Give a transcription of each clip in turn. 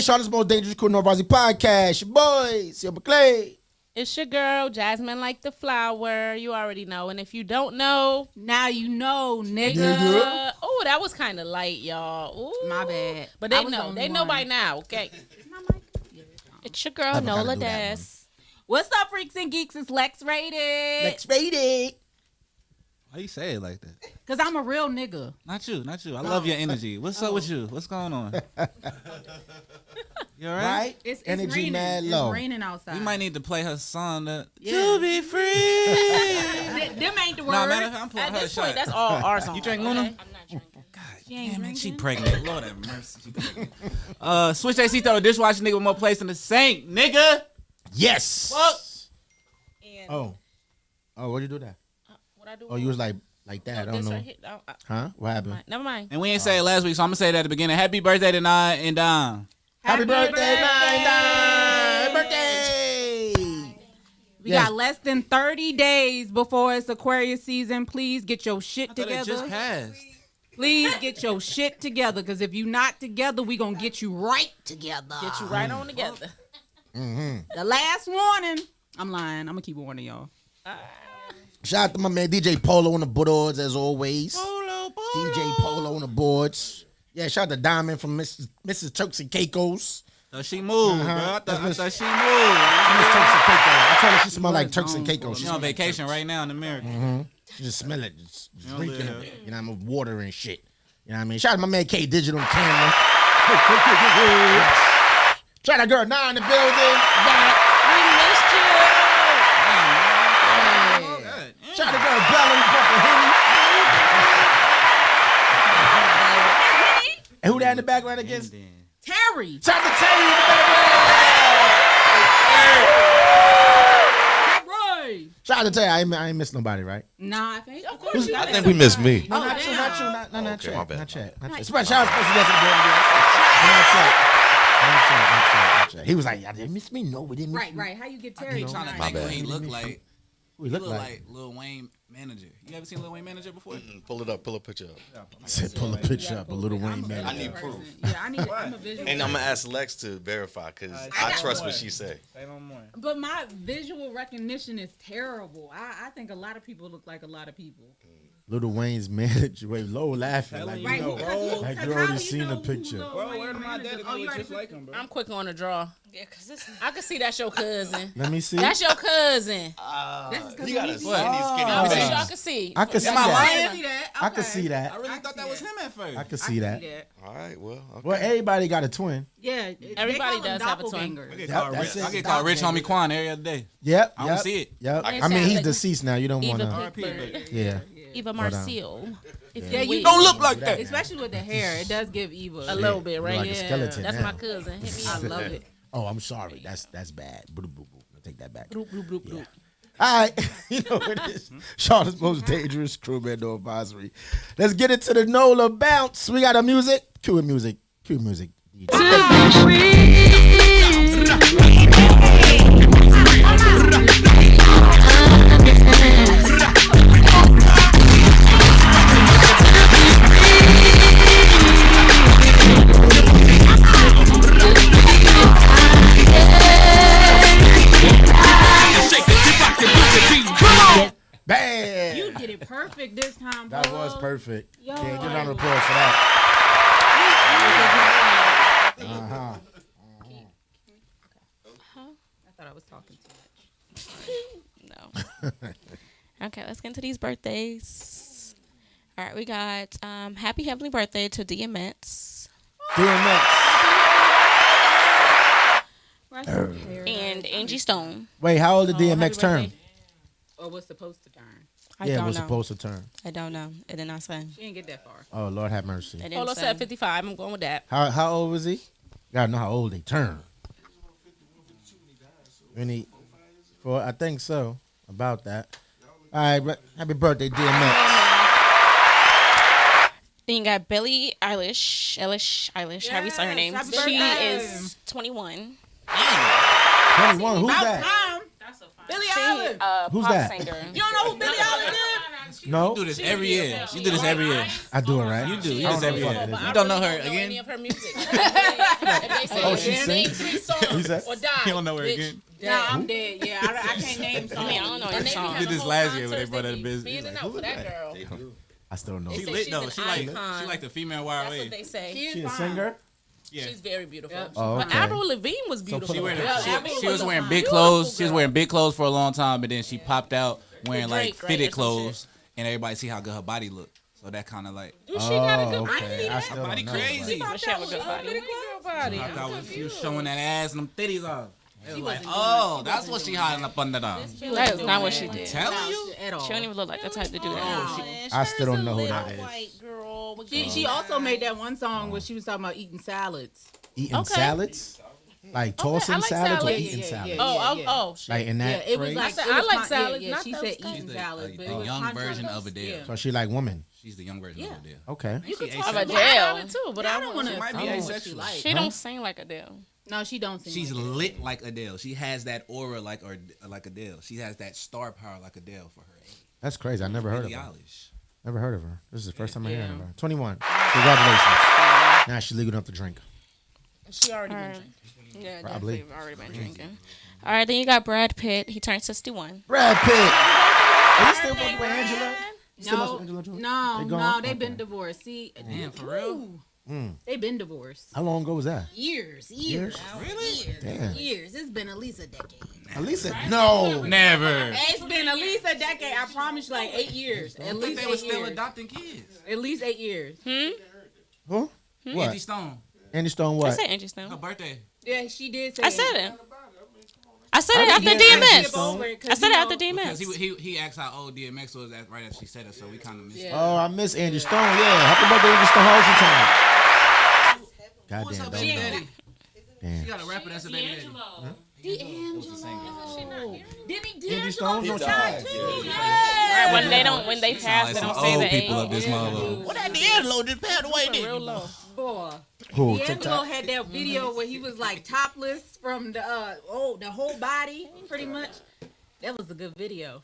Charlotte's Most Dangerous Crew, North Aussie Podcast. Your boys, Silver Clay. It's your girl, Jasmine like the flower. You already know. And if you don't know, now you know, nigga. Oh, that was kind of light, y'all. Ooh. My bad. But they know. They know by now, okay? It's your girl, Nola Des. What's up, freaks and geeks? It's Lex Rated. Lex Rated. Why you say it like that? Because I'm a real nigga. Not you. I love your energy. What's up with you? What's going on? You all right? Right? It's energy raining. mad low. It's raining outside. We might need to play her song to be free. Them ain't the words. No, man, I'm pulling At her this shot. point, that's all our songs. You drink Luna? Okay? I'm not drinking. Damn it, she pregnant. Lord have mercy. She pregnant. Switch AC throw the dishwasher nigga with more place in the sink, nigga. Yes. Fuck. Oh, what'd you do that? What I do? Oh, you was like that. I don't know. Right here. Huh? What happened? Never mind. And we ain't say it last week, so I'm gonna say it at the beginning. Happy birthday to Nye and Don. Happy birthday, Nine. Happy birthday. We got less than 30 days before it's Aquarius season. Please get your shit together. It just passed. Please get your shit together, because if you not together, we gonna get you right together. Get you right on together. Mm-hmm. The last warning. I'm lying. I'm gonna keep warning y'all. Shout out to my man DJ Polo on the boards as always. Polo. DJ Polo on the boards. Yeah, shout out to Diamond from Mrs. Turks and Caicos. Does she move, bro? I thought she moved. Miss Turks and Caicos. I told her she smelled like Turks and Caicos. She's on vacation right now in America. Mm-hmm. She just smell it, just drinking it. You know, I'm with water and shit. You know what I mean? Shout out to my man K Digital on camera. Shout out to girl 9 in the building. We missed you. Shout out to girl Bella who brought the Henny. And who that in the background again? Terry. Shout out to Terry in the background. Shout out to Terry. I ain't miss nobody, right? Nah, I think. Of course you I think we missed me. No, not you. Not Okay, my bad. Not Chet. Shout out to Not Chet. He was like, "Y'all didn't miss me." No, we didn't miss you. Right. How you get Terry? I'm trying to My think what bad. he look like. Who he He look look like? like Lil Wayne manager. You ever seen Lil Wayne manager before? Pull it up. Pull a picture up. I said, pull a picture up, a Little Wayne man. I need proof. Yeah, I'm a visual. And I'm gonna ask Lex to verify because I trust what she say. Say no more. But my visual recognition is terrible. I think a lot of people look like a lot of people. Little Wayne's manager. Wait, low laughing like Right? you know. Like you already seen the picture. Where my daddy look just like him, bro? I'm quick on the draw. Yeah, cause I can see that's your cousin. Let me see. That's your cousin. You got a skinny I face. can see. I can see Am I that. lying? I can see I that. really thought that was him at first. I can see that. All right, well, okay. Well, everybody got a twin. Yeah, Everybody does have a twin. I get Yep, called that's Rich. it. I get called Rich Homie Quan every other day. Yep. I don't see it. Yep. I I mean, he's like deceased now. You don't want Eva to. Pickler. Yeah. Eva Marcille. Yeah, you Don't look like that. especially with the hair. It does give Eva A little bit, right? Like a skeleton. That's now. my cousin. Hit me I up. love it. Oh, I'm sorry. That's bad. Bloop, bloop, bloop. I'll take that back. Bloop, bloop, bloop, bloop. All right. You know what it is. Charlotte's Most Dangerous Crew, man, no advisory. Let's get into the NOLA bounce. We got a music. Cue music. Cue music. Bam! You did it perfect this time, bro. That was perfect. Yo. Can't get on the applause for that. Uh-huh. I thought I was talking too much. No. Okay, let's get into these birthdays. All right, we got happy heavenly birthday to DMX. And Angie Stone. Wait, how old did Oh, DMX happy turn? birthday. Or was supposed to turn. I Yeah, it don't was know. supposed to turn. I don't know. It did not say. She didn't get that far. Oh, Lord have mercy. It didn't Polo say. said 55. I'm going with that. How old was he? Gotta know how old they turn. I think so. About that. All right, happy birthday, DMX. Then you got Billie Eilish. Eilish, how you say her name? happy She birthday. is 21. 21. Who's that? Time. Billie Eilish. She, Who's pop that? singer. You don't know who Billie Eilish is? No, You do this every year. You do this every year. I do it right. You do. You I do this don't every know year. what the fuck it is. You don't know her Any again? of her music. If they say, Oh, she name sings? 3 songs You said? or die. You don't know her bitch. again? Nah, I'm dead. Yeah, I can't name songs. I mean, I don't know And your they be song. having Did this whole last year when they concerts, brought they her be to business. spinning Like, out who for is that girl. I still don't know. They She say lit she's though. an She like icon. the female That's Wild what they Wave. say. She She is a fine. singer? Yeah. She's very beautiful. Yep. Oh, But okay. Avril Lavigne was beautiful. She wearing Yeah, she was wearing fine. big clothes. She was wearing big clothes for a long time, but then she popped out wearing like Drake, right, fitted or some clothes, and everybody see how good her body looked. So that kind of like Dude, she got a good Oh, body. okay. I still don't body know. crazy. But she have a good body. body. popped out when she was showing that ass and them titties off. It was like, oh, that's what she hiding up under them. That is not what she did. Telling you. At all. She don't even look like the type to do that. I still don't know who that is. White girl. with She also made that one song where she was talking about eating salads. Eating Okay. salads? Like tossing I like salads or salads. eating Yeah, salads? yeah, Oh, shit. Like in Yeah, that it was phrase? like I said, it was I like con- salads, Yeah, not she those said kinds. eating The salads, but it a was young contrary. version of Adele. Yeah. So she like woman. She's the young version Yeah. of Adele. Okay. You can She talk asexual. about it too, but I I don't want to might be assume what she asexual. like. She don't sing like Adele. No, she don't sing. She's like that. lit like Adele. She has that aura like Adele. She has that star power like Adele for her age. That's crazy. I never heard of Billie her. Eilish. Never heard of her. This is the first time I'm hearing of Yeah. her. 21. Congratulations. Now she's legal enough to drink. She already been Alright. drinking. Yeah, Probably. definitely already been drinking. All right, then you got Brad Pitt. He turned 61. Brad Pitt. Are you still fucking with Angela? You still mess No, with Angela Jolie? no, They no, gone? they've been Okay. divorced. See, Damn, for real? They've been divorced. How long ago was that? Years. Really? Damn. Years. It's been at least a decade. At least no. Never. It's been at least a decade. I promise you, like 8 years. At I think least they 8 were still years. adopting kids. At least 8 years. Who? Angie What? Stone. Andy Stone I what? said Angie Her Stone. birthday. Yeah, she did say I said it. it. I said it I after didn't hear Angie DMX. Stone. I said it after Because DMX. he asked how old DMX was right after she said it, so we kind of missed it. Yeah. Oh, I miss Andy Stone. Yeah. Happy birthday, Andy Stone. How old you turn? Who was her Goddamn, baby don't know. daddy? Damn. She got a rapper that's a baby daddy. Andy Stone? No, she died. Right, when they pass, they Some don't say old the people age. up this motherfucker. What that D'Angelo just passed away, didn't Real low. Boy. Who? D'Angelo TikTok? had that video where he was like topless from the the whole body, pretty much. That was a good video.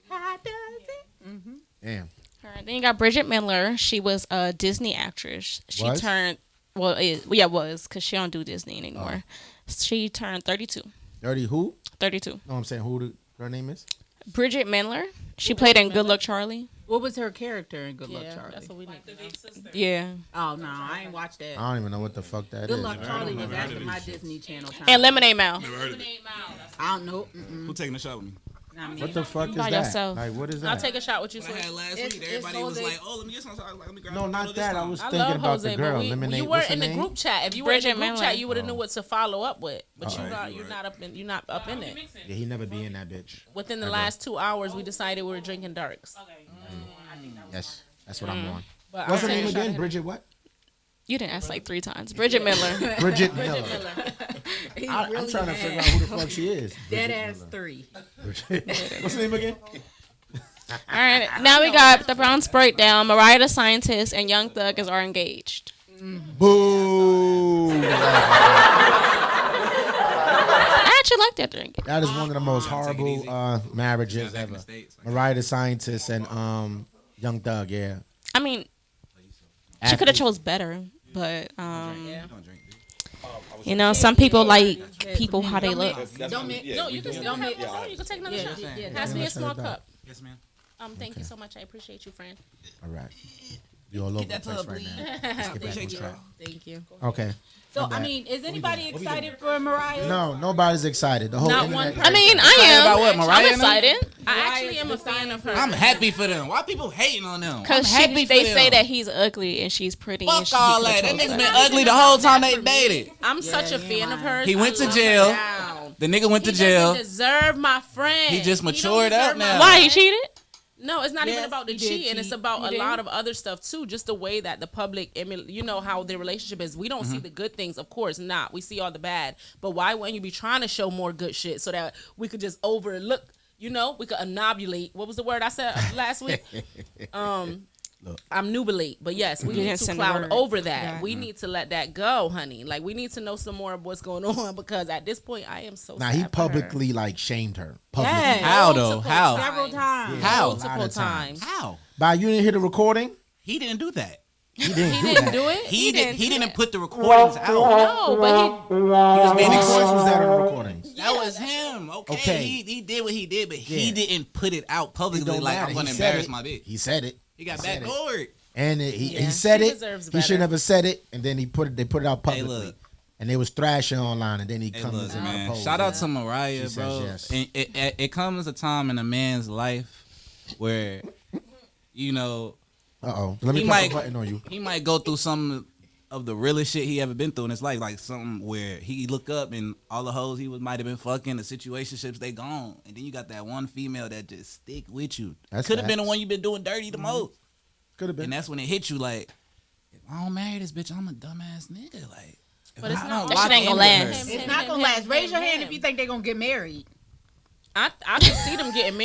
How does it? Damn. All right, then you got Bridget Mendler. She was a Disney actress. She Was? turned was because she don't do Disney anymore. She turned 32. 30 who? 32. No, I'm saying who her name is? Bridget Mendler. She played in Good Luck Charlie. What was her character in Good Luck Yeah, Charlie? that's what we need to know. Yeah. Oh no, I ain't watched that. I don't even know what the fuck that Good is. Luck Charlie was after my Disney Channel time. And Lemonade Mouth. I don't know. Who taking a shot with me? Not me. What the fuck is By that? yourself. Like, what is that? I'll take a shot with you, What I had Switch. last It's- week, it's everybody was Jose. like, "Oh, let me get some." Let me grab No, a bottle not this that. I time. was I thinking love about Jose, the girl. but we, Lemonade. you What's weren't her in the name? group chat. If you were in Bridget the group Mendler. chat, you would have knew what to follow up with. But Alright, you're not up in it. Yeah, he never be in that bitch. Within the last 2 hours, we decided we were drinking darks. Yes, that's what I'm on. But What's her I'm name saying- again? Bridget what? You didn't ask like 3 times. Bridget Mendler. Bridget Miller. He I'm really trying to had figure out who the fuck she is. Dead Bridget ass Miller. 3. What's her name again? All right. Now we got the Browns breakdown. Mariah the Scientist and Young Thug are engaged. Boo! I actually like that they're engaged. That is one of the most Take it easy. horrible marriages Back in the ever. States. Mariah the Scientist and Young Thug, yeah. I mean, she could have chose better, but Don't drink, dude. you know, some people like people how they look. Don't mix. No, you can Don't make. you can take another shot. Yeah, Pass me a small that. cup. Yes, ma'am. Thank you so much. I appreciate you, friend. All right. You all over the place right now. Let's get back on track. Thank you. Okay. So I mean, is anybody excited for Mariah? No, nobody's excited. The whole Not internet. one I mean, I am. About what, Mariah I'm and them? excited I actually am a fan of her. I'm happy for them. Why people hating on them? because I'm happy they for say them. that he's ugly and she's pretty. and Fuck all he that. could've That chose nigga that. been ugly the whole time they dated. I'm such a fan of hers. He went I to love jail. her now. The nigga went to He jail. doesn't deserve my friend. He just don't matured deserve up my now. Why he cheated? No, it's not even Yes, about the he did cheating. cheat. It's about He a did? lot of other stuff too. Just the way that the public, you know how their relationship is. We don't see the good things, of course not. We see all the bad. But why wouldn't you be trying to show more good shit so that we could just overlook? You know, we could annobulate. What was the word I said last week? I'm nubilate, but yes, we need didn't to send the cloud word. over that. Yeah. We need to let that go, honey. Like we need to know some more of what's going on because at this point, I am so. Now sad he for her. publicly like shamed her. Publicly. Yes. How though? Multiple How? Several times. Yeah. How? A lot Multiple of times. times. How? But you didn't hear the recording? He didn't do that. He didn't He do didn't that. do it. He didn't do didn't that. put the recordings out. No, but he. He was being How much exclusive. was that on the recordings? That was him. Okay. He did what he did, but he Yeah. didn't put it out It publicly. don't Like matter. I'm gonna He said embarrass it. my bitch. He said it. He got said it. backdoored. And he Yeah, said she it. deserves He should better. never said it, and then they put it out publicly. look. And they was thrashing online, and then he Hey, comes look, and man. proposes. Shout out to Mariah, She says bro. yes. And it comes a time in a man's life where, you know, Let me he press might a button on you. he might go through some of the realest shit he ever been through in his life, like something where he look up and all the hoes he might have been fucking, the situationships they gone, and then you got that one female that just stick with you. That's Could have been the facts. one you been doing dirty the most, Could have been. and that's when it hit you like, if I don't marry this bitch, I'm a dumbass nigga. Like, if But it's I not- don't that lock shit ain't in gonna with last. her- It's not gonna last. Raise your hand if you think they're gonna get married. I could see them getting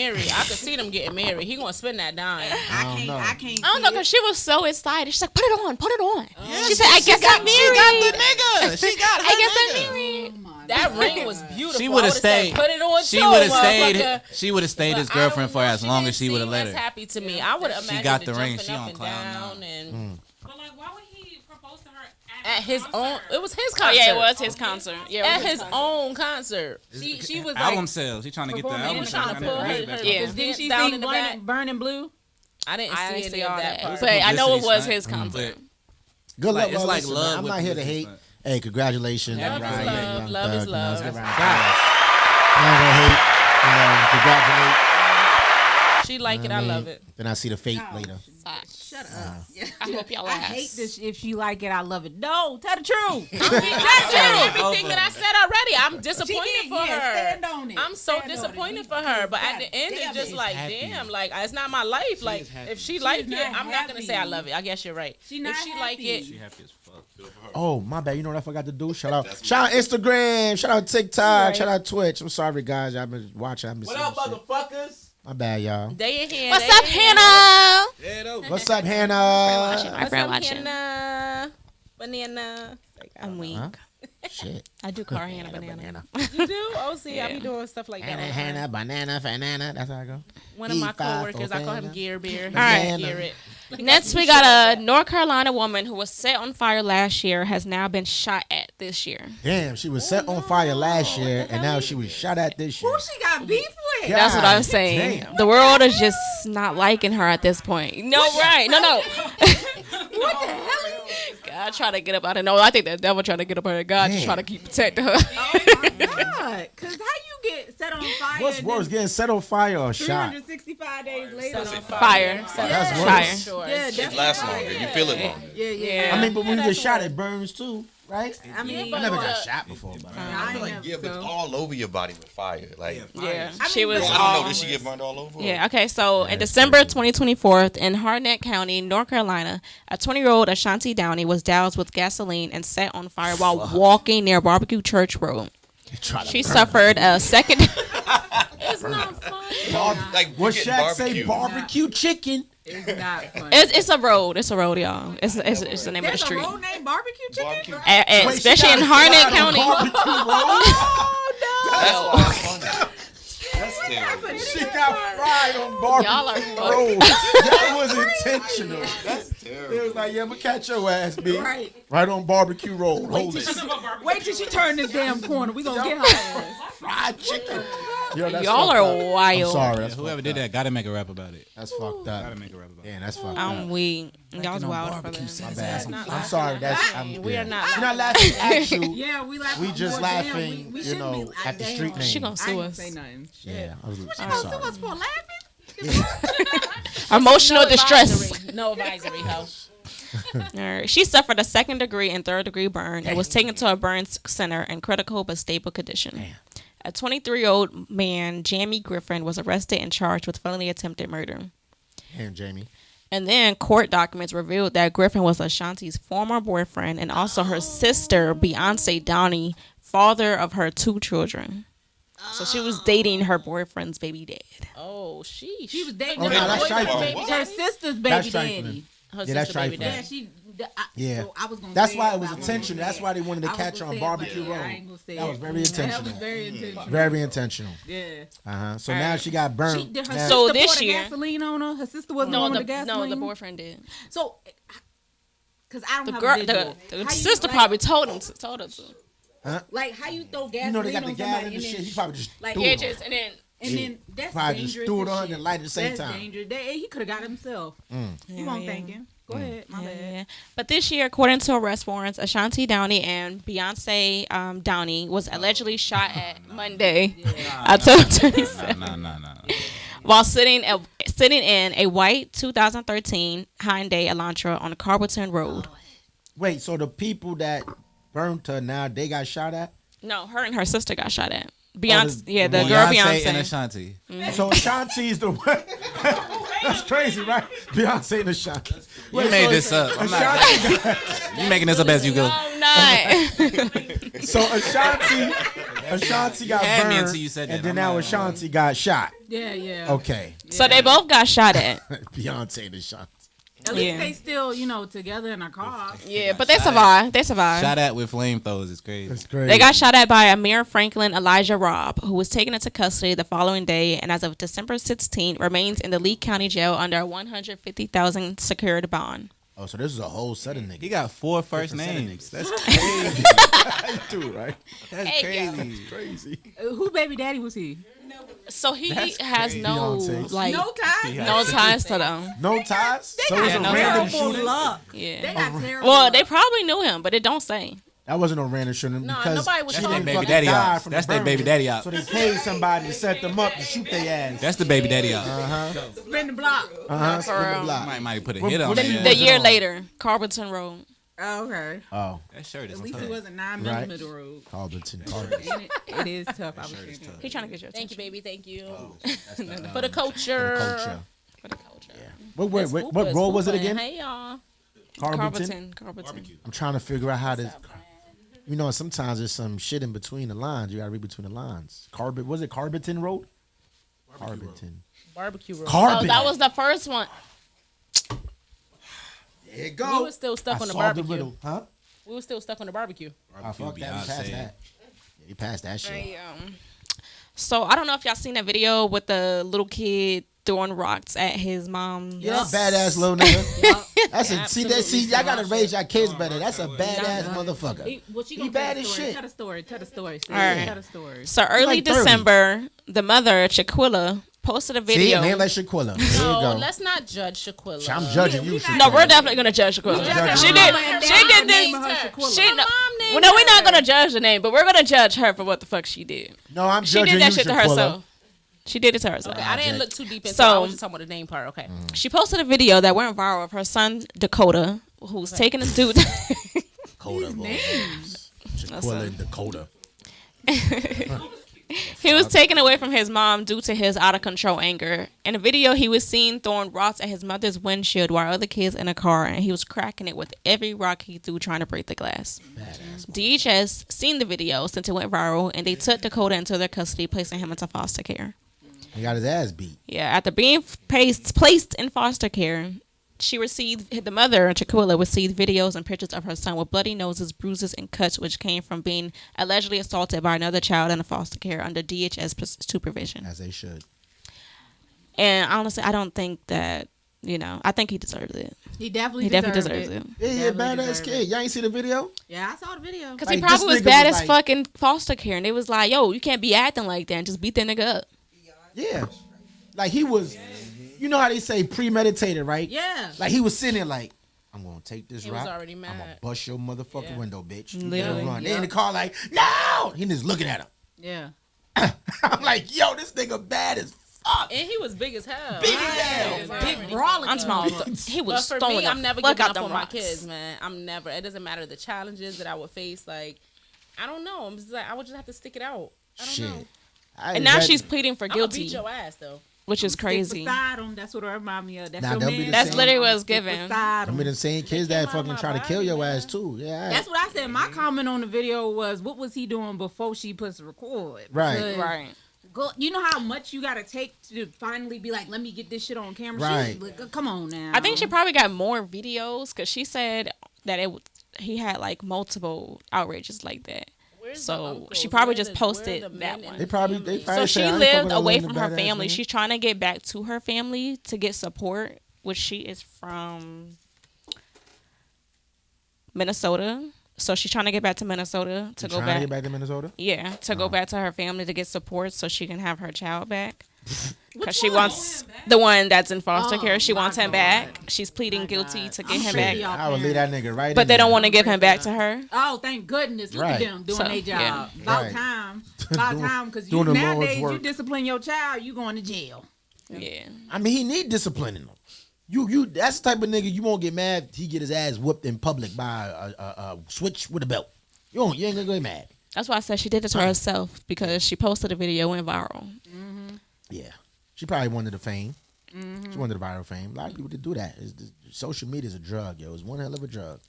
married. He gonna spend that dime. I I can't. I don't know, because she was so excited. She's like, put it on. Yeah, She said, I guess I'm She got married. the nigga. She got her I guess nigga. I'm married. That ring was beautiful. She I would have would've said, stayed. Put it on She too, would have stayed. motherfucker. She would have stayed his But I don't girlfriend for know, as long as she didn't would have seem let as her. happy to me. I would have imagined got it the ring. jumping She up on and cloud down nine. and But like, why would he propose to her at his own. It was his Oh, concert. yeah, it was his concert. Yeah, it At was his own concert. She was Album like, sales. He trying to get the performing. album He was sales. trying to Trying pull raise her- it back her- up. Yeah. didn't she down in sing the back. Burning Blue? I didn't I see didn't any see of all that that. part. But I know it was Publicity his stunt. concert. Good luck. It's well, like listen, love man, I'm with not here to publicity hate. stunt. Hey, congratulations. Love is Mariah, love. Young Love is Thug, you know, love. let's give a round of Facts. applause. I ain't gonna hate. You know, congratulate. She like it. I love it. Then I see the fate later. Shut up. I hope y'all I ask. hate this. If you like it, I love it. No, tell the truth. Everything that I said already, I'm disappointed did, for yeah, her. stand on it. I'm so Stand on it. disappointed We- for her. But at God the end, damn it's just it. like, happy. damn, like it's not my life. Like happy. if she like it, not I'm not gonna say I happy. love it. I guess you're right. She not if she like happy. it, She happy as fuck. Oh, my bad. You know what I forgot to do? Shout out Instagram. Shout out TikTok. Right. Shout out Twitch. I'm sorry, guys. I've been watching. I've been What seeing up, this shit. motherfuckers? My bad, y'all. they in here. What's they up, in here. Hannah? Yeah, though. What's up, Hannah? My What's friend up, watching. Hannah? Banana. I'm weak. Huh? Shit. I do call her Hannah Banana. You do? Oh, see, I be doing stuff like that. all the time. Hannah, banana, banana. That's how I go. One of my E5 for coworkers, I call him banana. Gear Beer. All right. Garrett. Next, we got a North Carolina woman who was set on fire last year has now been shot at this year. Damn, she was set on fire last year, and now she was shot at this year. Who she got beef with? Yeah. That's what I'm God saying. damn. The world is just not liking her at this point. No, right? No. What the hell? God trying to get up out of no. I think the devil trying to get up out of God, just Damn. trying to keep protecting her. God, because how you get set on fire? What's and worse, getting set on fire or shot? 365 days later. Fire. That's Fire. worse. Sure. Yeah, It that's lasts fire. longer. You feel it longer. Yeah. Yeah. I mean, but when you get shot, it burns too, right? I mean, I never got shot before, but I ain't never, Yeah, but so. all over your body with fire. Like, Yeah, I she mean, was but- I don't all. know. Did she get burned all over? Yeah, okay, so in December 2024, in Harnett County, North Carolina, a 20-year-old Ashanti Downey was doused with gasoline and set on fire while walking near Barbecue Church Road. She suffered a second. It's not fun. Like, what we getting Shaq say? barbecue. Barbecue chicken. It's not fun. It's a road. It's a road, y'all. It's the name of the There's a street. road named Barbecue Chicken? Barbecue. Wait, she Especially in got Harnett shot on County. Barbecue Road? Oh, That's why it's funny. That's terrible. She got fried on Barbecue Y'all are Road. That was intentional. That's It terrible. was like, yeah, I'm gonna catch your ass, B. no. Right. Right on Barbecue Road. Hold it. Wait till she turn this damn corner. We gonna get her ass. Fried chicken. Yo, that's Y'all fucked are up. wild. I'm sorry. That's Whoever fucked did up. that, gotta make a rap about it. That's fucked up. Gotta make a rap about it. Yeah, that's fucked I'm up. weak. Y'all's wild for barbecue that. My sauce. bad. I'm sorry. That's We are not We're not laughing at you. Yeah, we laughing. We just more. Damn, laughing, we you shouldn't know, be- at the damn. street name. She gonna I sue ain't us. say nothing. Yeah, I'm She sorry. gonna sue us for laughing? Emotional distress. Advisory. No advisory, ho. All right. She suffered a second degree and third degree burn and was taken to a burn center in critical but stable condition. A 23-year-old man, Jamie Griffin, was arrested and charged with felony attempted murder. Damn, Jamie. And then court documents revealed that Griffin was Ashanti's former boyfriend and also her sister, Beyonce Downey, father of her 2 children. So she was dating her boyfriend's baby dad. Oh, she was dating Oh, no, that's trifling. her sister's baby That's daddy. trifling. Her Yeah, that's sister baby trifling. Yeah, daddy. Yeah. So I was gonna That's say why it was but I intentional. wasn't That's why they wanted to I was catch her gonna on say it, Barbecue but Road. I ain't gonna say That it. was very That intentional. was very intentional. Very intentional. Yeah. So now she got burnt. Did her Now- So sister this pour the year- gasoline on her? Her sister wasn't No, on the the gasoline. boyfriend did. So, because I don't The have girl, a visual. the How you, sister like, probably told her to. like how you throw you gasoline know they got the on gas somebody and the and shit. then He probably just like threw Yeah, it on. just and then and then that's Probably dangerous. just threw it as on shit. and lighted at the same That's time. dangerous. He could have got himself. You won't thinking. Go ahead, my bad. Yeah. But this year, according to arrest warrants, Ashanti Downey and Beyonce Downey was allegedly shot at Monday, October 27th, Nah. while sitting in a white 2013 Hyundai Elantra on Carberton Road. Wait, so the people that burnt her now, they got shot at? No, her and her sister got shot at. Beyonce, the- yeah, the girl Beyonce and Beyonce. Ashanti. So Ashanti's the one. That's crazy, right? Beyonce and Ashanti. You made this up. I'm not, Ashanti, you making this up as you go. I'm not. so Ashanti got had me burned, until you said that. and then I'm now not- Ashanti got shot. Yeah. Okay, So they both got shot at. Beyonce and Ashanti. At least Yeah. they still, together in a car. Yeah, but they survived. They survived. Shot at with flamethrowers is crazy. That's crazy. They got shot at by Amir Franklin Elijah Robb, who was taken into custody the following day and as of December 16th remains in the Lee County Jail under a $150,000 secured bond. Oh, so this is a whole set of niggas. He got 4 first Different set of names. niggas. That's crazy. too, right? That's Hey, yo. crazy. Crazy. Who baby daddy was he? So he That's has crazy. no Beyonce's. like No ties. no ties to them. No ties. So it was a no random ties. shooting. luck. Yeah. They got terrible Well, luck. they probably knew him, but it don't say. That wasn't a random shooting Nah, because nobody was she talking. didn't Baby fucking daddy die ops. from That's the their baby burning. daddy ops. So they paid somebody to set them up to shoot their ass. That's the baby daddy out. Spin the block. For Spin the real. block. Might put a What- hit on what The, did that. the year on? later, Carberton Road. Oh, okay. Oh, That shirt is At least tough. it wasn't 9 Right. millimeter road. Carlton. And it is tough. I was thinking. He trying to get your Thank attention. you, baby. Thank you. Oh, For the culture. Culture. For the culture. What role was it again? Hey, y'all. Carberton. Carberton. I'm trying to figure out how this. You know, sometimes there's some shit in between the lines. You gotta read between the lines. Was it Carberton Road? Carberton. Barbecue roll. Oh, Carberton. that was the first one. There you We go. was still stuck I on the solved barbecue. riddle. Huh? We were still stuck on the barbecue. Oh, fuck that. We passed Beyonce. that. Yeah, you passed that shit. Hey, so I don't know if y'all seen that video with the little kid throwing rocks at his mom. Yeah, badass little nigga. That's a see that Absolutely. y'all gotta raise your kids better. That's a badass motherfucker. Well, she He gonna bad tell as the story. shit. Tell the story. Tell the story. All right. Tell the story. So early like 30. December, the mother Chiquilla posted a See, video. name like Shaquilla. There No, you go. let's not judge Shaquilla. I'm judging you. Shaquilla. No, we're definitely gonna judge Shaquilla. judging She her. did. She did this. She no, well, no, we're not gonna judge the name, but we're gonna judge her for what the fuck she did. No, I'm She judging did that you, shit to Shaquilla. herself. She did it to herself. Okay, I didn't look too deep into it. So- I was just talking about the name part. Okay. She posted a video that went viral of her son Dakota, who's taking a dude. Dakota, boy. Shaquilla and Dakota. He was taken away from his mom due to his out of control anger. In the video, he was seen throwing rocks at his mother's windshield while other kids in a car, and he was cracking it with every rock he threw, trying to break the glass. DHS seen the video since it went viral, and they took Dakota into their custody, placing him into foster care. He got his ass beat. Yeah, after being placed in foster care, the mother, Chiquilla, received videos and pictures of her son with bloody noses, bruises, and cuts, which came from being allegedly assaulted by another child in a foster care under DHS supervision. As they should. And honestly, I don't think that, I think he deserves it. He definitely Deserves it. Yeah, he a Definitely badass deserve kid. Y'all ain't see the video? Yeah, I saw the video. Because Like, he probably this was nigga bad was as like- fucking foster care. And they was like, yo, you can't be acting like that and just beat that nigga up. Yeah. Like he was, you know how they say premeditated, right? Yeah. Like he was sitting there like, I'm gonna take this He rock. was already I'm gonna mad. bust your motherfucking window, bitch. You Literally. better run. They in the car like, no! He just looking at him. Yeah. I'm like, yo, this nigga bad as fuck. And he was big as hell. Big as hell. Big brawling. I'm small. He But was for throwing me, the I'm never fuck giving out up them on my rocks. kids, man. I'm never. It doesn't matter the challenges that I would face. Like, I don't know. I'm just like, I would just have to stick it out. I don't Shit. know. And now she's pleading for I'm gonna beat guilty. your ass though. which is crazy. Beside them, that's what it remind me of. That's Nah, your they'll be man. the That's same. literally what it's Stick given. beside I 'em. mean, the same kids that came out fucking my try to kill body, your man. ass too. Yeah. That's what I said. My comment on the video was, what was he doing before she puts record? Right. Because Right. you know how much you gotta take to finally be like, let me get this shit on camera. Right. She's like, come on now. I think she probably got more videos because she said that he had like multiple outrages like that. Where's So the uncles? she probably Where just the- where posted the that men one. in They the probably family? So she say, I ain't lived fucking with away no from her badass family. nigga. She's trying to get back to her family to get support, which she is from Minnesota. So she's trying to get back to Minnesota to You go trying back. to get back to Minnesota? Yeah, to go back to her family to get support so she can have her child back. Because she one? wants the one that's in foster Oh, care. She my wants him God. back. She's pleading My guilty God. to I'm get him sure back. y'all I would leave that nigga right. But in they don't there. want to give him back to her. Oh, thank goodness. Look Right. at them doing So, their job. yeah. About Right. time. About Doing- time. Because doing the Lord's nowadays, you work. discipline your child, you going to jail. Yeah. I mean, he need disciplining him. You. That's the type of nigga you won't get mad. He get his ass whooped in public by a switch with a belt. You ain't gonna get mad. That's why I said she did it to herself because she posted a video, went viral. Yeah, she probably wanted the fame. She wanted the viral fame. A lot of people did do that. Social media is a drug, yo. It's one hell of a drug.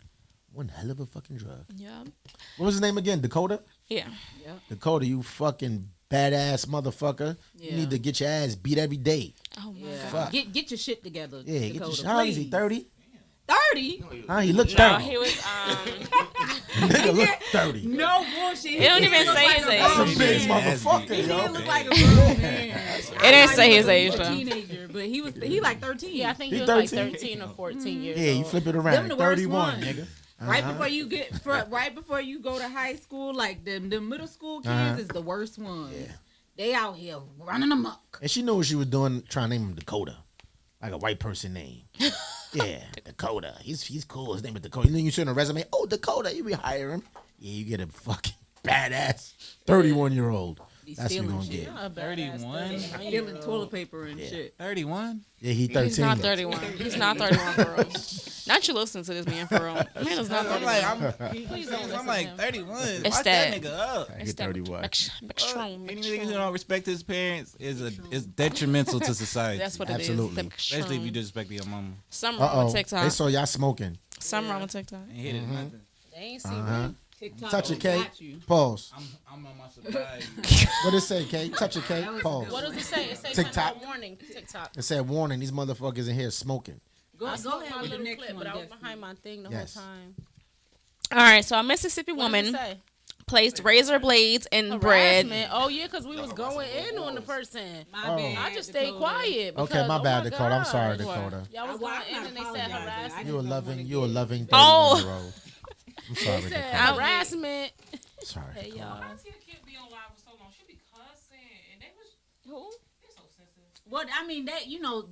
One hell of a fucking drug. Yeah. What was his name again? Dakota? Yeah. Dakota, you fucking badass motherfucker. You Yeah. need to get your ass beat every day. Oh my Yeah. Fuck. Get your shit together. Yeah, get your Dakota, shit. How old is he? please. 30? 30? Huh? He looked No, 30. he was Nigga look 30. No bullshit. It don't even look say like his a age. That's a grown big man. motherfucker, He yo. did look like a grown man. It didn't say his age, He was a though. teenager, but he like 13. Yeah, I think He he was like 13? 13 or 14 years Yeah, you old. flip it Them around. the worst 31, ones. nigga. Right before you right before you go to high school, like the middle school kids is the worst ones. Yeah. They out here running amok. And she knew what she was doing, trying to name him Dakota. Like a white person name. Yeah, Dakota. He's cool. His name is Dakota. You know, you see on a resume, oh, Dakota, you be hire him. Yeah, you get a fucking badass 31-year-old. That's what you're going to get. Not a badass 31? 39 Stealing year toilet paper and shit. 31? Yeah, he 13. He's not though. 31. He's not 31 for real. Not you listening to this man for real. Man is not I'm 31. like, Please don't listen I'm to like him. 31. It's Watch that that. nigga up. I It's get that 31. McStrong. Any nigga who don't respect his parents is detrimental to society. That's what Absolutely. it is. Especially if you disrespect your mama. Something wrong with Uh-oh. They TikTok. saw y'all smoking. Something wrong with TikTok. Ain't hit it nothing. They ain't see me. TikTok Touch it, Kate. got you. Pause. I'm on my sobriety. What it say, Kate? Touch it, Kate. Pause. What does it say? It says TikTok. warning. TikTok. It said, warning, these motherfuckers in here smoking. Go I ahead saw my with the little next clip, one. but I was Destiny. behind my thing the Yes. whole time. All right, so a Mississippi What does it woman say? placed razor blades in bread. Harassment. Oh yeah, because we was going in on the person. My bad, I just stayed Dakota. quiet. Okay, because, my oh bad, Dakota. I'm sorry, God. Dakota. Y'all was Well, going I'm in not and they said apologizing. harassment. You a loving 31 Oh. year old. I'm sorry, They said Dakota. harassment. Sorry. Hey y'all. I see a kid be on live for so long. She be cussing, and they was Who? they're so sensitive. Well, I mean that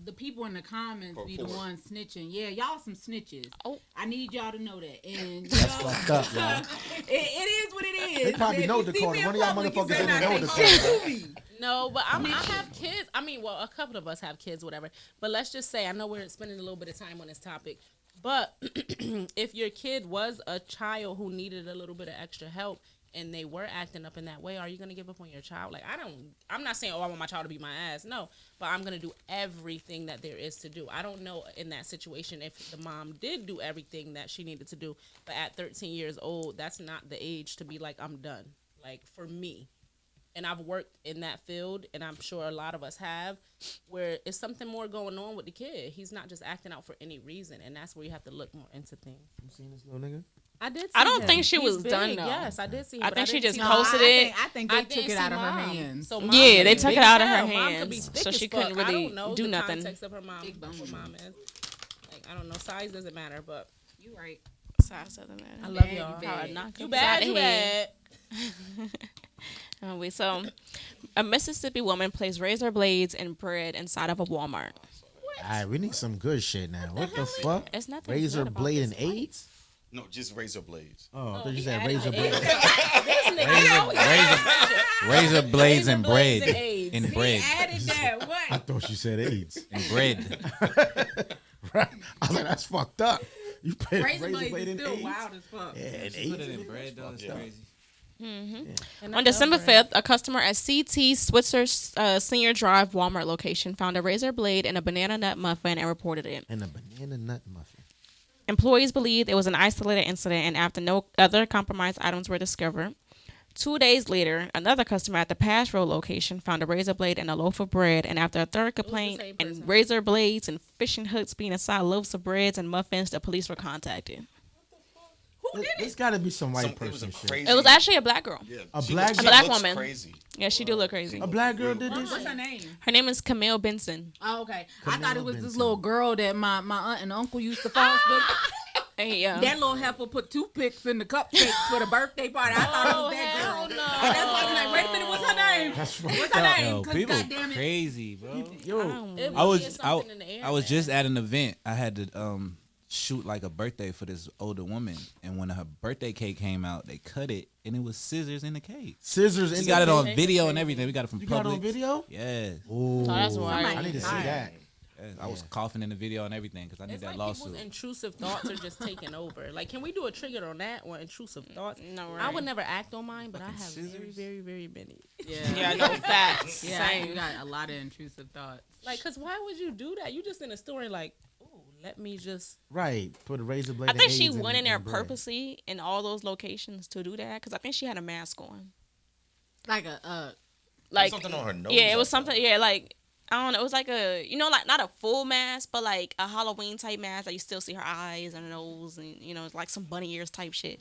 the people in the comments be the ones snitching. Yeah, y'all some snitches. Oh. I need y'all to know that. And That's fucked up, y'all. it is what it is. They probably If know you see Dakota. me One of y'all public, you motherfuckers better in there not know say Dakota. shit to me. No, but I have kids. I mean, well, a couple of us have kids, whatever. But let's just say, I know we're spending a little bit of time on this topic, but if your kid was a child who needed a little bit of extra help and they were acting up in that way, are you going to give up on your child? Like, I'm not saying, oh, I want my child to beat my ass. No, but I'm going to do everything that there is to do. I don't know in that situation if the mom did do everything that she needed to do, but at 13 years old, that's not the age to be like, I'm done. Like, for me. And I've worked in that field, and I'm sure a lot of us have, where it's something more going on with the kid. He's not just acting out for any reason, and that's where you have to look more into things. You seen this little nigga? I did. See I don't him. think she He's was done, though. Yes, I did see him. I but think she didn't just see No, mom. posted I it. think, I think I they didn't took it see out of her mom. hands. So mom Yeah, could they be took big it out of as her hell. Mom could hands, be thick so as she fuck. couldn't I really don't know do the nothing. context of her mom, Big bone. what mom is. Like, I don't know. Size doesn't matter, but You right. I love bad, y'all. you bad. You bad, you bad. So, a Mississippi woman placed razor blades in bread inside of a Walmart. All right, we need some good shit now. What the fuck? It's nothing Razor good about blade this and AIDS? No, just razor blades. Oh, I thought you said razor blade. Razor blades and bread. and AIDS. And bread. Added that. I What? thought you said AIDS. And bread. Right? I was like, that's fucked up. You put Razor razor blades blade is in still AIDS? wild as fuck. Yeah, and Put it AIDS. in bread though. It's Yeah. crazy. And On that's December outrage. 5th, a customer at CT Switzer's Senior Drive Walmart location found a razor blade and a banana nut muffin and reported it. And a banana nut muffin. Employees believed it was an isolated incident, and after no other compromised items were discovered, 2 days later, another customer at the Pass Road location found a razor blade and a loaf of bread, and after a third complaint same and person. razor blades and fishing hooks being inside loaves of breads and muffins, the police were contacted. There's got to be some white It was a person shit. crazy. It was actually a black girl. Yeah, A she black looks- girl? she A black looks woman. Crazy. Yeah, she do look crazy. A black girl did this What's shit? her name? Her name is Camille Benson. Oh, okay. I thought it was this Benson. little girl that my aunt and uncle used to foster. Hey, That little heifer put toothpicks in the cupcakes for the birthday party. I thought it was that girl. And that's why I'm like, wait a minute, what's her name? That's What's her name? Yo, 'Cause people goddamn it. crazy, bro. Yo, It I really is was something in the air, I was man. just at an event. I had to shoot like a birthday for this older woman, and when her birthday cake came out, they cut it, and it was scissors in the cake. scissors We in got the it on cake? video and everything. We got it from You got it Publix. on video? Yeah. Ooh, that's why. I need to see that. I was coughing in the video and everything because I need It's that like lawsuit. people's intrusive thoughts are just taking over. Like, can we do a trigger on that or intrusive thoughts? No, I right. would never act on mine, but I have scissors? very, very, very many. Yeah, no facts. Yeah, Same. you got a lot of intrusive thoughts. Like, cause why would you do that? You just in a store and like, oh, let me just. Right. Put a razor blade. I think and she AIDS went in there and bread. purposely in all those locations to do that because I think she had a mask on. Like a Like something on her nose. yeah, it was I something. thought. Yeah, like I don't know. It was like a like not a full mask, but like a Halloween type mask that you still see her eyes and her nose and it's like some bunny ears type shit.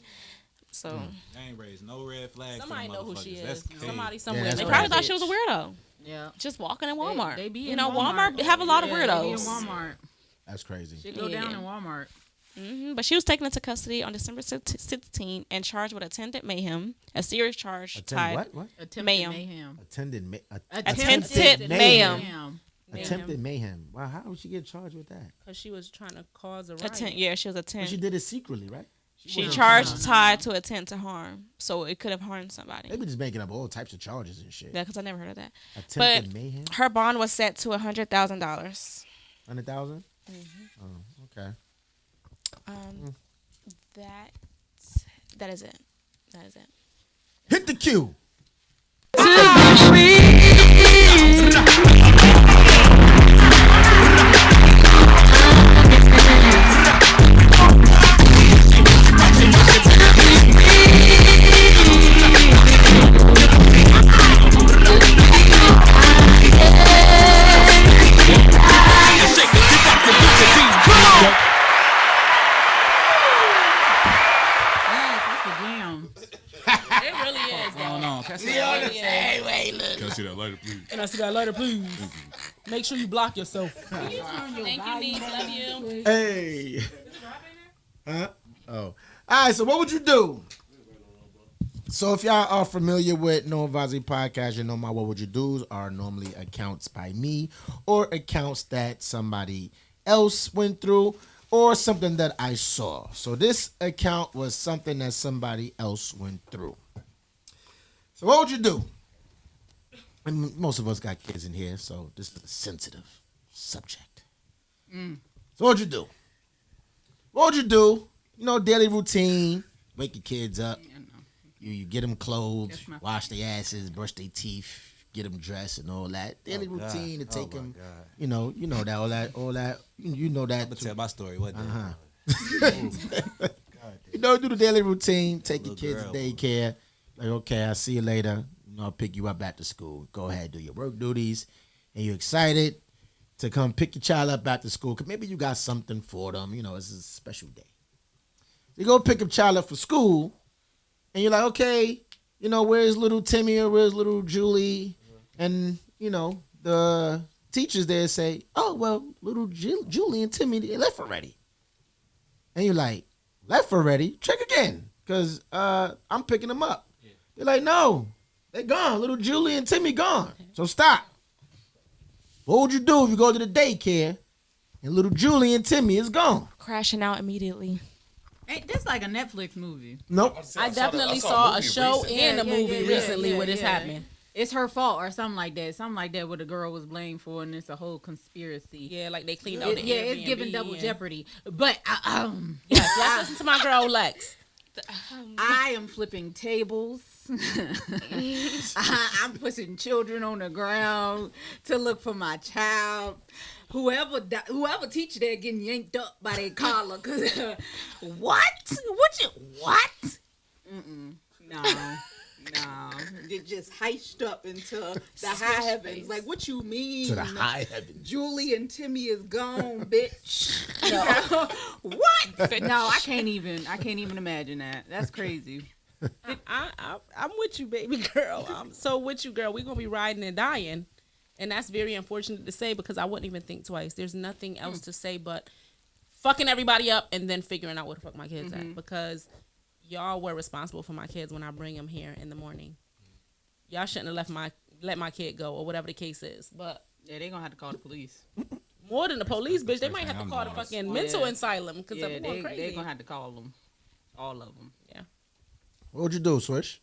So I ain't raised no red flags. Somebody know who she is. That's crazy. Somebody somewhere. that's they right. probably thought she was a weirdo, yeah. just walking in Walmart. They be you in know, Walmart. have a lot of Yeah, they be in weirdos. Walmart. That's crazy. She go Yeah. down in Walmart. But she was taken into custody on December 16th and charged with attempted mayhem, a serious charge tied. What? Attempted Mayhem. mayhem. Attempted mayhem. Attempted mayhem. Wow, how would she get charged with that? Cause she was trying to cause a riot. Yeah, she was But she attempt. did it secretly, right? She wasn't charged trying. tied to attempt to harm, so it could have harmed somebody. They be just making up all types of charges and shit. Yeah, because I never heard of that. Attempted mayhem. Her bond was set to $100,000. 100,000. Oh, okay. That is it. That is it. Hit the cue. Yes, that's the jam. It really is. What's going on? Can I see Can I see that lighter, please? And I see that later, please. Make sure you block yourself. Thank you, niece. Love you. Hey. Huh? Oh. All right. So what would you do? So if y'all are familiar with No Vazi Podcast, you know my what would you do's are normally accounts by me or accounts that somebody else went through or something that I saw. So this account was something that somebody else went through. So what would you do? And most of us got kids in here, so this is a sensitive subject. So what would you do? What would you do? You know, daily routine. Wake your kids up. You get them clothed, That's my wash their asses, brush their teeth, get them dressed and all that. Daily routine to take them. You know that, all that. You know that. I'm gonna tell my story. What? You know, do the daily routine. Take your Little kids girl. to daycare. Like, okay, I'll see you later. I'll pick you up after school. Go ahead, do your work duties. And you're excited to come pick your child up after school. Cause maybe you got something for them. You know, it's a special day. You go pick your child up for school. And you're like, okay, where's little Timmy or where's little Julie? And, the teachers there say, oh, well, little Julie and Timmy, they left already. And you're like, left already? Check again, because I'm picking them up. They're like, no, they're gone. Little Julie and Timmy gone. So stop. What would you do if you go to the daycare and little Julie and Timmy is gone? Crashing out immediately. Hey, this like a Netflix movie. Nope. I definitely saw a movie show recently. and a movie recently where this happened. It's her fault or something like that. Something like that where the girl was blamed for, and it's a whole conspiracy. Yeah, like they cleaned out the It's Airbnb giving double and- jeopardy. But Yes, let's listen to my girl Lex. I am flipping tables. I'm pushing children on the ground to look for my child. Whoever teacher there getting yanked up by their collar. Cause what? What? No. It just heiched up into the high heavens. Like, what you mean? To the high heavens. Julie and Timmy is gone, bitch. No. What? No, I can't even imagine that. That's crazy. I'm with you, baby girl. I'm so with you, girl. We're gonna be riding and dying, and that's very unfortunate to say because I wouldn't even think twice. There's nothing else to say but fucking everybody up and then figuring out where the fuck my kids at because y'all were responsible for my kids when I bring them here in the morning. Y'all shouldn't have let my kid go or whatever the case is. But yeah, they gonna have to call the police. More than the police, bitch. They might have to call the fucking mental asylum because they're going crazy. They gonna have to call them, all of them. Yeah. What would you do, Swish?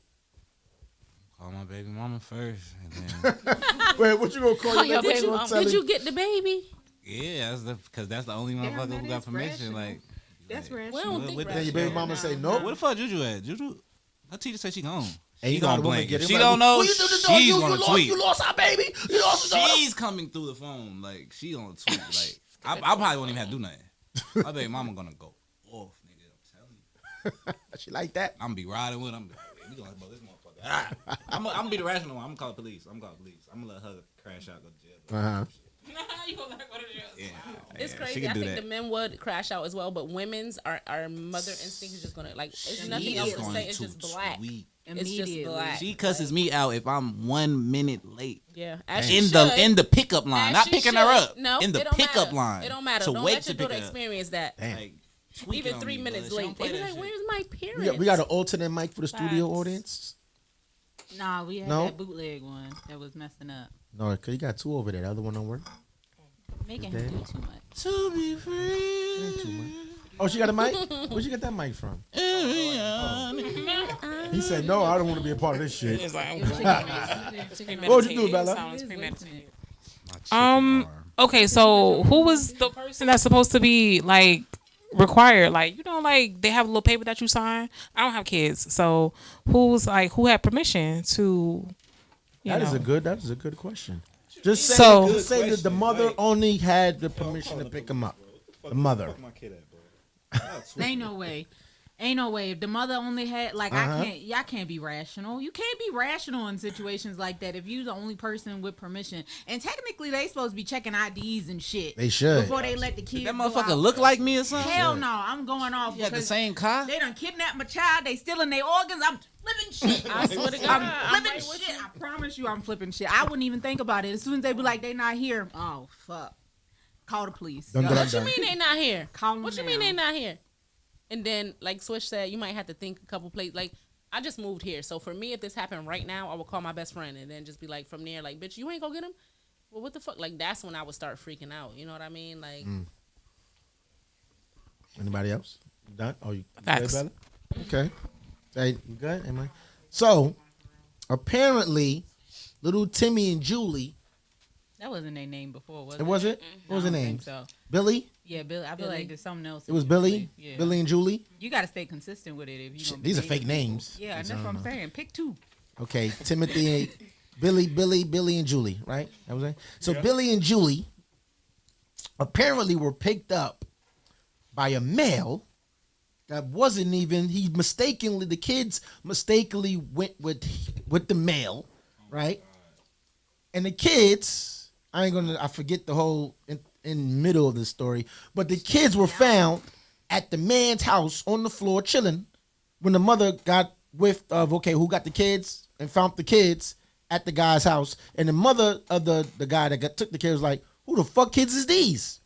Call my baby mama first, and then Wait, what you gonna call your baby mama? Did you get the baby? yeah, because that's the only motherfucker who got permission. rational. Like, That's rational. We don't think Then your baby mama say no. where the fuck Juju at? Juju, her teacher said she gone. And She you know how gonna the woman blink. get If it. she Like, don't know, "Well, you do the dog, she's you gonna lost- tweet. You lost our baby. You lost the daughter." She's coming through the phone like she on tweet. Like I probably won't even have to do nothing. My baby mama gonna go off, nigga. I'm telling you. She like that. I'm gonna be riding with him. We gonna blow this motherfucker. I'm gonna be the rational one. I'm gonna call the police. I'm gonna let her crash out, go to jail. You gonna let her go to jail. Yeah, It's yeah, crazy. she can I do think that. the men would crash out as well, but women's our mother instinct is just gonna like. It's nothing She else is to going say. It's to just black. tweet. It's just black. She cusses me out if I'm 1 minute late. Yeah, as In she the should. in the pickup line, As not she picking should. her up. No, in the it don't pickup matter. line. It don't matter. To Don't wait let to your pick daughter her up. experience that. Damn. Like, tweaking Even on 3 me, minutes but she don't late. play They be that like, shit. "Where's my parents?" We got an alternate mic for the studio Facts. audience. Nah, we had No? that bootleg one that was messing up. No, cause you got two over there. The other one don't work. Making him do too much. To be free. Too much. Oh, she got a mic. Where'd you get that mic from? He said, "No, I don't want to be a part of this shit." It's like, I'm What would you do, Bella? Sounds premeditated. Arm. Okay, so who was the person that's supposed to be like required? Like, you know, like they have a little paper that you sign. I don't have kids, so who had permission to? That is a good question. Just say, So- just say that the mother only had the permission to pick him up. The mother. Ain't no way. Ain't no way. If the mother only had y'all can't be rational. You can't be rational in situations like that if you the only person with permission. And technically they supposed to be checking IDs and shit. They should. Before they let the kids That go motherfucker out. look like me or something? Hell no, I'm going off You got the because same car? they done kidnapped my child, they stealing their organs, I'm flipping shit. I swear to God, I'm flipping shit. I promise you I'm flipping shit. I wouldn't even think about it. As soon as they be like, they not here. Oh fuck. Call the police. Dun, dun, What you dun. mean they not here? Call them What you now. mean they not here? And then, like Swish said, you might have to think a couple places. Like, I just moved here. So for me, if this happened right now, I would call my best friend and then just be like, from there, like, bitch, you ain't gonna get him? Well, what the fuck? Like, that's when I would start freaking out. You know what I mean? Like, Anybody else? You done? Oh, you good, Facts. Bella? Okay. Hey, you good? Am I? So, apparently, little Timmy and Julie. That wasn't their name before, was it? It was it? What was I the don't name? think so. Billy. Yeah, Billy. I feel Billy. like there's something else. It was Billy. Yeah. Billy and Julie. You got to stay consistent with it if you. Shit, gonna these are be fake naming names. people. Yeah, So that's I what don't I'm know. saying. Pick two. Okay, Timothy, Billy and Julie, right? That was it. So Billy and Julie apparently were picked up by a male that wasn't even. The kids mistakenly went with the male, right? And the kids, I forget the whole in middle of the story, but the kids were found at the man's house on the floor chilling when the mother got whiffed of who got the kids and found the kids at the guy's house, and the mother of the guy that took the kids was like, "Who the fuck kids is these?"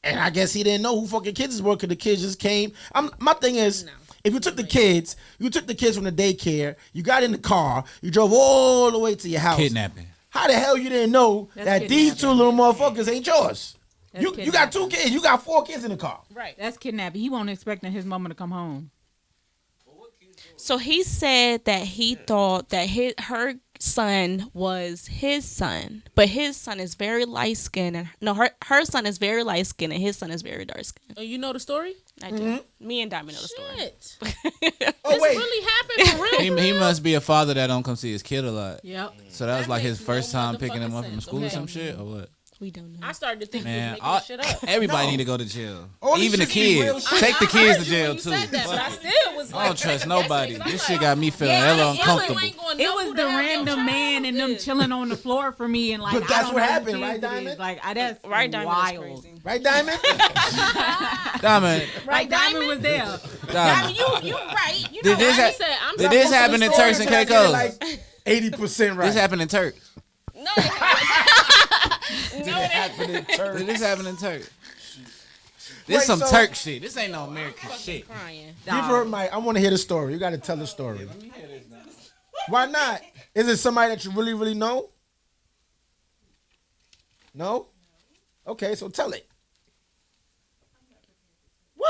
And I guess he didn't know who fucking kids were because the kids just came. My thing is, if you took the kids from the daycare, you got in the car, you drove all the way to your house. Kidnapping. How the hell you didn't know That's that these two kidnapping. little motherfuckers ain't yours? That's You got 2 kids. You got 4 kids in the car. right. That's kidnapping. He won't expecting his mama to come home. So he said that he thought that her son was his son, but his son is very light skinned, and her son is very light skinned, and his son is very dark skinned. Oh, you know the story? I do. Me and Diamond know the story. Shit. Oh This really happened for real. He he must be a father that don't come see his kid a lot. Yep. So that was That like his makes first no time picking him up motherfucking from school or sense, some okay. shit or what? We don't know. I started to think he was Man, making this shit up. everybody No. need to go to jail. All this Even the shit be real kids. shit. Take the I kids heard to you jail when you too. said that, but I Fuck it. still was I like, don't trust second guessing, nobody. 'cause I'm This like, shit got me feeling yeah, hella I ain't uncomfortable. gonna It know was who the hell your random child man and them is. chilling on the floor for me, and like But I that's don't what know who happened, kids right, it is. Diamond? Like that's Right, Diamond, that's wild. crazy. Right, Diamond? Diamond, Like Diamond was there. Diamond. You right. You know Did this, He ha- said, I'm did this happen in Turks and Caicos? Like 80% right. This happened in Turks. No, it Did it happen in Turks? Did this happen in Turks? This Wait, some so- Turk shit. This ain't no American shit. crying. Give her my. I want to hear the story. You got to tell the story. Why not? Is it somebody that you really, really know? No? Okay, so tell it.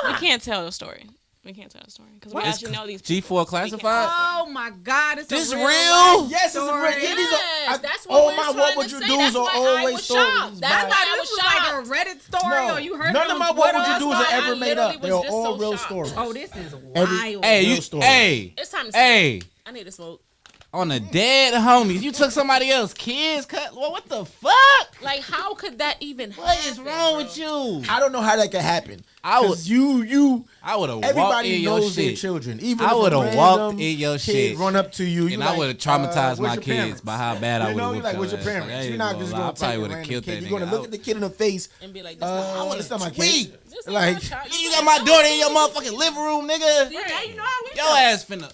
we can't tell the story. We can't tell the story because we actually know these people. G4 classified? Oh my God! It's This a real? life Yes, it's a story. real. Yeah, these are, Yes, that's what all we're my trying what to would you say. do's That's are why I always was stories. shocked. That's by- why I This was was like shocked. a Reddit story, No, or you heard none it of on my what Twitter. would you That's do's why are I ever made literally up. was They're just all so real shocked. stories. Oh, this is Every- wild. Hey, Real you, story. hey, It's time to smoke. hey. I need to smoke. On the dead homies. You took somebody else's kids. Well, what the fuck? Like, how could that even happen? What is wrong with you? I don't know how that could happen. I would- 'Cause you. I would have walked Everybody in your knows their shit. children. Even I if a would've walked random in your kid shit. run up to you, And I would have traumatized where's my your kids parents? by how bad I You would know, have you're like, where's your parents? You're not just I gonna take probably a would have random killed kid. that You're gonna nigga. look at the kid in the face. And be like, this It's not my kid. This Like, my child. You got my daughter in your motherfucking living room, nigga. Yeah, you know how we Your felt. ass finna.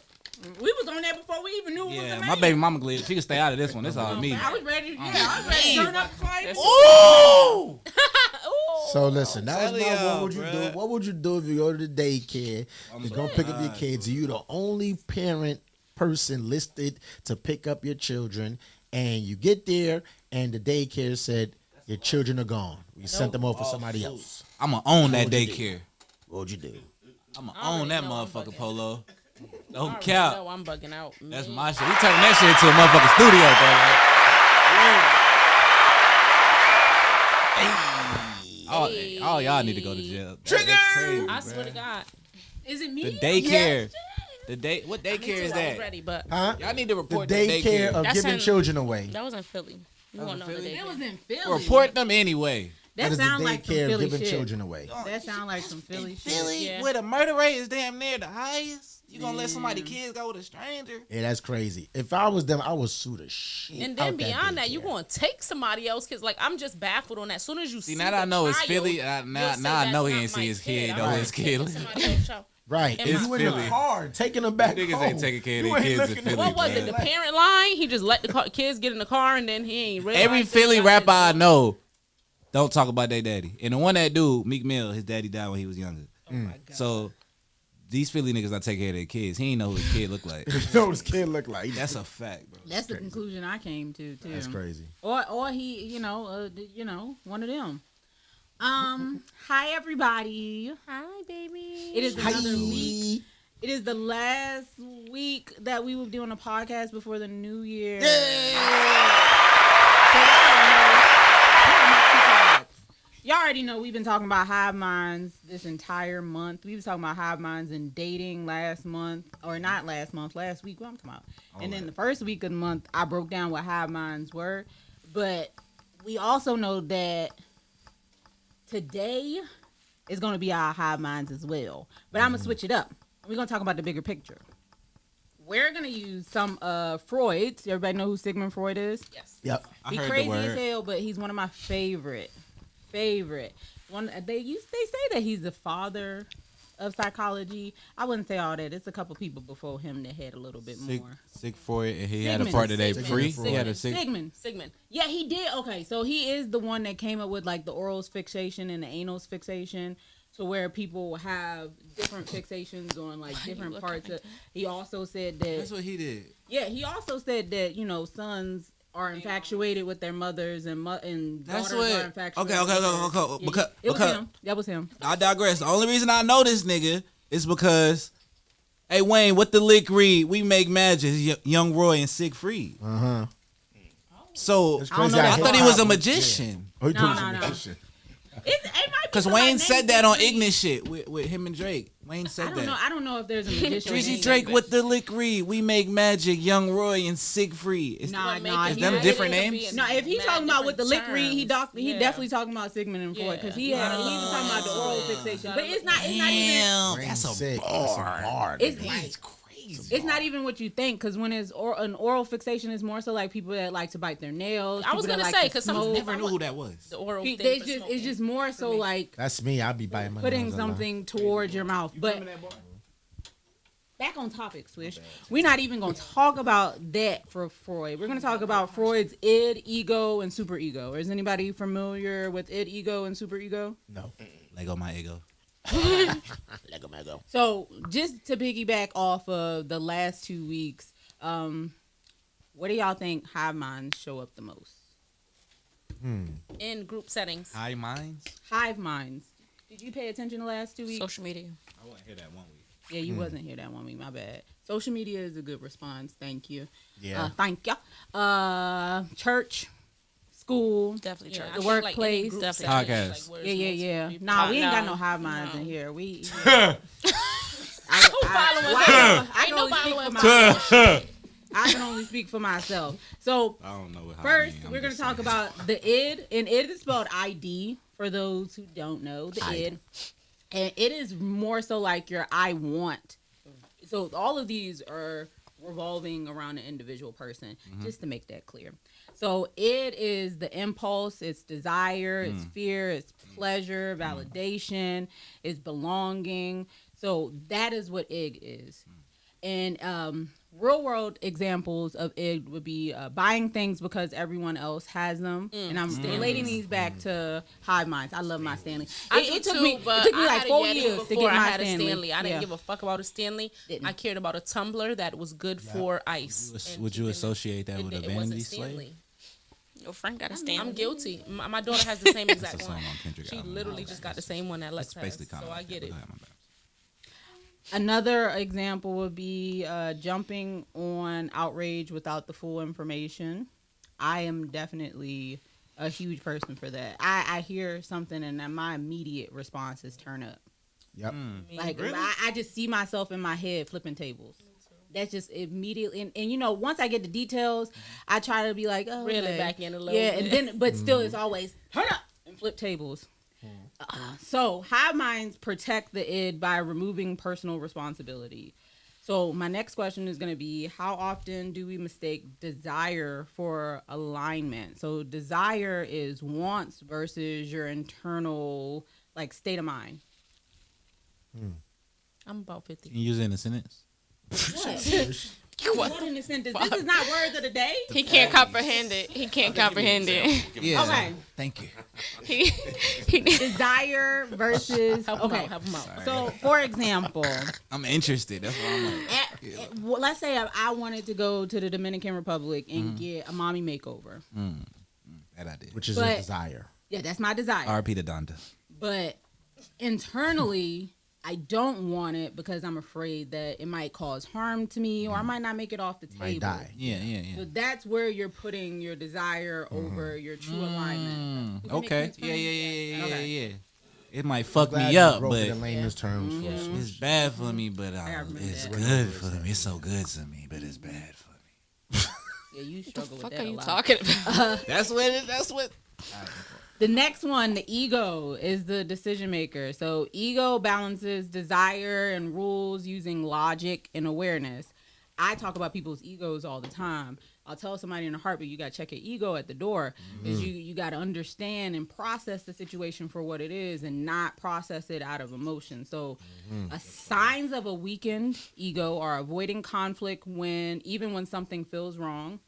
We was on there before we even knew it was Yeah, a my man. baby mama glitch. She can stay out of this one. That's all me. I was ready. Yeah, I was ready to turn up the fight. Ooh! So listen, that was Tell my y'all, what would you bruh. do? What would you do if you go to the daycare? You're gonna pick up your kids. You the only parent person listed to pick up your children, and you get there, and the daycare said your children are gone. We sent them off for somebody else. I'ma own that What would you daycare. What would you do? I'ma I already own that know I'm motherfucker, bugging. Polo. I No already cap. know I'm bugging out. That's Man. my shit. We turning that shit into a motherfucking studio, bro. All y'all need to go to jail. Trigger. I swear to God. Is it me? The daycare. What daycare is I was that? ready, but Huh? Y'all need to The report daycare of That's giving in- children away. That was in Philly. You won't know the Philly? day. It was in Philly. Report them anyway. That is the sounds like some daycare of Philly giving shit. children away. That sounds like some Philly shit. Philly, Yeah. where the murder rate is damn near the highest. You gonna let somebody kids go with a stranger? Yeah, that's crazy. If I was them, I would sue the shit. and out then beyond that, you daycare. going to take somebody else kids. Like, I'm just baffled on that. As soon as you See, see now that I the know it's child, Philly, you'll now say, I know "That's he not ain't see my his kid, I'm though. not His kid. taking somebody else's child." Right. It's And you in the Philly. car taking them back Niggas home. ain't taking care of You their ain't kids in looking Philly, What was it? The parent line? He just let the kids get in the car and then he ain't really. Every Philly rapper I know don't talk about their daddy. And the one that do, Meek Mill, his daddy died when he was younger. So these Philly niggas not take care of their kids. He ain't know who his kid look like. You know what this kid look like. That's a fact, bro. That's the conclusion I came to too. That's crazy. Or he, one of them. Hi everybody. Hi, baby. It is another Hi. week. It is the last week that we will be doing a podcast before the new year. Y'all already know we've been talking about hive minds this entire month. We was talking about hive minds and dating last month, or not last month, last week. What I'm talking about. And then the first week of the month, I broke down what hive minds were. But we also know that today is going to be our hive minds as well. But I'm going to switch it up. We're going to talk about the bigger picture. We're going to use some Freud's. Everybody know who Sigmund Freud is? Yes. Yep. I He heard crazy the as word. hell, but he's one of my favorite. One they say that he's the father of psychology. I wouldn't say all that. It's a couple people before him that had a little bit more. Sick Freud, and he had a Sigmund. part today Sigmund. free. Sigmund. He had a sick. Sigmund. Yeah, he did. Okay, so he is the one that came up with like the orals fixation and the anals fixation, to where people have different fixations on like different parts of. He also said that. That's what he did. Yeah, he also said that sons are infatuated with their mothers and That's daughters are what. infatuated. Okay. with their- Because it was because him. That was him. I digress. The only reason I know this nigga is because, hey Wayne, what the lick read? We make magic. Young Roy and Siegfried. Uh-huh. So It's I don't crazy. know how that I thought he part. was a magician. Oh, he No, told no, you no. magician. Because Wayne said that on Ignorant shit with him and Drake. Wayne said that. I don't know if there's a magician. Drizzy Drake with the Lick Reed. We make magic. Young Roy and Siegfried. Is them different names? No, if he's talking about with the Lick Reed, he Yeah. definitely talking about Sigmund and Freud because he was talking about the oral fixation. But it's not even. That's a Sick. bar. It's That's crazy. It's not even what you think, because when it's an oral fixation is more so like people that like to bite their nails. I was gonna say, because some never knew who that was. The oral thing it's just more so like That's me. I'll be biting my putting nails a lot. something towards your mouth. But back on topic, Swish. We're not even gonna talk about that for Freud. We're gonna talk about Freud's id, ego, and superego. Is anybody familiar with id, ego, and superego? No. Lego my ego. Lego. So just to piggyback off of the last 2 weeks, what do y'all think hive minds show up the most? in group settings. High minds. Hive minds. Did you pay attention the last 2 weeks? Social media. I wasn't here that 1 week. Yeah, you wasn't here that 1 week. My bad. Social media is a good response. Thank you. Yeah. Thank you. Church, school. Definitely church. I The feel like workplace. any group Definitely. setting, Podcast. like, where Yeah, it's yeah, multiple yeah. people. Nah, we ain't got No. no hive minds No. in here. We. Following I Ain't can only no speak for following myself. I can only speak for myself. So I don't know what. first, we're going to talk about the id, and id is spelled ID for those who don't know the id, and it is more so like your I want. So all of these are revolving around an individual person, just to make that clear. So id is the impulse, it's desire, it's fear, it's pleasure, validation, it's belonging. So that is what id is. And real world examples of id would be buying things because everyone else has them. And I'm relating these back to hive minds. I love my Stanley. It took me but I like had a 4 Yeti years to before get I my had a Stanley. I didn't Yeah. give a fuck about a Stanley. Didn't. I cared about a tumbler that was good for ice. And Would you keeping associate that it- with a it wasn't vanity slave? Stanley. Yo, Frank got a stand. I'm guilty. My daughter has the same exact That's a song one. on Kendrick She album. literally just got the same one that Lex It's has. basically kind So of. I get it. Another example would be jumping on outrage without the full information. I am definitely a huge person for that. I hear something and then my immediate response is turn up. Yep. Like I just see myself in my head flipping tables. That's just immediately, and you know, once I get the details, I try to be like, oh, Reel it okay. back in a little yeah, bit. and then, but still, it's always turn up and flip tables. So hive minds protect the id by removing personal responsibility. So my next question is going to be, how often do we mistake desire for alignment? So desire is wants versus your internal like state of mind. I'm about 50. Can you use it in a sentence? What in the sentence? This is not words of the day. He can't comprehend it. He can't comprehend it. Yeah. Okay. Thank you. He Desire versus Help him okay. out. Help him out. So, for example, I'm interested. That's what I'm like. well, let's say I wanted to go to the Dominican Republic and get a mommy makeover. That I did. Which is But- a desire. Yeah, that's my desire. RP to Donda. But internally, I don't want it because I'm afraid that it might cause harm to me or I might not make it off the table. Might die. Yeah. So that's where you're putting your desire over your true alignment. Does that make Okay. sense for Yeah. me? Okay. It might fuck Glad me you up, broke but it in layman's terms for us. it's bad for me. But remember it's that. good for me. It's so good to me, but it's bad for me. Yeah, you struggle with fuck that are a you lot. talking about? That's what. That's what. The next one, the ego, is the decision maker. So ego balances desire and rules using logic and awareness. I talk about people's egos all the time. I'll tell somebody in a heartbeat, you got to check your ego at the door because you got to understand and process the situation for what it is and not process it out of emotion. So signs of a weakened ego are avoiding conflict even when something feels wrong.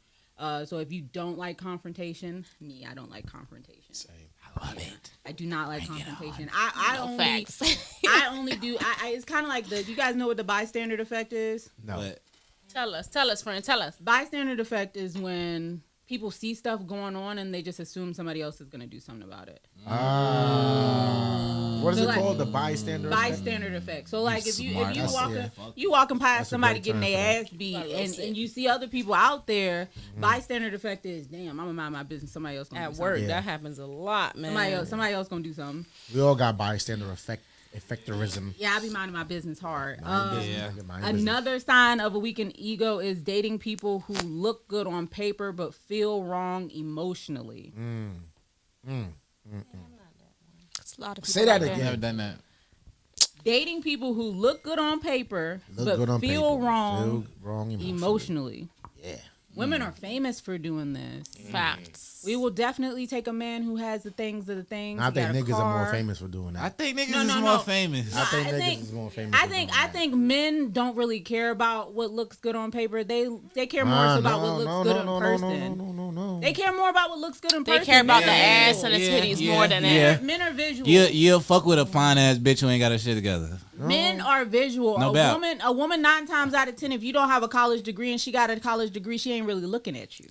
So if you don't like confrontation, I don't like confrontation. I love it. I do not like confrontation. I No only facts. I only do. It's kind of like you guys know what the bystander effect is. No. But Tell us, friend. Tell us. Bystander effect is when people see stuff going on and they just assume somebody else is going to do something about it. What is So it like- called? The bystander effect? Bystander effect. So like if you smart. if you That's- walking yeah. you walking past That's a somebody great getting term their for ass beat Gotta roast and it. you see other people out there, bystander effect is damn. I'm gonna mind my business. Somebody else gonna At do work, something. Yeah. that happens a lot, man. Somebody else gonna do something. We all got bystander effectorism. Yeah, I be minding my business hard. Mind business, Yeah. nigga, mind business. Another sign of a weakened ego is dating people who look good on paper but feel wrong emotionally. It's a lot of people Say that like again. Never done that. Dating people who look good on paper Look but good on feel paper, wrong feel wrong emotionally. Yeah. Women are famous for doing this. Facts. We will definitely take a man who has the things of the things. I He think got a niggas are more car. famous for doing I that. think niggas No, is no, more no. famous. I think I niggas think- is more famous. I for think doing I that. think men don't really care about what looks good on paper. They care more so about what looks good in person. No. They care more about what looks good in They person. care about Men the are ass visual. and the Yeah, titties yeah, more than yeah. that. Men are visual. You'll fuck with a fine ass bitch who ain't got her shit together. Men are visual. No a doubt. woman 9 times out of 10, if you don't have a college degree and she got a college degree, she ain't really looking at you.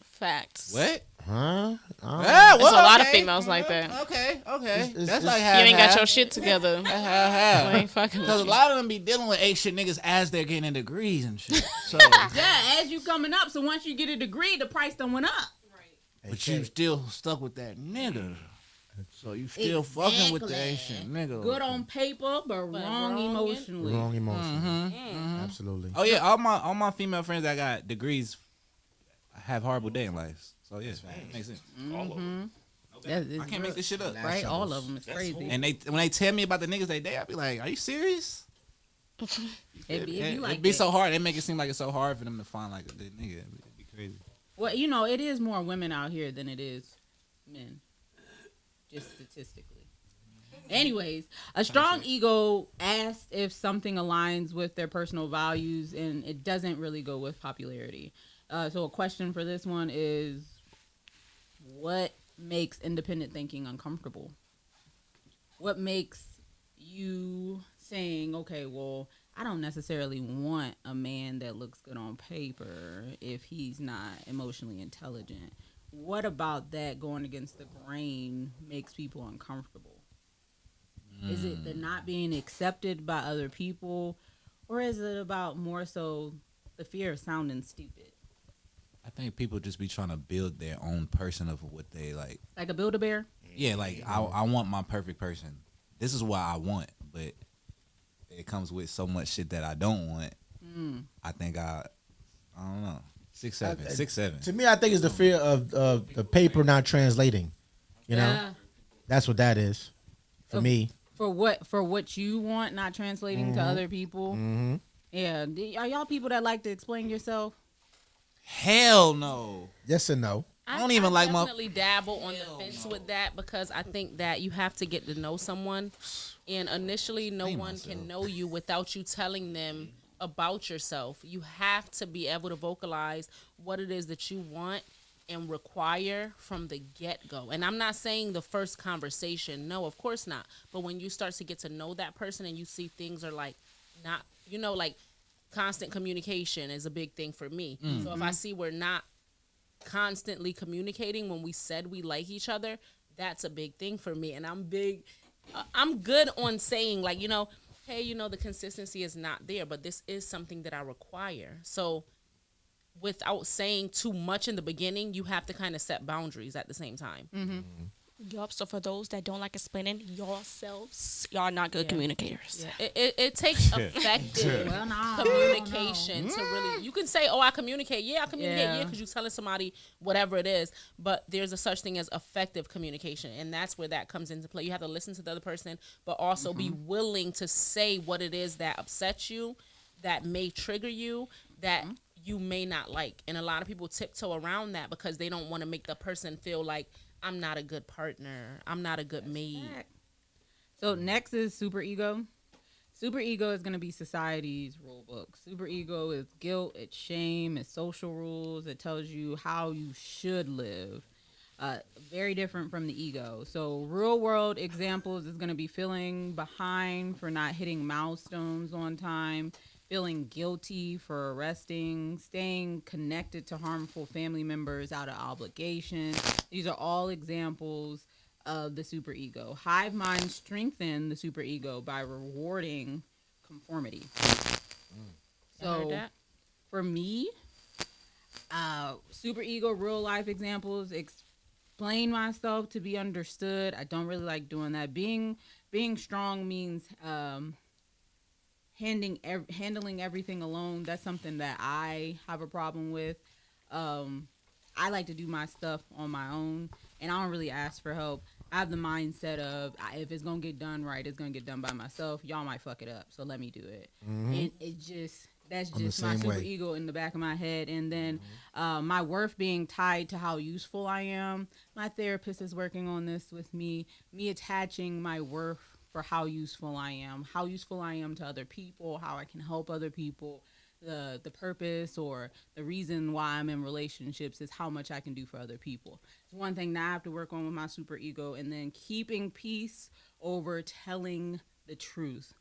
Facts. What? Huh? Yeah, There's a lot of females like that. Okay. It's- That's it's- like You ain't got your shit together. You half. ain't fucking with Because a you. lot of them be dealing with ain't shit niggas as they're getting degrees and shit. So, Yeah, as you coming up, so once you get a degree, the price done went up. but you still stuck with that nigga. So you still fucking with the ain't shit nigga. Good on paper, but wrong wrong emotionally. Wrong emotion. Mm-hmm. Absolutely. Oh yeah, all my female friends that got degrees have horrible dating lives. So yeah, makes sense. I can't make this shit up. Right, all of them. It's crazy. And when they tell me about the niggas they date, I be like, "Are you serious?" It be like be that. so hard. They make it seem like it's so hard for them to find like a good nigga. It'd be crazy. Well, you know, it is more women out here than it is men, just statistically. Anyways, a strong ego asks if something aligns with their personal values, and it doesn't really go with popularity. So a question for this one is, what makes independent thinking uncomfortable? What makes you saying, okay, well, I don't necessarily want a man that looks good on paper if he's not emotionally intelligent? What about that going against the grain makes people uncomfortable? Is it the not being accepted by other people, or is it about more so the fear of sounding stupid? I think people just be trying to build their own person of what they like. Like a Build-A-Bear? Yeah, like I want my perfect person. This is what I want, but it comes with so much shit that I don't want. I think I don't know. 6'7". To me, I think it's the fear of the paper not translating. You know, Yeah. that's what that is for me. For what you want, not translating to other people. Mm-hmm. Yeah. Are y'all people that like to explain yourself? Hell no. Yes and no. I don't even like my. definitely dabble on the fence with that because I think that you have to get to know someone, and initially, no one can know you without you telling them about yourself. You have to be able to vocalize what it is that you want and require from the get-go. And I'm not saying the first conversation. No, of course not. But when you start to get to know that person and you see things are like not, like constant communication is a big thing for me. So if I see we're not constantly communicating when we said we like each other, that's a big thing for me. And I'm good on saying like, hey, the consistency is not there, but this is something that I require. So without saying too much in the beginning, you have to kind of set boundaries at the same time. Yup. So for those that don't like explaining yourselves, y'all not good communicators. Yeah. It takes effective Well, no. communication to really. You can say, "Oh, I communicate." Yeah, I communicate. Yeah, because you're telling somebody whatever it is. But there's a such thing as effective communication, and that's where that comes into play. You have to listen to the other person, but also be willing to say what it is that upsets you, that may trigger you, that you may not like. And a lot of people tiptoe around that because they don't want to make the person feel like, I'm not a good partner. I'm not a good mate. So next is superego. Superego is going to be society's rule book. Superego is guilt, it's shame, it's social rules. It tells you how you should live. Very different from the ego. So real world examples is going to be feeling behind for not hitting milestones on time, feeling guilty for arresting, staying connected to harmful family members out of obligation. These are all examples of the superego. Hive minds strengthen the superego by rewarding conformity. I heard So that. for me, superego real life examples explain myself to be understood. I don't really like doing that. Being strong means handling everything alone. That's something that I have a problem with. I like to do my stuff on my own, and I don't really ask for help. I have the mindset of if it's gonna get done right, it's gonna get done by myself. Y'all might fuck it up, so let me do it. And that's I'm the just my same way. super ego in the back of my head. And then my worth being tied to how useful I am. My therapist is working on this with me. Me attaching my worth for how useful I am to other people, how I can help other people. The purpose or the reason why I'm in relationships is how much I can do for other people. It's one thing that I have to work on with my super ego, and then keeping peace over telling the truth.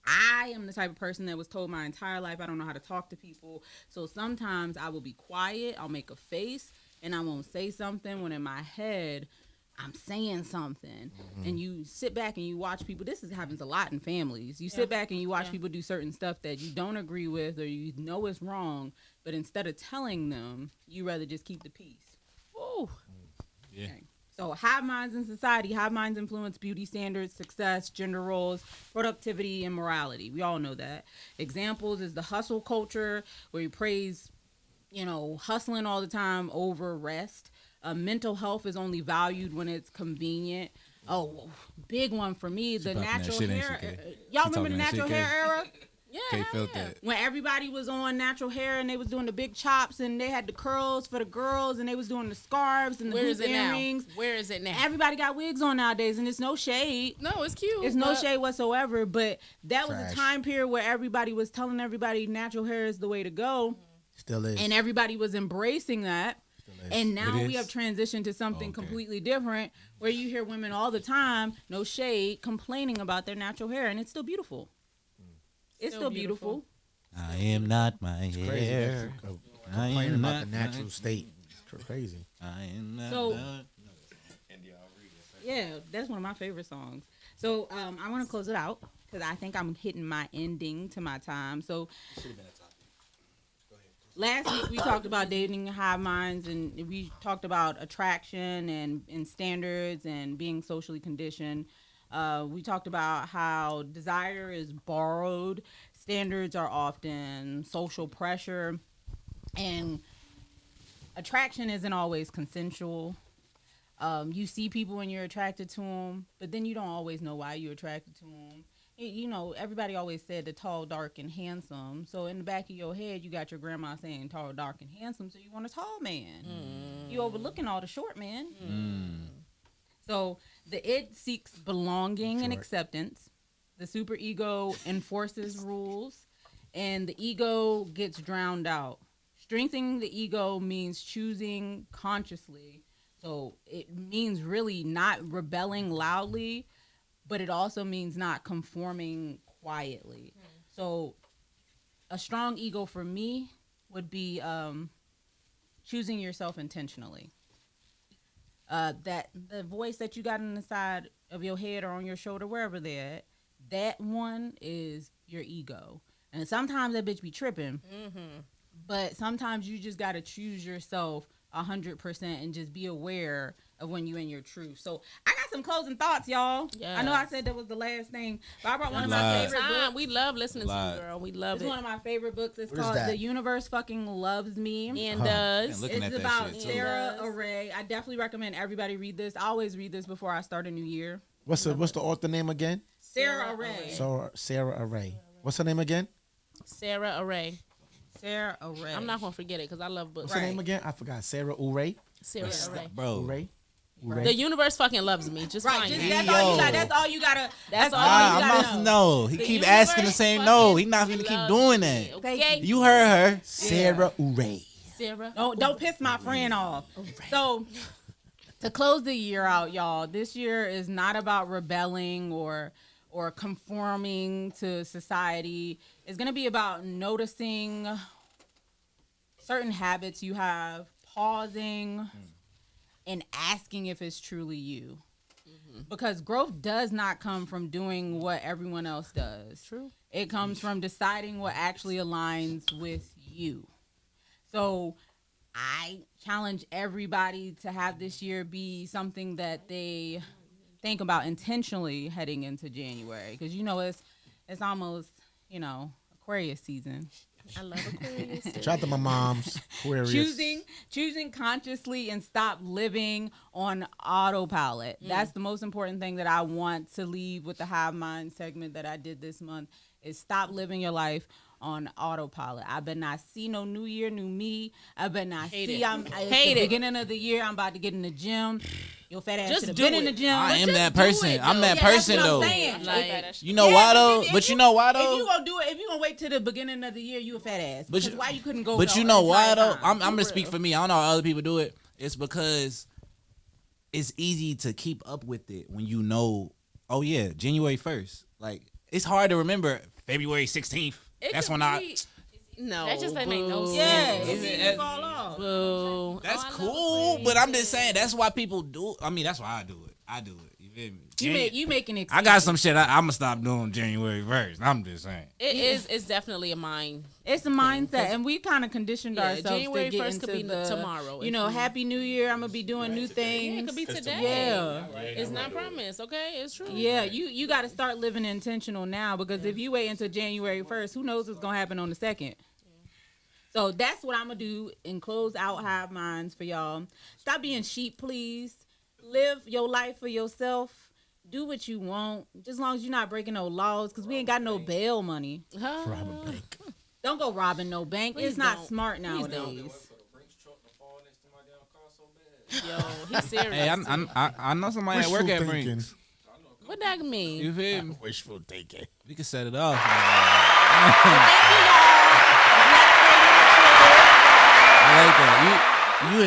I am the type of person that was told my entire life I don't know how to talk to people. So sometimes I will be quiet, I'll make a face, and I won't say something when in my head I'm saying something. And you sit back and you watch people. Happens a lot in families. You sit back and you watch people do certain stuff that you don't agree with or you know is wrong, but instead of telling them, you rather just keep the peace. Ooh. Yeah. Okay. So hive minds in society, hive minds influence beauty standards, success, gender roles, productivity, and morality. We all know that. Examples is the hustle culture where you praise, hustling all the time over rest. Mental health is only valued when it's convenient. Oh, big one for me, the popping that natural shit, ain't hair. she, Kay? Y'all She remember the talking that natural shit, hair Kay? era? Yeah. Kay hell felt yeah. that. When everybody was on natural hair and they was doing the big chops and they had the curls for the girls and they was doing the scarves and the Where hoop is it earrings. now? Where is it now? Everybody got wigs on nowadays, and it's no shade. No, it's cute. It's no but- shade whatsoever, but that was Trash. a time period where everybody was telling everybody natural hair is the way to go, Still is. and everybody was embracing that. And now It we is? have transitioned to something Okay. completely different, where you hear women all the time, no shade, complaining about their natural hair, and it's still beautiful. It's still beautiful. I am not my crazy. hair. Complaining about the natural state. It's crazy. I am not. So, yeah, that's one of my favorite songs. So I want to close it out because I think I'm hitting my ending to my time. So last week we talked about dating hive minds, and we talked about attraction and standards and being socially conditioned. We talked about how desire is borrowed, standards are often social pressure, and attraction isn't always consensual. You see people and you're attracted to them, but then you don't always know why you're attracted to them. Everybody always said the tall, dark, and handsome. So in the back of your head, you got your grandma saying tall, dark, and handsome, so you want a tall man. You overlooking all the short men. So the id seeks belonging and acceptance. The superego enforces rules, and the ego gets drowned out. Strengthening the ego means choosing consciously. So it means really not rebelling loudly, but it also means not conforming quietly. So a strong ego for me would be choosing yourself intentionally. That the voice that you got on the side of your head or on your shoulder, wherever they're at, that one is your ego. And sometimes that bitch be tripping. But sometimes you just got to choose yourself 100% and just be aware of when you in your truth. So I got some closing thoughts, y'all. Yes. I know I said that was the last thing, but I brought one of my Lies. favorite books. We love listening to Lies. you, girl. We love It's it. one of my favorite books. It's What is called that? The Universe Fucking Loves Me. And Man, does. looking It's at that about shit, too. Sarah Yes. Array. I definitely recommend everybody read this. I always read this before I start a new year. What's the author name again? Sarah Array. So Sarah Array. What's her name again? Sarah Array. Sarah Array. I'm not going to forget it because I love books. What's her name again? I forgot. Sarah Uray. Sarah Array. Bro. Uray. The universe fucking loves me. Just Right, find just, it. that's all you Yo. got. That's all you gotta. That's all all you I'm gotta not know. no. He The keep universe asking the same no. fucking He not gonna keep loves doing me, that. Okay. You heard her. Sarah Uray. Sarah. Don't piss my friend off. So to close the year out, y'all, this year is not about rebelling or conforming to society. It's gonna be about noticing certain habits you have, pausing, and asking if it's truly you. Because growth does not come from doing what everyone else does. True. It comes from deciding what actually aligns with you. So I challenge everybody to have this year be something that they think about intentionally heading into January. Because, it's almost, Aquarius season. I love Aquarius. Shout out to my mom's Aquarius. Choosing consciously and stop living on autopilot. That's the most important thing that I want to leave with the Hive Mind segment that I did this month is stop living your life on autopilot. I better not see no new year, new me. I better not it's the beginning of the year. I'm about to get in the gym. Your fat ass should have been in the gym. I am that person. I'm that person though. Like, You know why though? But you know why If though? you gonna do it, if you gonna wait till the beginning of the year, you a fat ass. But Because why you couldn't go? But you know why though? I'm gonna speak for me. I don't know how other people do it. It's because it's easy to keep up with it when you know. Oh yeah, January 1st. Like it's hard to remember February 16th. That's when No, That just ain't make no sense. Yeah, Is if it- you fall off. Boo. That's Oh, I love cool, Aquarius. but I'm just saying that's why people do. I mean, that's why I do it. You feel me? You making I excuses. got some shit I'm gonna stop doing January 1st. I'm just saying. It is. It's definitely a mind. It's a mindset, and we kind of conditioned Yeah, ourselves January to get 1st into could be the tomorrow if Happy New Year. I'm gonna be doing new things. Yeah, it could be today. Yeah. It's not promised. Okay, it's true. Yeah, you got to start living intentional now because if you wait until January 1st, who knows what's gonna happen on the 2nd? So that's what I'm gonna do and close out Hive Minds for y'all. Stop being sheep, please. Live your life for yourself. Do what you want, just as long as you're not breaking no laws, because we ain't got no bail money. Robbing bank. Don't go robbing no bank. Please it's not don't. smart Please nowadays. don't. Yo, he's serious. Hey, I know somebody at work Wishful at thinking. Brinks. What that mean? You feel me? Wishful thinking. We can set it off. I like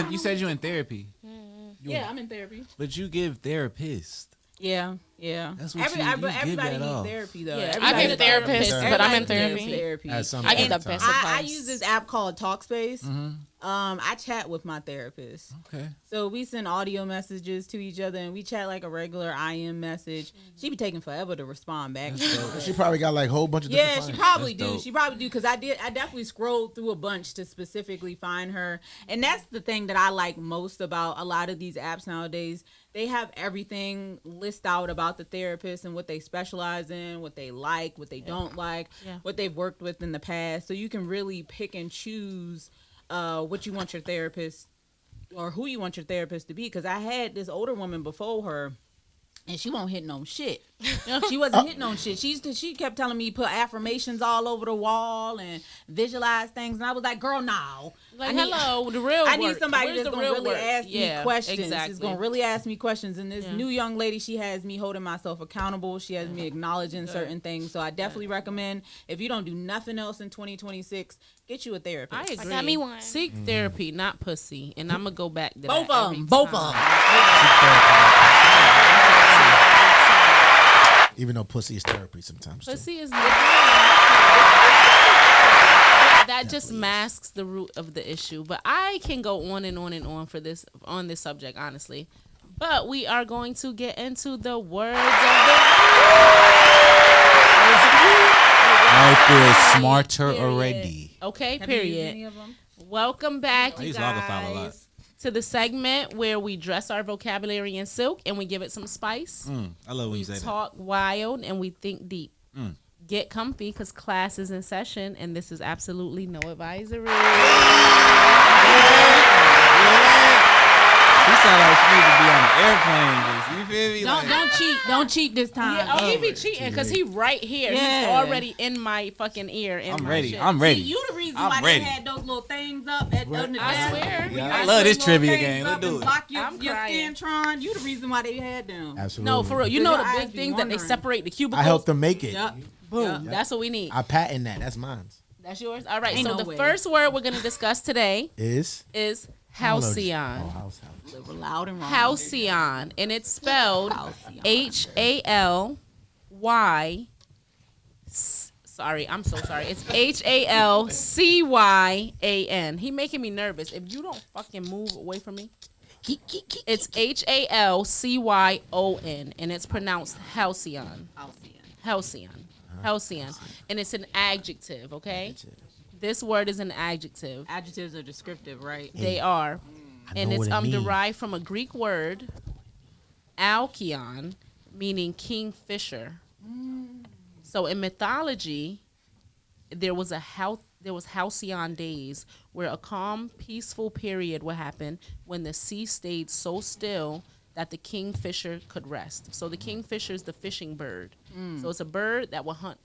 that. You said you in therapy, Yeah, I'm in therapy. but you give therapists. Yeah. That's what you give everybody that needs off. therapy though. Yeah, I give Everybody- therapists, but I'm in Everybody needs therapy. therapy. At some I get the point in best time. I advice. use this app called Talkspace. I chat with my therapist. Okay. So we send audio messages to each other and we chat like a regular IM message. She be taking forever to respond back. She probably got like a whole bunch of different Yeah, she clients. probably That's do. dope. She probably do because I definitely scrolled through a bunch to specifically find her. And that's the thing that I like most about a lot of these apps nowadays. They have everything listed out about the therapist and what they specialize in, what they like, what they don't like, what they've worked with in the past. So you can really pick and choose what you want your therapist or who you want your therapist to be. Because I had this older woman before her. And she won't hit no shit. She wasn't hitting on shit. She kept telling me put affirmations all over the wall and visualize things. And I was like, girl, no. Like, I need- hello, the real. I need work. somebody Where's that's the going to real really work? ask me questions. Exactly. Is going to really ask me questions. And this new young lady, she has me holding myself accountable. She has me acknowledging certain things. So I definitely recommend if you don't do nothing else in 2026, get you a therapist. I agree. got me one. Seek therapy, not pussy. And I'm gonna go back to Both that of every them. Both time. of them. Even though pussy is therapy sometimes. Too. Pussy is that just masks the root of the issue. But I can go on and on and on for this on this subject, honestly. But we are going to get into the words of the I feel smarter Period. already. Okay, Have you used any period. of them? Welcome back, I you use Logofile a lot. guys, to the segment where we dress our vocabulary in silk and we give it some spice. I love when We you say that. talk wild and we think deep. Get comfy because class is in session and this is absolutely no advisory. She sound like she need to be on an airplane. Just, you feel me? Don't cheat this time. Yeah, oh, he be cheating because he right here. He's Yeah. already in my fucking ear. In I'm my ready. shit. I'm ready. You the reason I'm why ready. they had those little things up at on the I desk. swear. I love this Those little trivia things game. Let's up do and it. Block your I'm crying. Scantron. You the reason why they had them. Absolutely. No, for real. You know Your the eyes big be things that they wandering. separate the cubicles? I helped them make it. Yep. Boom. Yep. That's what we need. I patent that. That's mine. That's yours? All right. Ain't So no the way. first word we're going to discuss today Is is Oh, halcyon. house. Live loud and wrong. Halcyon. And it's spelled Halcyon. HALY. Sorry, I'm so sorry. It's HALCYAN. He making me nervous. If you don't fucking move away from me. It's Halcyon, and it's pronounced halcyon. Halcyon. And it's an adjective, okay? This word is an adjective. Adjectives are descriptive, right? They are. And it's what it means. derived from a Greek word, alkion, meaning kingfisher. So in mythology, there was halcyon days where a calm, peaceful period would happen when the sea stayed so still that the kingfisher could rest. So the kingfisher is the fishing bird. So it's a bird that will hunt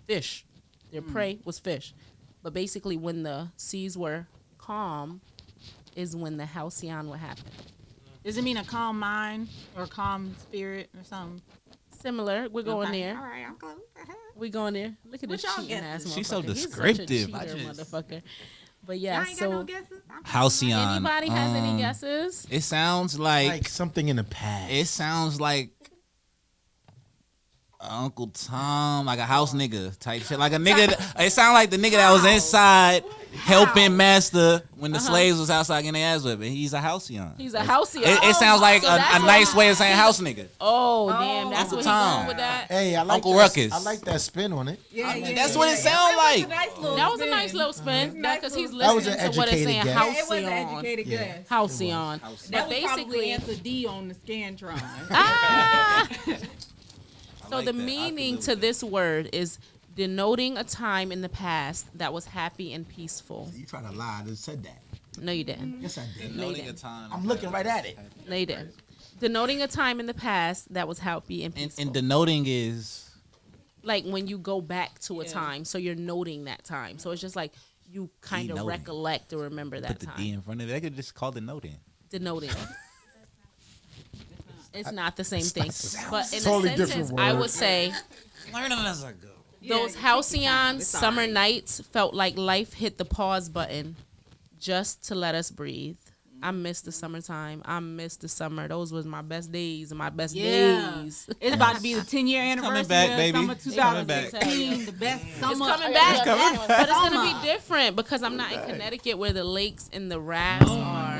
fish. Their prey was fish. But basically when the seas were calm is when the halcyon would happen. Does it mean a calm mind or calm spirit or something? Similar. We're going there. All right, I'm close. We going there. Look at What this y'all cheating ass guessing? motherfucker. She's so He's such a descriptive. I cheater, just- motherfucker. But Y'all yeah, ain't got no so guesses? I'm Halcyon. anybody has any guesses? It sounds like Like something in the past. it sounds like Uncle Tom, like a house nigga type shit. Like a nigga. It sounds like the nigga that was inside helping master when the slaves was outside getting their ass whipped. And he's a halcyon. He's a halcyon. It sounds like So a that's nice what- way of saying house nigga. Oh, damn. That's Uncle what he's Tom. going with that. Hey, I like Uncle that, Ruckus. I like that spin on it. That's what it sounds like. That was a nice little spin. Because he's That was listening an to what it's educated saying. guess. It was an Halcyon. educated guess. Halcyon. That But was probably basically, answer D on the Scantron. ah. So like the that. I meaning could to this word is denoting a time in the past that was happy and peaceful. You trying to lie? I just said that. No, you didn't. Yes, I did. Noting a time. I'm looking right at it. No, you didn't. Denoting a time in the past that was happy and peaceful. And denoting is Like when you go back to a time, so you're noting that time. So it's just like you kind of Denoting. recollect or remember that put the time. D in front of it. I could just call denoting. Denoting. It's not the same thing. But in Totally a different sentence, I word. would say Learning as I go. those halcyon summer nights felt like life hit the pause button just to let us breathe. I miss the summertime. I miss the summer. Those was my best days and my best days. It's about to be the 10-year anniversary back, of baby. summer It's coming back. 2016. The best summer. It's coming back, Yes, but it's summer. gonna be different because I'm not in Connecticut where the lakes and the rafts are.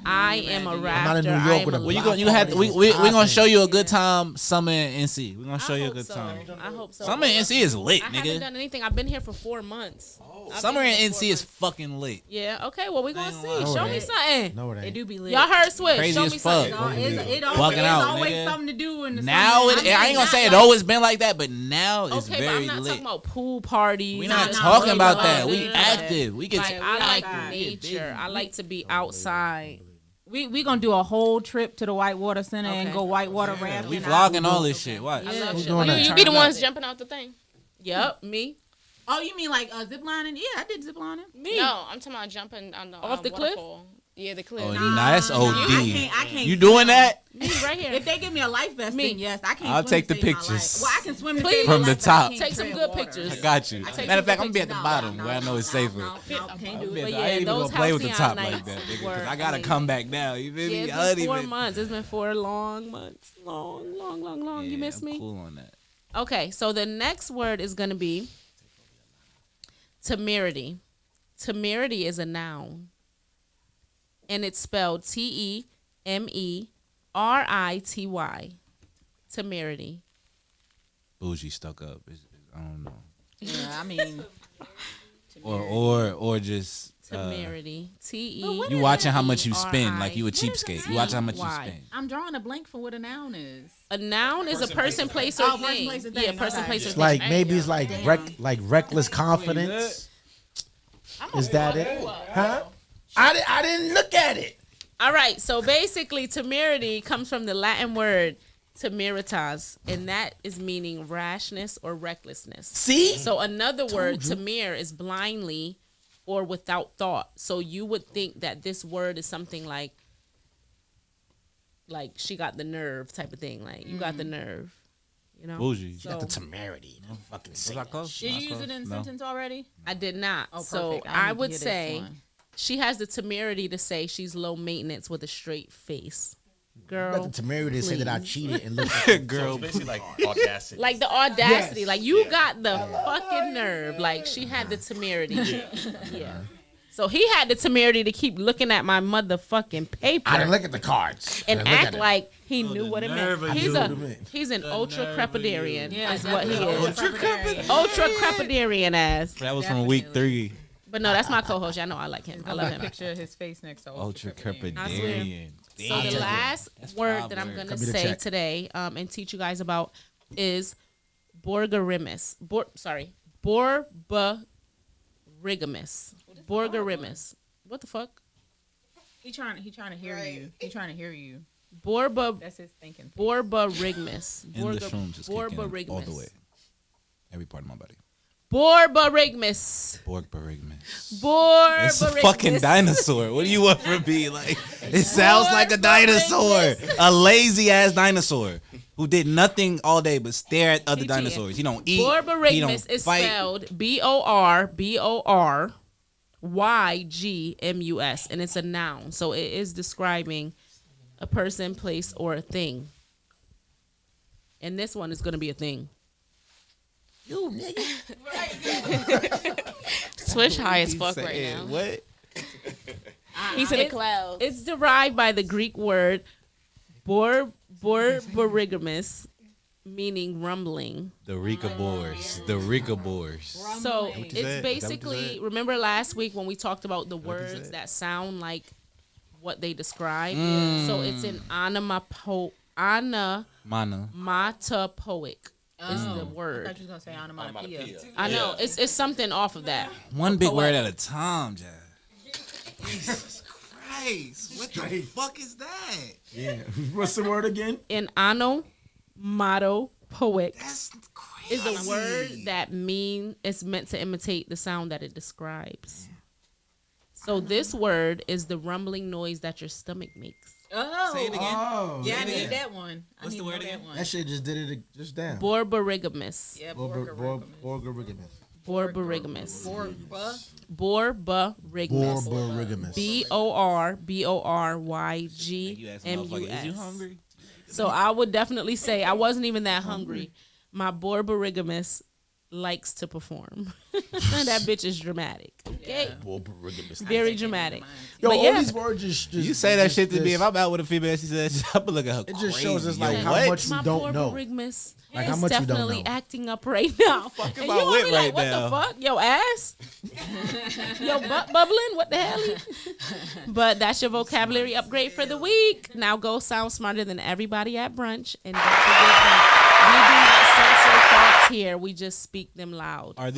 I am a rafter. not in New I York am with a a Well, you block gonna you have to, we gonna show you a good time summer in NC. We're gonna show I you a hope good so. time. I hope so. Summer in NC is lit, I haven't nigga. done anything. I've been here for 4 months. I've Summer been in here for 4 NC is months. fucking lit. Yeah. Okay. Well, we gonna ain't see. gonna lie. Show No, me it something. No, it It ain't. do be lit. Y'all heard Switch. Crazy Show as me fuck. something. It Bugging always, there's out, always nigga. something to do in the Now summer. it, I ain't gonna not say it like- always been like that, but now it's Okay, but I'm very not lit. talking about pool parties. We're Nah, not nah, talking we about not. that. We We not. active. We get Like, I like outside. nature. I like to be outside. We gonna do a whole trip to the Whitewater Center and Okay. go whitewater rafting. we vlogging all this shit. Watch. I love Who's shit. doing Like, that? You be the turn ones up. jumping out the thing. Yep, me. Oh, you mean like zip lining? Yeah, I did zip lining. Me. No, I'm talking about jumping on the Off the cliff? waterfall. Yeah, the cliff. Oh, nah, that's OD. I can't You doing that? Me right here. If they give me a life vest, Me. then yes, I can't. I'll swim take to the save my pictures. life. Well, I can swim to Please. save my From the life, but I top. can't Take some tread good water. pictures. I got you. take Matter of some fact, I'm gonna be at the No, bottom no, where I know it's no, safer. no, can't do But it. yeah, I ain't even those gonna play with the halcyon top like nights that, nigga. were Cause I gotta amazing. come back now. You feel Yeah, me? it's I been don't 4 even- months. It's been 4 long months. Long. You Yeah, miss I'm me? Cool on that. Okay, so the next word is going to be temerity. Temerity is a noun. And it's spelled Temerity. Temerity. Bougie stuck up. I don't know. Yeah, I mean, Or just Temerity. you watching how much you spend, like you a cheapskate. You watching how much you Why? spend. I'm drawing a blank for what a noun is. A noun is a person, place, or Oh, person, thing. place, or thing. Yeah, person, Okay. place, or It's thing. like maybe it's like reckless confidence. Is that it? Huh? I didn't look at it. All right, so basically, temerity comes from the Latin word temeritas, and that is meaning rashness or recklessness. See? So another word, temer, is blindly or without thought. So you would think that this word is something like she got the nerve type of thing. Like you got the nerve, you know. Bougie. You got the temerity. Don't fucking Was say I that. close? Did you use it in a sentence already? I did not. Oh, so perfect. I need to would hear this say one. she has the temerity to say she's low maintenance with a straight face. You Girl, got the temerity to say that I please. cheated and looked at Girl, It's basically like audacity. like the audacity, Yes. like you got the fucking nerve. Like she had the temerity. Yeah. So he had the temerity to keep looking at my motherfucking paper. I didn't look at the cards. And I didn't look act at it. like he knew what it nerve meant. of you. He's an ultra crepidarian. Yeah, is what he is. Ultra Ultra crepidarian ass. That was from week 3. But no, that's my co-host. Y'all know I like him. I love him. Picture of his face next to Ultra I swear. crepidarian. So the last word that I'm word. gonna Cut me the say check. today, and teach you guys about is borgerimus. Borbarimus. Borgerimus. What the fuck? He trying to hear you. He trying to hear you. Borba. That's his thinking. Borbarigmus. And the shrooms just kick in all the way. Borbarigmus. Every part of my body. Borbarigmus. Borgbarigmus. Borbarigmus. It's a fucking dinosaur. What do you want from me? Like, it sounds like a dinosaur. A lazy ass dinosaur who did nothing all day but stare at other Teaching dinosaurs. He don't eat. He Borbarigmus don't is fight. spelled Borbyrygmus, and it's a noun. So it is describing a person, place, or a thing. And this one is going to be a thing. You nigga. Switch high as fuck right Saying, now. What? He's in the clouds. It's derived by the Greek word Borbarigmus, meaning rumbling. The Ricabors. The Ricabors. So you it's said? Is that what you basically, said? remember last week when we talked about the you words said? that sound like what they describe? So it's an onomatopoeic is the I word. thought you was gonna say onomatopoeia. I know it's something off of that. One big word Poetic. at a time, Jazz. Jesus Christ. What the fuck is that? Yeah. What's the word again? An onomatopoeic That's crazy. is a word that it's meant to imitate the sound that it describes. So this word is the rumbling noise that your stomach makes. Oh, Say it again. Oh. yeah, I Say it need again. that one. What's I the need word that again? one. That shit just did it just down. Borbarigmus. Yeah, Borgerigimus. Borbarigmus. Borbarigmus. Borbarigmus. You ask a motherfucker, is you Borbarigmus. hungry? So I would definitely say I wasn't even that hungry. My Borbarigmus likes to perform. That bitch is dramatic. Okay, very dramatic. Yo, But all yeah. these words just You say that shit to me. If just- I'm out with a female, she says, I'm gonna look at her It crazy. just shows us, like, Yo, how what? much My we don't know. Borbarigmus Like, how is much we don't definitely know. acting up right now. And my you gonna whip be like, right what now. the fuck? Yo, ass? Yo, butt bubbling? What the hell? But that's your vocabulary upgrade for the week. Now go sound smarter than everybody at brunch. And don't forget that we do not censor thoughts here. We just speak them loud. Are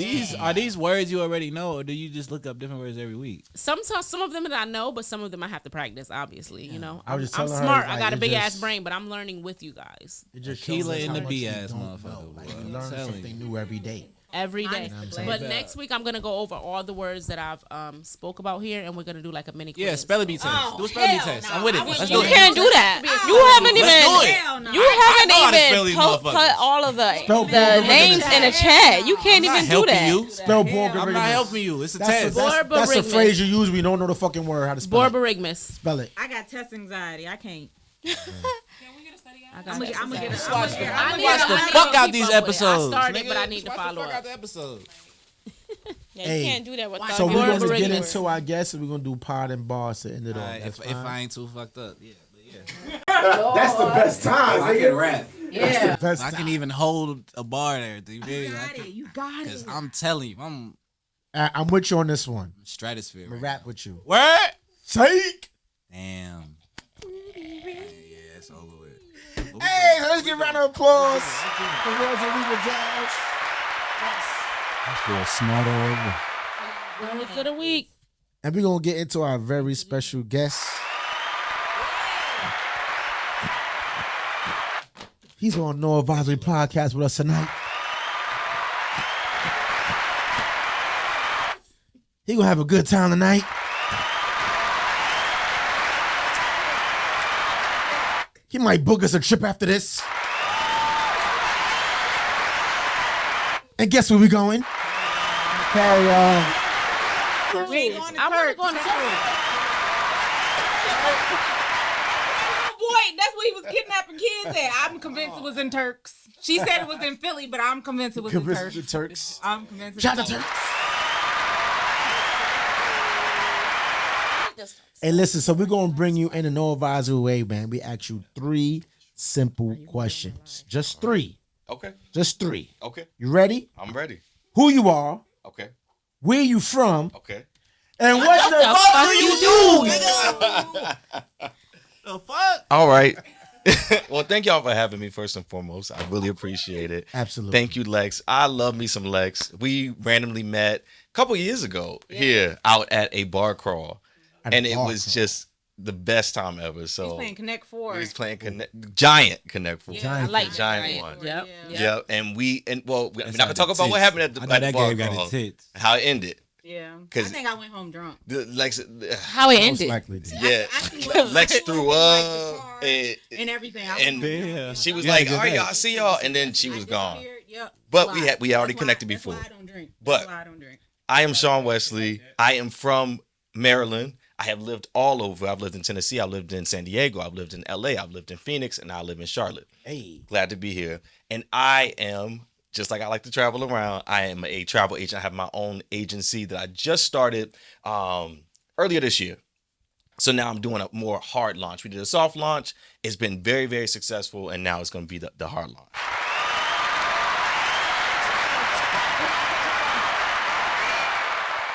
these words you already know, or do you just look up different words every week? Sometimes some of them that I know, but some of them I have to practice, obviously. You know, I was just I'm telling her, smart. I like, got a it big just- ass brain, but I'm learning with you guys. It just Tequila shows us in how the much B we ass don't motherfucker, know. Like, boy. we I'm learn telling something you. new every day. Every day. Honestly. But next week I'm gonna go over all the words that I've spoke about here, and we're gonna do like a mini quiz. Yeah, spelling bee test. Oh, do a spelling bee hell test. no. I'm with it. I wish Let's You do it. can't do that. You haven't Let's do even. it. Hell no. You know how to spell haven't these even put motherfuckers. all of the Borgerigimus. names in the chat. You can't I'm not even do helping that. you. Spell I'm Borgerigimus. not helping you. It's a That's test. that's a Borgerigimus. phrase you use when you don't know the fucking word how to spell it. Borbarigmus. Spell it. I got test anxiety. I can't. I got I'm it. gonna get it. Watch I the need fuck to out keep these up with it. episodes. I started, nigga. but I need to Watch the follow fuck out up. the episode. Yeah, Hey. you can't do that with So So we're Borgerigimus. going to get into our guests and we're going to do pod and bars to end it off. Alright, That's if fine. I ain't too fucked up, yeah. That's the best time, I can rap. Yeah. Best I time. can even hold a bar and everything. You feel me? You got it. You got Because it. I'm telling you, I'm I'm with you on this one. stratosphere. I'm going Right to rap with you. Word? Take. Damn. Yeah, it's over with. Hey, let's give a round of applause for Words of Week with Jazz. I feel smarter. Words of the week. And we're going to get into our very special guest. He's on No Advisory Podcast with us tonight. He going to have a good time tonight. He might book us a trip after this. And guess where we going? Hey, We going to I want to Turks. go on the tour. Oh boy, that's where he was kidnapping kids at. I'm convinced it was in Turks. She said it was in Philly, but I'm convinced it was in convince Turks. the Turks. I'm convinced. Shout out to Turks. Turks. Hey, listen. So we're gonna bring you in a no advisory way, man. We ask you 3 simple questions. Just 3. Okay. Just 3. Okay. You ready? I'm ready. Who you are? Okay. Where you from? Okay. And what the fuck do you do? The fuck? All right. Well, thank y'all for having me first and foremost. I really appreciate it. Absolutely. Thank you, Lex. I love me some Lex. We randomly met a couple years ago here out at a bar crawl. At a And it bar was crawl. just the best time ever. He's So playing Connect Four. we was playing Giant Connect Four. Yeah, I Giant like Connect. Giant one. Yep. Yeah, and we're not gonna That's talk how about the what tits- happened at the, I know at the that bar game got crawl, the tits. how it ended. Yeah. I 'Cause- think I went home drunk. Lex, How it Most ended. likely. Did. yeah, I see what- Lex I threw like the up, car and and everything. I and was Yeah. she was Yeah, like, good "All right, day. y'all, see y'all," and then she I was gone. disappeared. Yep. But That's we already why- connected that's before. why I don't drink. But- That's why I don't drink. I am Sean Wesley. I am from Maryland. I have lived all over. I've lived in Tennessee. I've lived in San Diego. I've lived in LA. I've lived in Phoenix, and I live in Charlotte. Hey. Glad to be here. And I am, just like I like to travel around, I am a travel agent. I have my own agency that I just started earlier this year. So now I'm doing a more hard launch. We did a soft launch. It's been very, very successful. And now it's going to be the hard launch.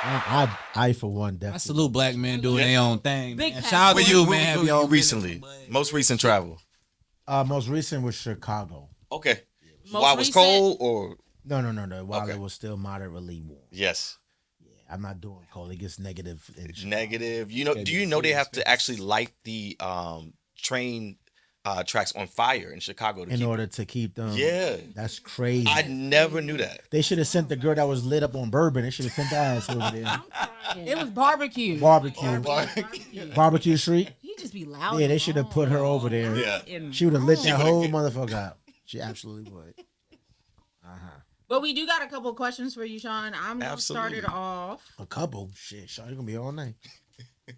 I for one, I definitely. salute black men doing their own thing. Big Man. pass. Shout out Where to you, man. Have your own recently? Most recent travel. Most recent was Chicago. Okay. Most While it was recent- cold or? No. While Okay. it was still moderately warm. Yes. I'm not doing cold. It gets negative. In Chicago. Negative. You know, do you know they have to actually light the train tracks on fire in Chicago to In keep order to keep them. Yeah. That's crazy. I never knew that. They should have sent the girl that was lit up on bourbon. They should have sent that ass over there. It was barbecue. Barbecue Street. He just be loud. Yeah, they should have put her over there. Yeah. She would have lit that whole motherfucker out. She absolutely would. But we do got a couple questions for you, Sean. I'm gonna start it Absolutely. off. A couple. Shit, Sean, you gonna be all night.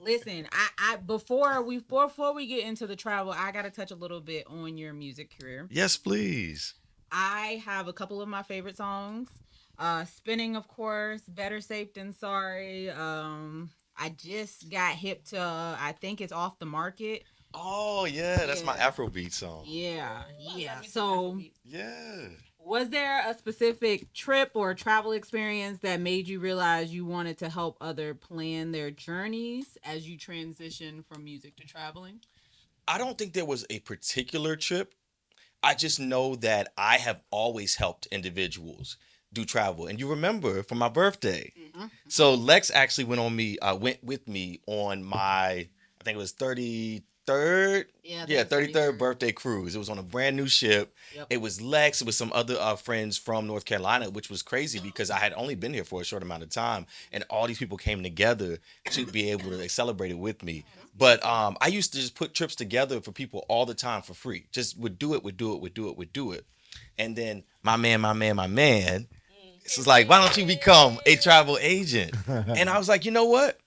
Listen, I before we get into the travel, I gotta touch a little bit on your music career. Yes, please. I have a couple of my favorite songs. Spinning, of course, Better Safe Than Sorry. I just got hip to I think it's Off the Market. Oh yeah, that's my Yeah. Afrobeat song. Yeah. So Yeah. was there a specific trip or travel experience that made you realize you wanted to help other plan their journeys as you transition from music to traveling? I don't think there was a particular trip. I just know that I have always helped individuals do travel. And you remember from my birthday. So Lex actually went with me on my, I think it was 33rd. Yeah, Yeah, 33rd birthday cruise. It was on a brand new ship. Yep. It was Lex. It was some other friends from North Carolina, which was crazy because I had only been here for a short amount of time, and all these people came together to be able to celebrate it with me. But I used to just put trips together for people all the time for free. Just would do it. And then my man, this was like, why don't you become a travel agent? And I was like, you know what?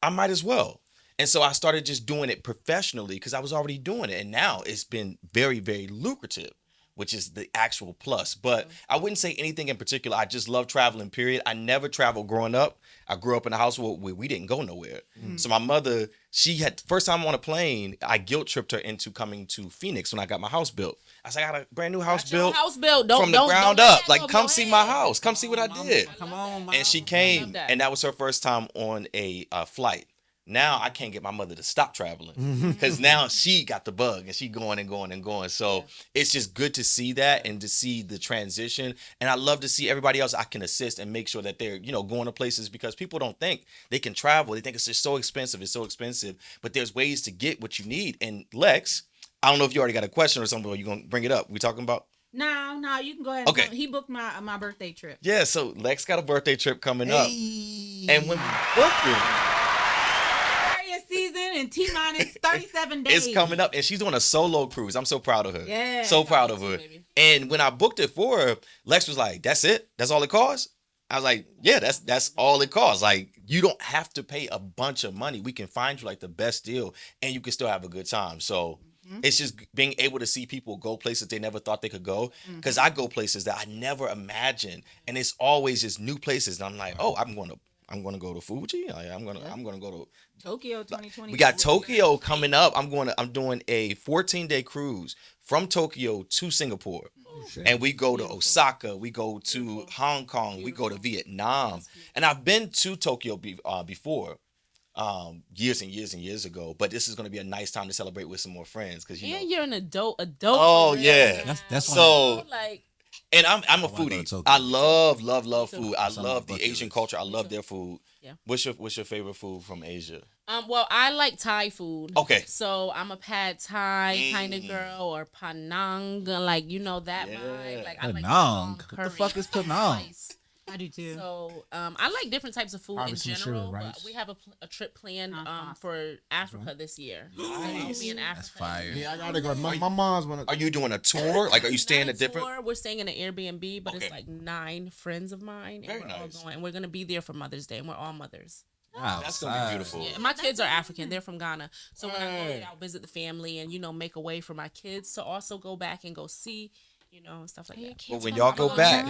I might as well. And so I started just doing it professionally because I was already doing it. And now it's been very, very lucrative, which is the actual plus. But I wouldn't say anything in particular. I just love traveling, period. I never traveled growing up. I grew up in a household where we didn't go nowhere. So my mother, she had, first time on a plane, I guilt tripped her into coming to Phoenix when I got my house built. I said, I got a brand new house built House built. Don't, from the don't, ground don't up. let Like, that come go see ahead. my house. Come see what I did. Come on, man. And she came, love that. and that was her first time on a flight. Now I can't get my mother to stop traveling because now she got the bug and she going and going and going. So it's just good to see that and to see the transition. And I love to see everybody else I can assist and make sure that they're, going to places because people don't think they can travel. They think it's just so expensive. It's so expensive. But there's ways to get what you need. And Lex, I don't know if you already got a question or something, or you're going to bring it up. We talking about? No, you can go ahead. Okay. He booked my birthday trip. Yeah, so Lex got a birthday trip coming up. And when we booked it, Season in T-minus 37 days. it's coming up, and she's doing a solo cruise. I'm so proud of her. Yeah. So proud of her. And when I booked it for her, Lex was like, "That's it? That's all it costs?" I was like, "Yeah, that's all it costs. Like, you don't have to pay a bunch of money. We can find you like the best deal, and you can still have a good time." So it's just being able to see people go places they never thought they could go. Because I go places that I never imagined, and it's always just new places. And I'm like, "Oh, I'm going to I'm gonna go to Fuji. I'm gonna go to. Tokyo 2020. We got Tokyo coming up. I'm doing a 14-day cruise from Tokyo to Singapore. And we go to Osaka, we go to Hong Kong, we go to Vietnam. And I've been to Tokyo before, years and years and years ago. But this is going to be a nice time to celebrate with some more friends. Cause, you're an adult. Oh, yeah. That's so, like, and I'm a foodie. I love food. I Some love the bucket Asian list. culture. I love their food. Yeah. What's your favorite food from Asia? Well, I like Thai food. Okay. So I'm a pad Thai kind of girl, or Panang, like that vibe. Like I like Penang. What the curry, fuck is Penang? rice. I do too. So I like different types of food Harvesting in general. sugar, But rice. we have a trip planned for Africa this year. So I'll be in Africa. That's fire. Yeah, I gotta go. My mom's wanna. Are you doing a tour? Like, are you staying Not at different? tour, we're staying in an Airbnb, but it's Okay. like 9 friends of mine, and Very we're all nice. going. And we're gonna be there for Mother's Day, and we're all mothers. That's gonna be beautiful. Yeah, and my kids are African. They're from Ghana. So when I go there, I'll visit the family and, make a way for my kids to also go back and go see, and stuff like that. But when y'all go back,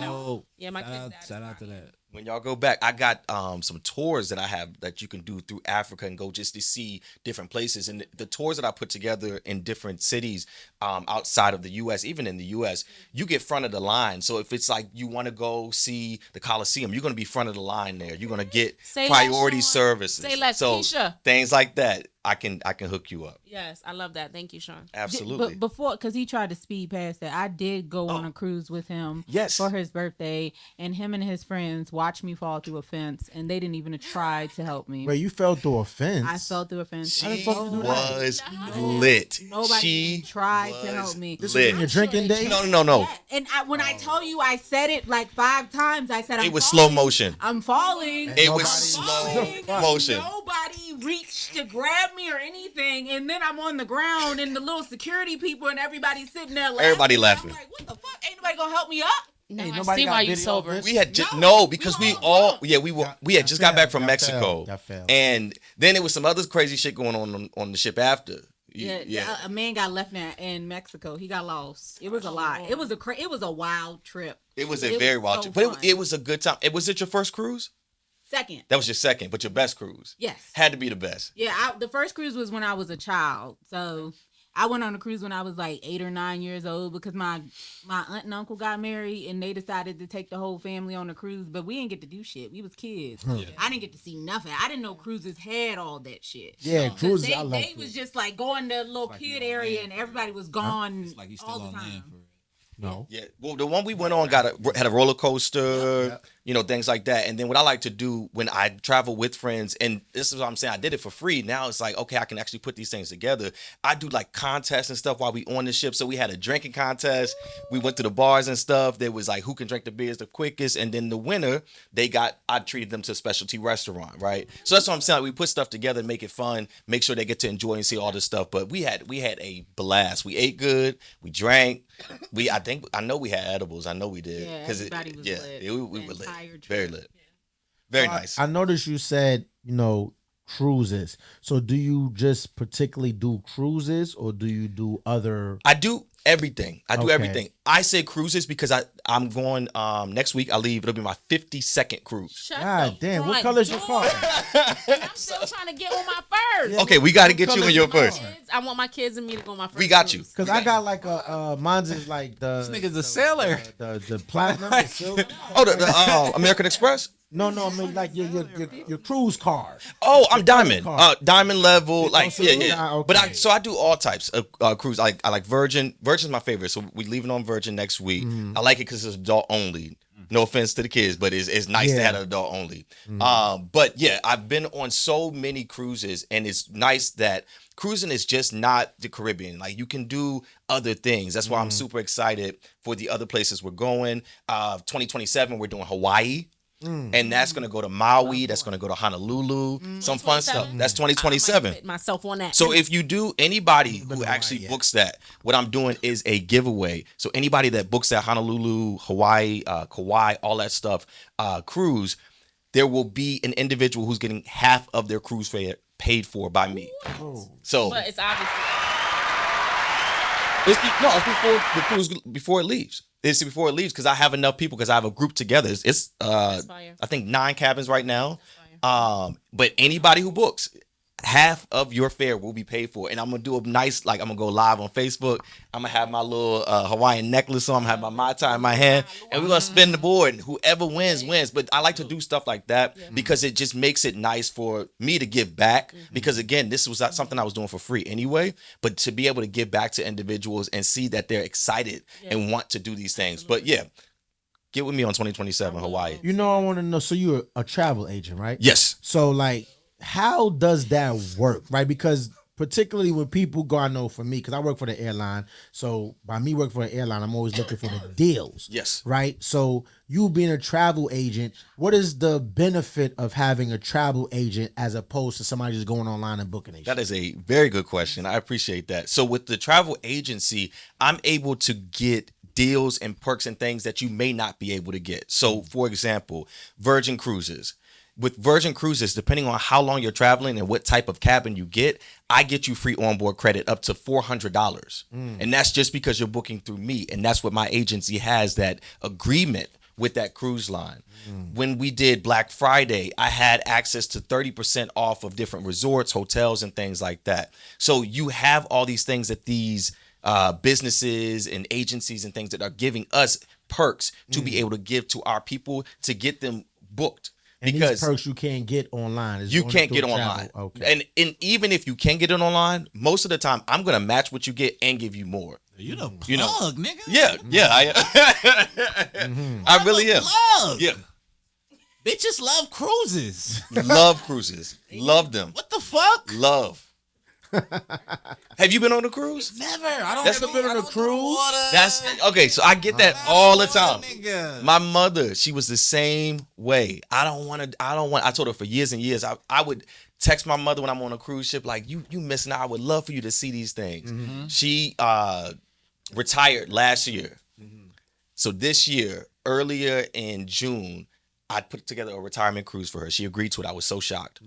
Yeah, my kids. Shout out to that. when y'all go back, I got some tours that I have that you can do through Africa and go just to see different places. And the tours that I put together in different cities outside of the U.S., even in the U.S., you get front of the line. So if it's like you want to go see the Coliseum, you're going to be front of the line there. You're going to get Say priority less, Sean. services. Say less, so Keisha. things like that, I can hook you up. Yes, I love that. Thank you, Sean. Absolutely. But before, because he tried to speed past that, I did go on a cruise with him Yes. for his birthday, and him and his friends watched me fall through a fence, and they didn't even try to help me. Wait, you fell through a fence? I fell through a fence. She was lit. Nobody She tried to was help me. This lit. was in your drinking days? No. Yeah, and when I tell you, I said it like 5 times. I said, It was slow motion. I'm falling. It was Nobody- slow motion. Nobody reached to grab me or anything, and then I'm on the ground, and the little security people and everybody's sitting there laughing. Everybody I'm laughing. like, what the fuck? Ain't nobody gonna help me up? No, Hey, I nobody see got why you video of sober. this? We had No, because we we all all drunk. we had just got back from That Mexico, failed. and then there was some other crazy shit going on the ship after. Yeah, a man got left in Mexico. He got lost. It was a lot. It was a wild trip. It was a It very was wild so trip, but fun. it was a good time. Was it your first cruise? Second. That was your second, but your best cruise. Yes. Had to be the best. Yeah, the first cruise was when I was a child. So I went on a cruise when I was like 8 or 9 years old because my aunt and uncle got married and they decided to take the whole family on a cruise, but we didn't get to do shit. We was kids. I didn't get to see nothing. I didn't know cruises had all that shit. Yeah, cruises. They, I love they was just like going to the little like kid you on area land and everybody was gone It's like you still all the on time. land for real. No. Yeah. Well, the one we went on had a roller coaster, things like that. And then what I like to do when I travel with friends, and this is what I'm saying, I did it for free. Now it's like, okay, I can actually put these things together. I do like contests and stuff while we on the ship. So we had a drinking contest. We went to the bars and stuff. There was like who can drink the beers the quickest, and then the winner, I treated them to a specialty restaurant, right? So that's what I'm saying. We put stuff together, make it fun, make sure they get to enjoy and see all this stuff. But we had a blast. We ate good. We drank. I know we had edibles. I know we did. Yeah, 'Cause everybody was lit. we The were lit. entire trip. Very lit. Very nice. I noticed you said, cruises. So do you just particularly do cruises or do you do other? I do everything. Okay. Everything. I say cruises because I'm going next week. I leave. It'll be my 52nd cruise. Shut God the damn, what front color's your door. car? I'm still trying to get on my first. Yeah. Okay, we got to get you color's on your your car? first. I want my kids and me to go on my first. We got you. cruise. Because I got like mine's is like This the nigga's a sailor. the platinum, the silver. Oh, the American Express. No, I mean like your cruise cars. Oh, I'm diamond. car. Diamond level. Like so yeah, you yeah. got- okay. But I do all types of cruise. I like Virgin. Virgin's my favorite. So we leaving on Virgin next week. I like it because it's adult only. No offense to the kids, but it's nice to Yeah. have an adult only. But yeah, I've been on so many cruises, and it's nice that cruising is just not the Caribbean. Like you can do other things. That's why I'm super excited for the other places we're going. 2027, we're doing Hawaii. And that's gonna go to Maui. That's gonna go to Honolulu. Some fun stuff. That's I might 2027. fit myself on that. So if you do, anybody who actually books that, what I'm doing is a giveaway. So anybody that books that Honolulu, Hawaii, Kauai, all that stuff, cruise, there will be an individual who's getting half of their cruise fare paid for by me. So but it's obviously it's before the cruise, before it leaves. It's before it leaves because I have enough people because I have a group together. It's fire. I think 9 cabins right now. But anybody who books, half of your fare will be paid for. And I'm gonna do a nice, like, I'm gonna go live on Facebook. I'm gonna have my little Hawaiian necklace on. I'm gonna have my Mai Tai in my hand, and we're gonna spin the board. And whoever wins, wins. But I like to do stuff like that because it just makes it nice for me to give back. Because again, this was something I was doing for free anyway. But to be able to give back to individuals and see that they're excited and want to do these things. But yeah, get with me on 2027 Hawaii. You know, I want to know. So you're a travel agent, right? Yes. So like, how does that work, right? Because particularly when people go, I know for me, because I work for the airline. So by me working for the airline, I'm always looking for the deals. Yes. Right. So you being a travel agent, what is the benefit of having a travel agent as opposed to somebody just going online and booking it? That is a very good question. I appreciate that. So with the travel agency, I'm able to get deals and perks and things that you may not be able to get. So for example, Virgin Cruises. With Virgin Cruises, depending on how long you're traveling and what type of cabin you get, I get you free onboard credit up to $400. And that's just because you're booking through me. And that's what my agency has, that agreement with that cruise line. When we did Black Friday, I had access to 30% off of different resorts, hotels, and things like that. So you have all these things that these businesses and agencies and things that are giving us perks to be able to give to our people to get them booked. And because these perks you can't get online. It's you only can't through get travel. online. Okay. And even if you can get it online, most of the time I'm gonna match what you get and give you more. You the plug, You know. nigga. Yeah, I really am. Plug. Yeah, Bitches love cruises. love cruises, love them, What the fuck? love. Have you been on a cruise? Never. I don't. That's do- the bit I on a don't do cruise? water. That's okay. So I get that all the time. Nigga. My mother, she was the same way. I told her for years and years, I would text my mother when I'm on a cruise ship, like, you missing out. I would love for you to see these things. She retired last year. So this year, earlier in June, I put together a retirement cruise for her. She agreed to it. I was so shocked.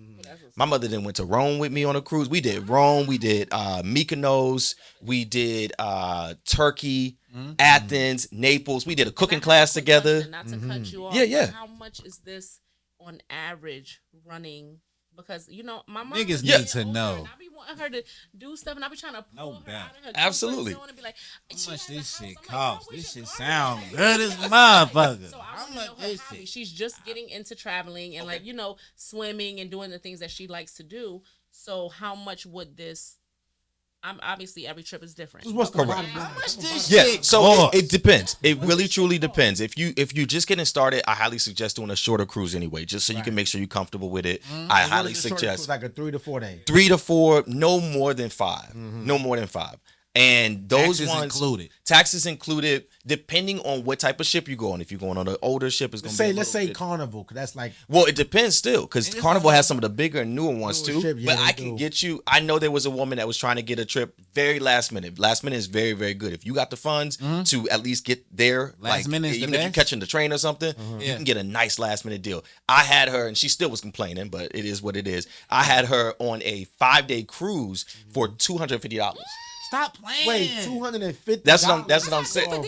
My mother then went to Rome with me on a cruise. We did Rome. We did Mykonos. We did Turkey, Athens, Naples. We did a cooking class together. Not to cut you off. Yeah. How much is this on average running? Because my mom Niggas is need to older, know. and I be wanting her to do stuff, and I be trying to pull No her doubt. out of her Absolutely. comfort zone and be like, How much she this has a shit house. I'm like, costs? girl, we This should shit argue sound about good this. as a motherfucker. So I How want to much know her this hobby. shit? She's just getting into traveling and swimming and doing the things that she likes to do. So how much would this? Obviously every trip is different. What's the Correct. How much this Yeah, shit so costs? it depends. It really truly depends. If you're just getting started, I highly suggest doing a shorter cruise anyway, just so you can make sure you're comfortable with it. I highly suggest like a 3 to 4 day. 3 to 4, no more than 5. No more than 5. And those Taxes ones included. Taxes included, depending on what type of ship you go on. If you're going on an older ship, it's going to be Let's say bit. Carnival, because that's like Well, it depends still, because Niggas Carnival don't- has some of the bigger and newer ones Newer too. ship, yeah, but they I can do. get you. I know there was a woman that was trying to get a trip very last minute. Last minute is very, very good. If you got the funds to at least get there, Last minute is the even if you're best. catching the train or something, you Yeah. can get a nice last minute deal. I had her, and she still was complaining, but it is what it is. I had her on a 5-day cruise for $250. Stop playing. wait, $250. That's what I'm saying.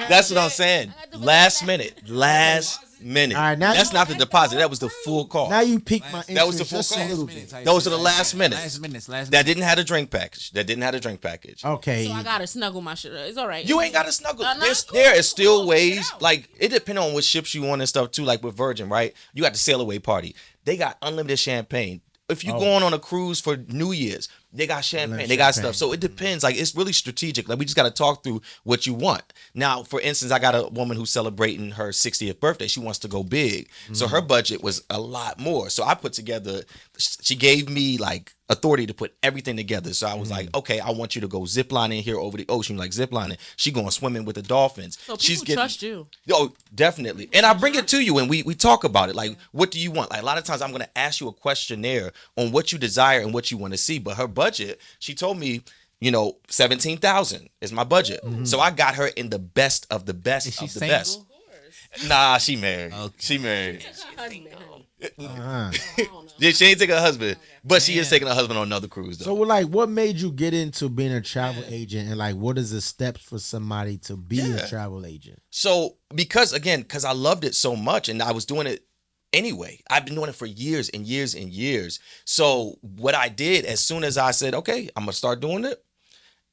That's what I'm saying. Last minute. All right, now That's not the deposit. That was the full cost. Now you piqued my interest That was the full just a cost. little bit. Those are the last minutes. Last minutes. Last That minutes. didn't have a drink package. Okay. So I gotta snuggle my shit. It's all right. You ain't got to snuggle. No, it's cool. There is still Cool. ways. Get out. Like, it depends on what ships you on and stuff too. Like with Virgin, right? You got the sail away party. They got unlimited champagne. If you're going on a cruise for New Year's, they got champagne. They got champagne. stuff. So it depends. Like, it's really strategic. Like, we just got to talk through what you want. Now, for instance, I got a woman who's celebrating her 60th birthday. She wants to go big. So her budget was a lot more. So I put together, she gave me like authority to put everything together. So I was like, okay, I want you to go ziplining here over the ocean, like ziplining. She going swimming with the dolphins. So people trust you. Oh, definitely. And I bring it to you and we talk about it. Like, what do you want? Like, a lot of times I'm going to ask you a questionnaire on what you desire and what you want to see. But her budget, she told me, $17,000 is my budget. So I got her in the best of the best Is she of the single? best. Nah, she married. Okay. She married. Uh-huh. Yeah, she ain't taking her husband, but she is taking her husband on another cruise though. So, like, what made you get into being a travel agent, and like, what is the steps for somebody to be a travel agent? So because I loved it so much and I was doing it anyway. I've been doing it for years and years and years. So what I did, as soon as I said, okay, I'm gonna start doing it,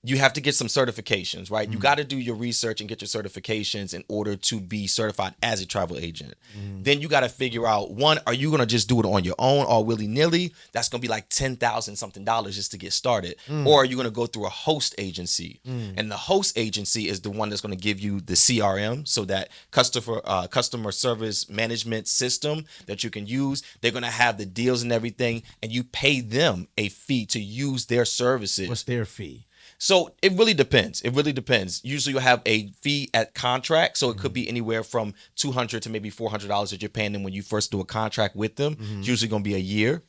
you have to get some certifications, right? You got to do your research and get your certifications in order to be certified as a travel agent. Then you got to figure out, one, are you going to just do it on your own or willy-nilly? That's going to be like $10,000 something just to get started. Or are you going to go through a host agency? And the host agency is the one that's going to give you the CRM, so that customer service management system that you can use. They're going to have the deals and everything, and you pay them a fee to use their services. What's their fee? So it really depends. It really depends. Usually you'll have a fee at contract. So it could be anywhere from $200 to maybe $400 that you're paying them when you first do a contract with them. It's usually going to be a year.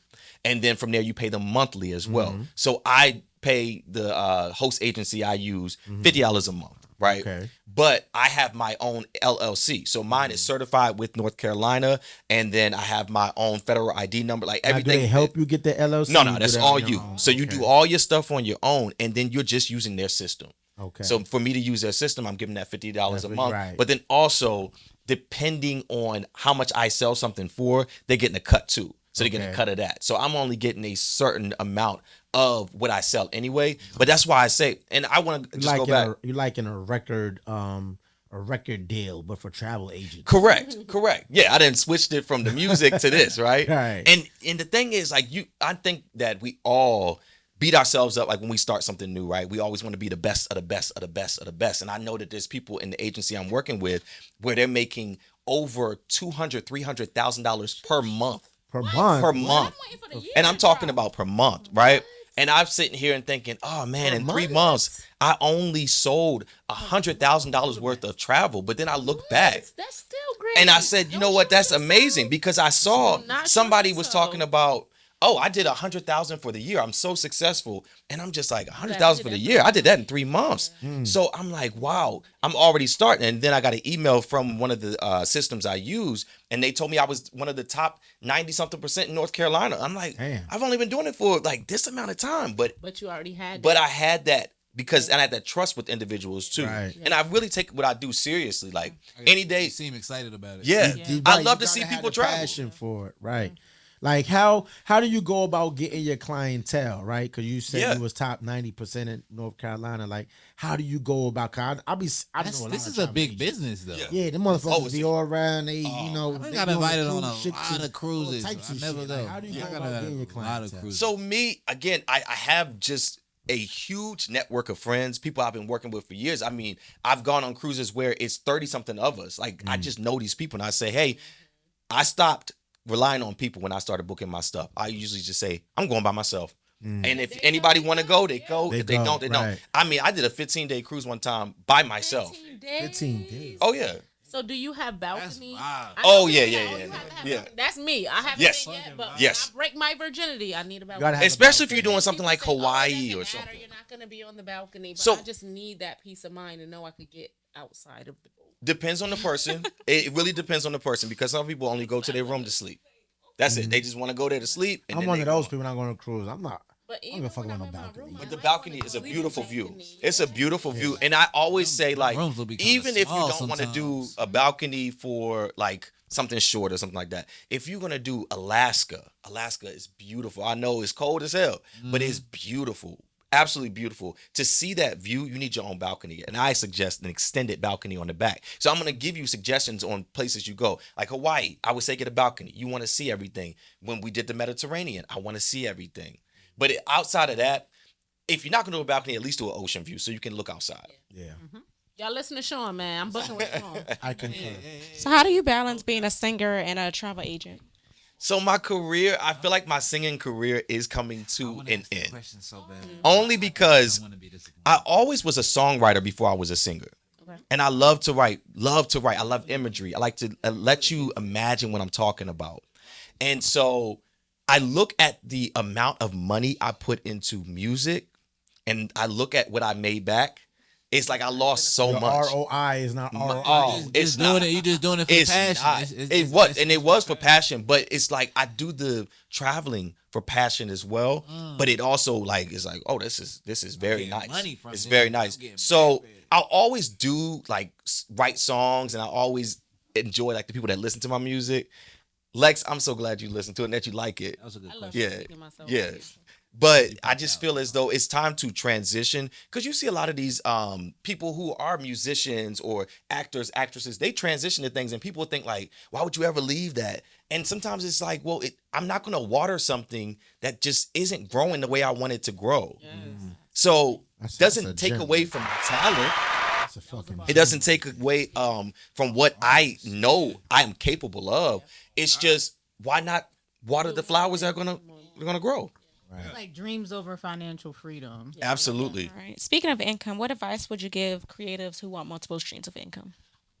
And then from there, you pay them monthly as well. So I pay the host agency I use $50 a month, right? Okay. But I have my own LLC. So mine is certified with North Carolina. And then I have my own federal ID number, like Now, everything. do they help you get the LLC? No, You do that's that all on your you. own? So you do all your stuff on your own, and then you're just using their system. Okay. So for me to use their system, I'm giving that $50 a month. Right. But then also, depending on how much I sell something for, they're getting a cut too. So they're getting a cut of that. So I'm only getting a certain amount of what I sell anyway. But that's why I say, and I want to just go back. You're like in a record deal, but for travel agents. Correct. Yeah, I didn't switched it from the music to this, right? Right. And the thing is, like, I think that we all beat ourselves up like when we start something new, right? We always want to be the best of the best of the best of the best. And I know that there's people in the agency I'm working with where they're making over $200,000-$300,000 per month. Per month. Per month. And I'm talking about per month, right? And I'm sitting here and thinking, oh man, in 3 months, I only sold $100,000 worth of travel. But then I look back That's still great. and I said, you know what? That's amazing, because I saw Not somebody sure was so. talking about, oh, I did $100,000 for the year. I'm so successful. And I'm just like, $100,000 for the year. I did that in 3 months. So I'm like, wow, I'm already starting. And then I got an email from one of the systems I use, and they told me I was one of the top 90-something% in North Carolina. I'm like, Damn. I've only been doing it for like this amount of time. But you already had. but I had that because and I had that trust with individuals too. Right. And I really take what I do seriously. Like any day. You seem excited about it. Yeah. You- I right, love you to see gotta have people the travel. passion for it, right? Like how do you go about getting your clientele, right? Because you said you was top 90% in North Carolina. Like, how do you go about? Cause I know a lot This of is a travel big agents. business, though. Yeah, the motherfuckers it's- be all around. They, I they got be invited on cruise a ships lot and of cruises. all types of I never shit. go. Like, how do you I go got about getting your a lot of clientele? cruises. So me, again, I have just a huge network of friends, people I've been working with for years. I mean, I've gone on cruises where it's 30-something of us. Like, I just know these people, and I say, hey, I stopped relying on people when I started booking my stuff. I usually just say, I'm going by myself. And if anybody want to go, they go. They If they go, don't, they don't. right. I mean, I did a 15-day cruise one time by myself. 15 days. Oh, yeah. So do you have balcony? wild. I Oh, know yeah, people yeah, that, yeah, you have to have yeah. balcony. That's me. I haven't Yes. been yet, but Yes. when I break my virginity, I need a balcony. gotta have a Especially if you're balcony. doing something like People say, Hawaii it or doesn't matter, something. You're not going to be on the balcony, but So- I just need that peace of mind to know I could get outside of the boat. Depends on the person. It really depends on the person, because some people only go to their room to sleep. That's it. They just want to go there to sleep. And I'm then one they of those go. people not going to cruise. I'm not. But I don't even give a fuck when about I'm no in my balcony. room, But I the might balcony wanna is a sleep beautiful in the view. balcony. It's a beautiful view. And I always say, like, rooms will be kinda even if you small don't want to do sometimes. a balcony for like something short or something like that, if you're going to do Alaska is beautiful. I know it's cold as hell, but it's beautiful. Absolutely beautiful. To see that view, you need your own balcony. And I suggest an extended balcony on the back. So I'm going to give you suggestions on places you go. Like Hawaii, I would say get a balcony. You want to see everything. When we did the Mediterranean, I want to see everything. But outside of that, if you're not going to do a balcony, at least do an ocean view so you can look outside. Yeah, Y'all listen to Sean, man. I'm booking with Sean. I concur. So how do you balance being a singer and a travel agent? So my career, I feel like my singing career is coming to an end. Question so bad. Only because I want to be disappointed. I always was a songwriter before I was a singer. Okay. And I love to write. I love imagery. I like to let you imagine what I'm talking about. And so I look at the amount of money I put into music, and I look at what I made back. It's like I lost so Your much. ROI is not ROI. Oh, it's Just doing not. it. You just doing it for It's passion. not. It's And it was for passion, but it's like I do the traveling for passion as well. But it also like it's like, oh, this is very getting nice. money from It's this. very I'm nice. getting So paid. I'll always do like write songs, and I always enjoy like the people that listen to my music. Lex, I'm so glad you listened to it and that you like it. That was a good I love question. Yeah, speaking myself. yeah. But I just feel as though it's time to transition because you see a lot of these people who are musicians or actors, actresses, they transition to things and people think like, why would you ever leave that? And sometimes it's like, well, I'm not going to water something that just isn't growing the way I want it to grow. So That's doesn't a take gem. away from my talent. That's a fucking. It doesn't take away from what I know I am capable of. It's just why not water the flowers that are gonna grow? It's like dreams over financial freedom. Absolutely. All right. Speaking of income, what advice would you give creatives who want multiple streams of income?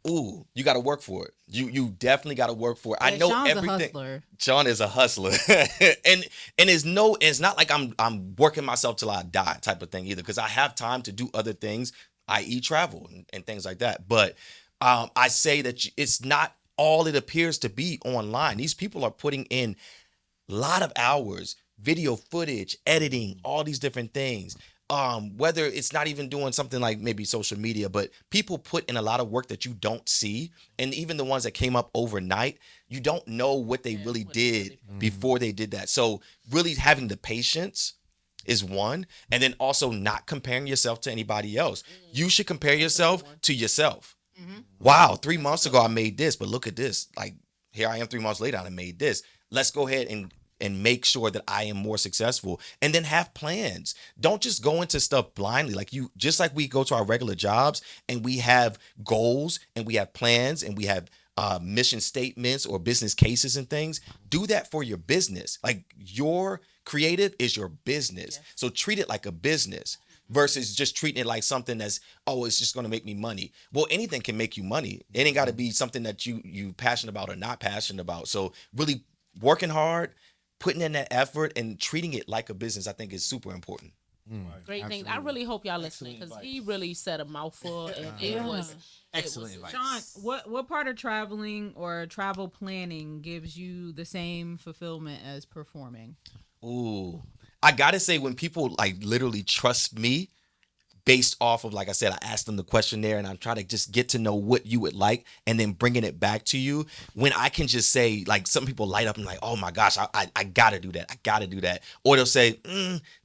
Ooh, you got to work for it. You definitely got to work for it. I Yeah, know Sean's a everything. hustler. Sean is a hustler, and it's not like I'm working myself till I die type of thing either. Because I have time to do other things, i.e., travel and things like that. But I say that it's not all it appears to be online. These people are putting in a lot of hours, video footage, editing, all these different things. Whether it's not even doing something like maybe social media, but people put in a lot of work that you don't see. And even the ones that came up overnight, you don't know what they really did before they did that. So really having the patience is one. And then also not comparing yourself to anybody else. You should compare yourself to yourself. Wow, 3 months ago I made this, but look at this. Like here I am 3 months later and I made this. Let's go ahead and make sure that I am more successful, and then have plans. Don't just go into stuff blindly. Just like we go to our regular jobs and we have goals and we have plans and we have mission statements or business cases and things. Do that for your business. Like your creative is your business. So treat it like a business versus just treating it like something that's, oh, it's just going to make me money. Well, anything can make you money. It ain't got to be something that you passionate about or not passionate about. So really working hard, putting in that effort and treating it like a business, I think is super important. Great things. I really hope y'all listening because he really said a mouthful and it was Excellent advice. Sean, what part of traveling or travel planning gives you the same fulfillment as performing? Ooh, I gotta say when people like literally trust me based off of, like I said, I asked them the questionnaire and I'm trying to just get to know what you would like and then bringing it back to you. When I can just say, like, some people light up and like, oh my gosh, I gotta do that. I gotta do that. Or they'll say,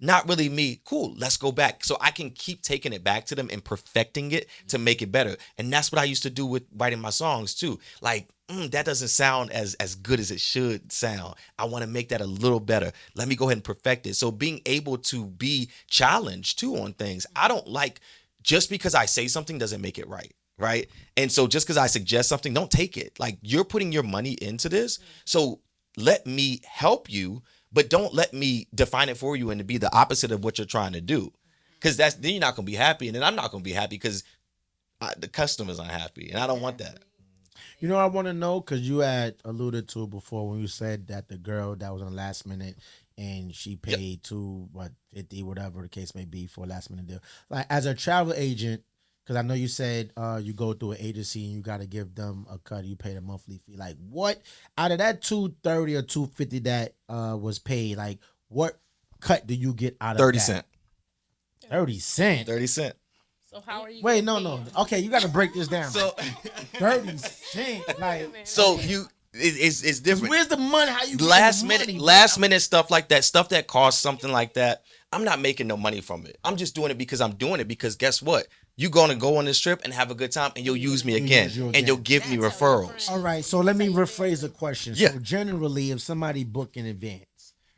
not really me. Cool, let's go back. So I can keep taking it back to them and perfecting it to make it better. And that's what I used to do with writing my songs too. Like, that doesn't sound as good as it should sound. I want to make that a little better. Let me go ahead and perfect it. So being able to be challenged too on things. I don't like just because I say something doesn't make it right. Right. And so just because I suggest something, don't take it. Like you're putting your money into this. So let me help you, but don't let me define it for you and to be the opposite of what you're trying to do. Because then you're not going to be happy. And then I'm not going to be happy because the customer's unhappy. And I don't want that. You know, I want to know because you had alluded to it before when you said that the girl that was on the last minute and she paid $50, whatever the case may be, for a last minute deal. Like as a travel agent, because I know you said you go through an agency and you got to give them a cut. You pay a monthly fee. Like what out of that $230 or $250 that was paid? Like what cut do you get out of 30 that? cents. 30 cents. 30 cents. So how are you? Wait, no. Okay, you got to break this down. So 30 cents. Like so it's different. where's the money? How you get last the minute money, last minute stuff like that, stuff that costs something like that, I'm not making no money from it. I'm just doing it because I'm doing it because guess what? You're gonna go on this trip and have a good time and you'll use me again use you and again. you'll give me referrals. All right, so let me rephrase the question. Yeah. So generally, if somebody book in advance,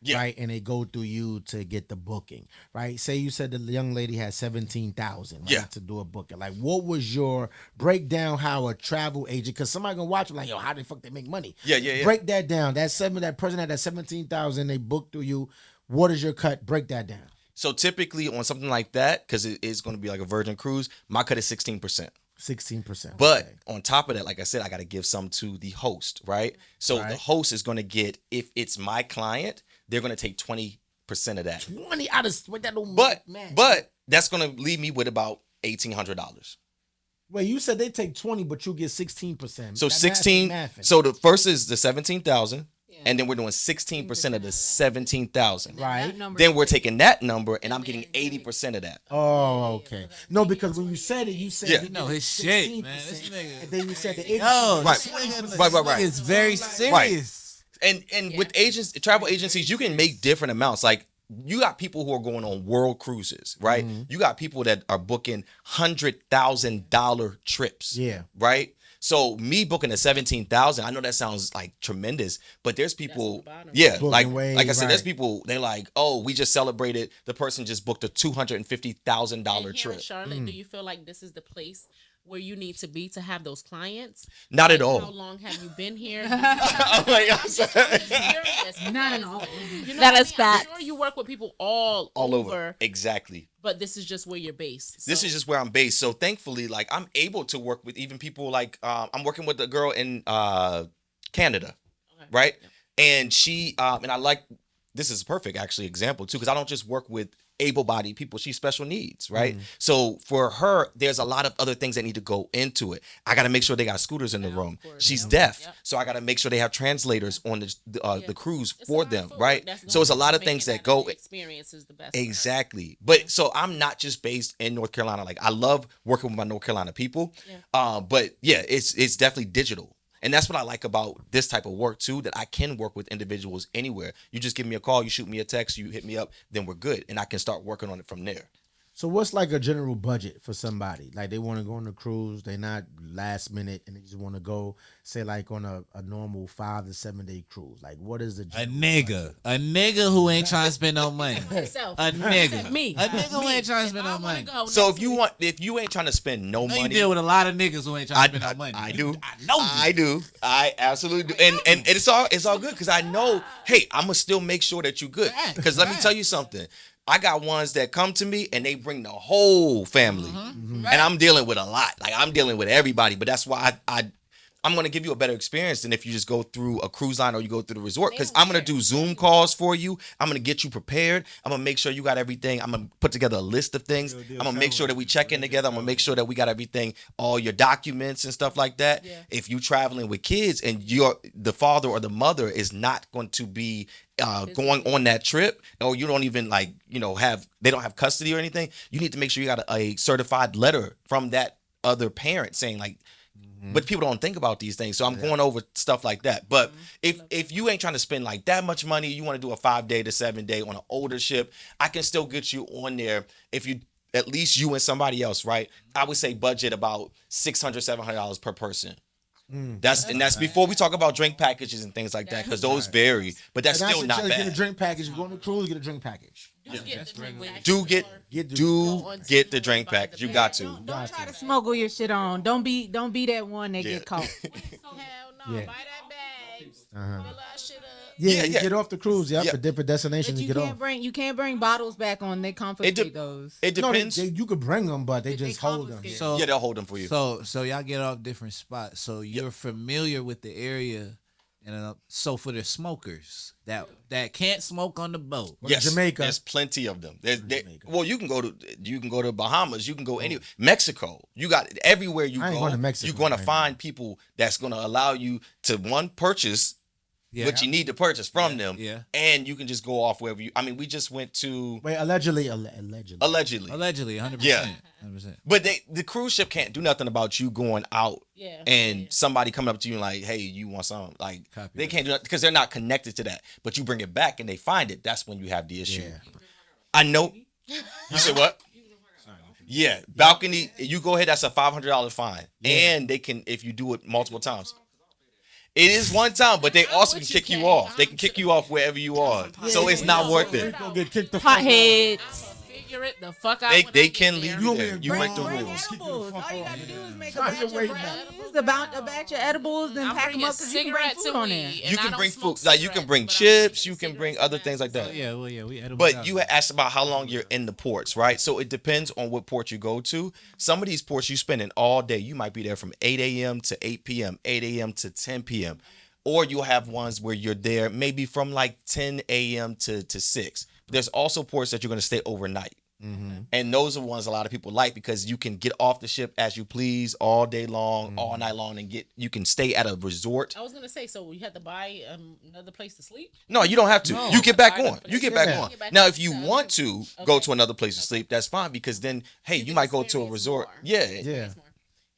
Yeah. right, and they go through you to get the booking, right? Say you said the young lady had 17,000, right, Yeah. to do a booking. Like, what was your breakdown? How a travel agent? Because somebody gonna watch it like, yo, how the fuck they make money? Yeah. Break that down. That person had that 17,000. They booked through you. What is your cut? Break that down. So typically on something like that, because it is going to be like a Virgin Cruise, my cut is 16%. 16%. But Okay. on top of that, like I said, I got to give some to the host, right? So the host is going to get, if it's my client, they're going to take 20% of that. 20 out of what that don't But man. that's going to leave me with about $1,800. Wait, you said they take 20, but you get 16%. So That 16. math is mathing. So the first is the 17,000, and then we're doing 16% of the 17,000. right. Then we're taking that number, and I'm getting 80% of that. Oh, okay. No, because when you said it, you said Yeah. you know his 16%, shit, man. This nigga- and then you said the 80%. Yo, Right. this nigga- Right. It's very serious. And with travel agencies, you can make different amounts. Like you got people who are going on world cruises, right? You got people that are booking $100,000 trips. Yeah. Right. So me booking a 17,000, I know that sounds like tremendous, but there's people, Booking way, like I said, there's right. people. They like, oh, we just celebrated. The person just booked a $250,000 And here in trip. Charlotte, do you feel like this is the place where you need to be to have those clients? Not at How all. long have you been here? I'm like, I'm sorry. Not at all. You know That what is I mean? fact. I'm sure you work with people all Over. Exactly. but this is just where you're based. This So- is just where I'm based. So thankfully, like I'm able to work with even people like I'm working with a girl in Canada, right? And she and I like this is a perfect actually example too because I don't just work with able-bodied people. She's special needs, right? So for her, there's a lot of other things that need to go into it. I got to make sure they got scooters in the room. She's deaf, so I got to make sure they have translators on the cruise It's a for lot of them, food. right? That's So it's a lot of making things that go experience is the best. for her. exactly. But so I'm not just based in North Carolina. Like I love working with my North Carolina people. But yeah, it's definitely digital. And that's what I like about this type of work too, that I can work with individuals anywhere. You just give me a call, you shoot me a text, you hit me up, then we're good. And I can start working on it from there. So what's like a general budget for somebody? Like they want to go on a cruise, they not last minute, and they just want to go, say like on a normal 5 to 7 day cruise. Like what is the A general nigga who ain't trying to spend no money. Myself. A nigga. Me. A nigga who ain't trying to spend If I no wanna money. go So next if you ain't trying to spend no I know you money, deal with a lot of niggas who ain't trying to spend no money. I do. I know you. I do. I absolutely do. And it's all good because I know, hey, I'm gonna still make sure that you good. Because let me tell you something. I got ones that come to me and they bring the whole family, and I'm dealing with a lot. Like I'm dealing with everybody. But that's why I'm gonna give you a better experience than if you just go through a cruise line or you go through the resort. Because I'm gonna do Zoom calls for you. I'm gonna get you prepared. I'm gonna make sure you got everything. I'm gonna put together a list of things. I'm gonna make sure that we check in together. I'm gonna make sure that we got everything, all your documents and stuff like that. If you traveling with kids and the father or the mother is not going to be going on that trip, or you don't even they don't have custody or anything, you need to make sure you got a certified letter from that other parent saying like. But people don't think about these things, so I'm going over stuff like that. But if you ain't trying to spend like that much money, you want to do a 5 day to 7 day on an older ship, I can still get you on there if you at least you and somebody else, right? I would say budget about $600-$700 per person. That's before we talk about drink packages and things like that, because those vary, but that's still not Get a bad. drink package. If you go on a cruise, get a drink package. Do get the drink package. You got to. Don't try to smuggle your shit on. Don't be that one that get caught. Hell no. Yeah. Buy that bag. Uh-huh. Fill that shit up. Yeah, Yeah. get off the cruise. Yep, Yeah. for different But destinations. you Get off. can't bring bottles back on. They confiscate those. It No, depends. you could bring them, but they just hold them. confiscate. So Yeah, they'll hold them for you. So y'all get off different spots. So you're familiar with the area, and so for the smokers that can't smoke on the boat. Yes, Jamaica. There's plenty of them. Well, you can go to Bahamas. You can go anywhere. Mexico. You got everywhere you I ain't go. going to Mexico You're going to right find people that's going to allow you to purchase what you need to purchase from them. Yeah. And you can just go off wherever you. I mean, we just went to Wait, allegedly. allegedly. Allegedly, 100%. Yeah. 100%. But the cruise ship can't do nothing about you going out Yeah. and somebody coming up to you and like, hey, you want some? Like Copy they that. can't do that because they're not connected to that. But you bring it back and they find it. That's when you have the issue. Yeah. I know. You said what? Yeah, balcony. You go ahead. That's a $500 fine, and they can if you do it multiple times. It is one time, but they also can kick you off. They can kick you off wherever you are, so it's not worth it. Go get kicked the fuck out. Potheads. Figure it the fuck out. They when can I get leave there. you there. You break the Bring rules. edibles. All you gotta do is make a Try batch to of wait brownies, a batch of edibles, then I'm pack them bringing up because you can bring cigarettes food and on there. weed, You and I can don't bring smoke food. Like you can cigarettes, bring but I'm chips. bringing You can bring cigarettes other and things like that. We edible. But you had asked about how long you're in the ports, right? So it depends on what port you go to. Some of these ports you spending all day. You might be there from 8 a.m. to 8 p.m., 8 a.m. to 10 p.m. Or you'll have ones where you're there maybe from like 10 a.m. to 6. There's also ports that you're going to stay overnight. And those are ones a lot of people like because you can get off the ship as you please all day long, all night long, and you can stay at a resort. I was gonna say, so you had to buy another place to sleep. No, you don't have to. You get back Buy on. the You get place. back Yeah. on. Get back Now, on. if you want to go to another place to sleep, that's fine because then, hey, you can might go to a experience resort. more. Yeah. Yeah.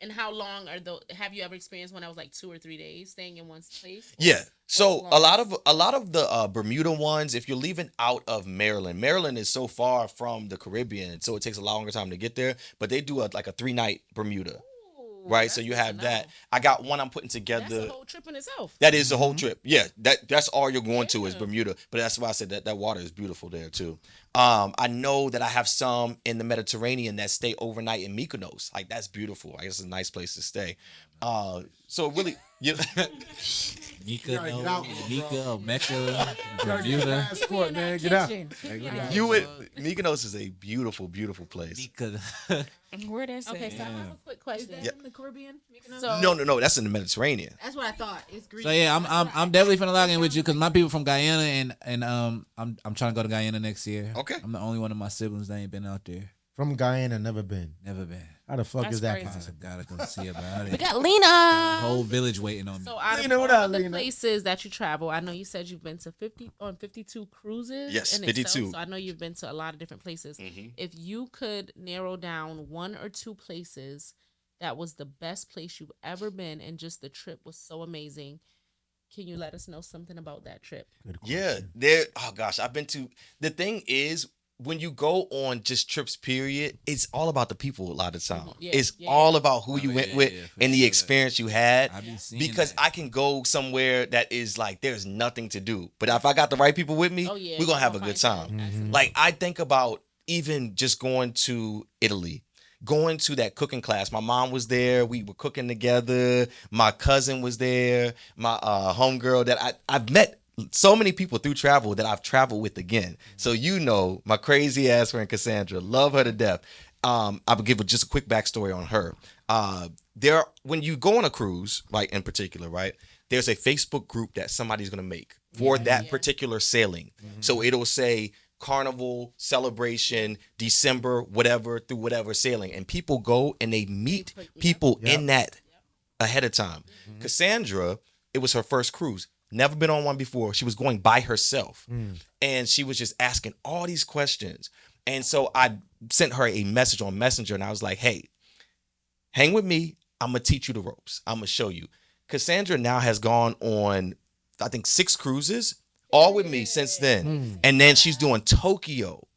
And how long are those? Have you ever experienced one that was like 2 or 3 days staying in one place? Yeah. So long? a lot of the Bermuda ones, if you're leaving out of Maryland, Maryland is so far from the Caribbean, so it takes a longer time to get there. But they do like a 3-night Bermuda, right? So that's you good have to that. know. I got one I'm putting That's together. a whole trip in itself. That is the whole trip. Yeah, that's all you're going to is Yeah. Bermuda. But that's why I said that water is beautiful there too. I know that I have some in the Mediterranean that stay overnight in Mykonos. Like that's beautiful. I guess it's a nice place to stay. So really, you, Nika, gotta get out, Nika, Mecca, Bermuda. Passport, man. Get out. you would Mykonos is a beautiful, beautiful place. Nika. Where that's Okay, at? so I have a quick Is question. that in the Caribbean? So No, that's in the Mediterranean. That's what I thought. It's Greece. So yeah, I'm definitely finna log in with you because my people from Guyana and I'm trying to go to Guyana next year. Okay. I'm the only one of my siblings that ain't been out there. From Guyana, never been. Never been. How the fuck That's is that crazy. I possible? gotta go see about We it. got Lena. Whole village waiting on me. So out of Lena, what all up, the Lena? places that you travel, I know you said you've been to 52 cruises. Yes, in itself, 52. so I know you've been to a lot of different places. If you could narrow down 1 or 2 places that was the best place you've ever been and just the trip was so amazing, can you let us know something about that trip? Good Yeah, question. oh gosh, I've been to. The thing is, when you go on just trips, period, it's all about the people a lot of the time. Yeah, It's yeah. all about who you Oh, went yeah, with yeah, for and the sure. experience you had. I be seeing Because that. I can go somewhere that is like there's nothing to do, but if I got the right people with me, Oh yeah, we're gonna you have a find good time. something. Absolutely. Like I think about even just going to Italy, going to that cooking class. My mom was there. We were cooking together. My cousin was there. My homegirl that I've met so many people through travel that I've traveled with again. So my crazy ass friend Cassandra, love her to death. I will give just a quick backstory on her. When you go on a cruise, like in particular, right? There's a Facebook group that somebody's gonna make for that particular sailing. So it'll say Carnival celebration, December, whatever through whatever sailing, and people go and they meet people in that ahead of time. Cassandra, it was her first cruise. Never been on one before. She was going by herself. And she was just asking all these questions. And so I sent her a message on Messenger and I was like, hey, hang with me. I'm going to teach you the ropes. I'm going to show you. Cassandra now has gone on, I think, 6 cruises, all with me since then. And then she's doing Tokyo.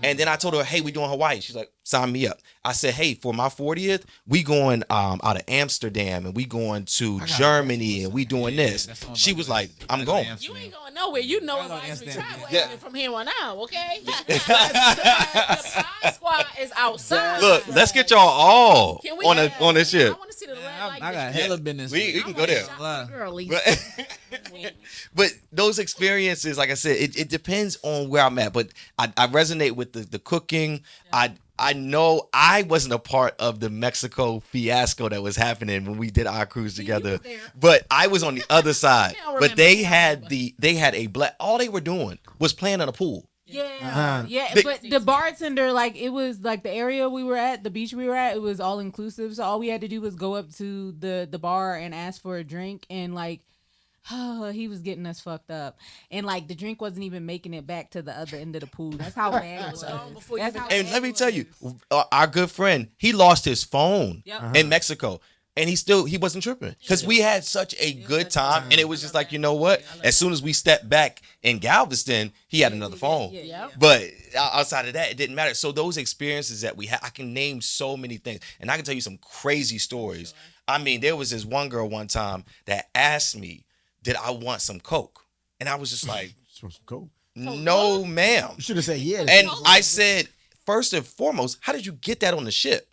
And then I told her, hey, we doing Hawaii. She's like, sign me up. I said, hey, for my 40th, we going out of Amsterdam and we going to Germany and we doing this. that's on my She was like, list. I'm That's going. on You ain't going nowhere. You know That's on advisory Instagram. travel Yeah. from here on out, okay? the Pride Squad is outside. Look, let's get y'all all Can we on this ship. I want to see the red light. I got hella business. We can go there. Girlies. But those experiences, like I said, it depends on where I'm at. But I resonate with the cooking. I know I wasn't a part of the Mexico fiasco that was happening when we did our cruise together, but I was on the other side. don't But they remember. had a black. All they were doing was playing in a pool. Yeah, yeah, They- but the bartender, like, it was like the area we were at, the beach we were at, it was all inclusive. So all we had to do was go up to the bar and ask for a drink, and like, he was getting us fucked up, and like the drink wasn't even making it back to the other end of the pool. That's how bad it was. before you That's even how got And bad let me it tell was. you, our good friend, he lost his phone Yep. in Mexico. And he wasn't tripping because we had such a good time. And it was just like, you know what? As soon as we stepped back in Galveston, he had another phone. Yeah. But outside of that, it didn't matter. So those experiences that we had, I can name so many things. And I can tell you some crazy stories. I mean, there was this one girl one time that asked me, did I want some Coke? And I was just like, Supposed to go. no, ma'am. You should have said yes. And I said, first and foremost, how did you get that on the ship?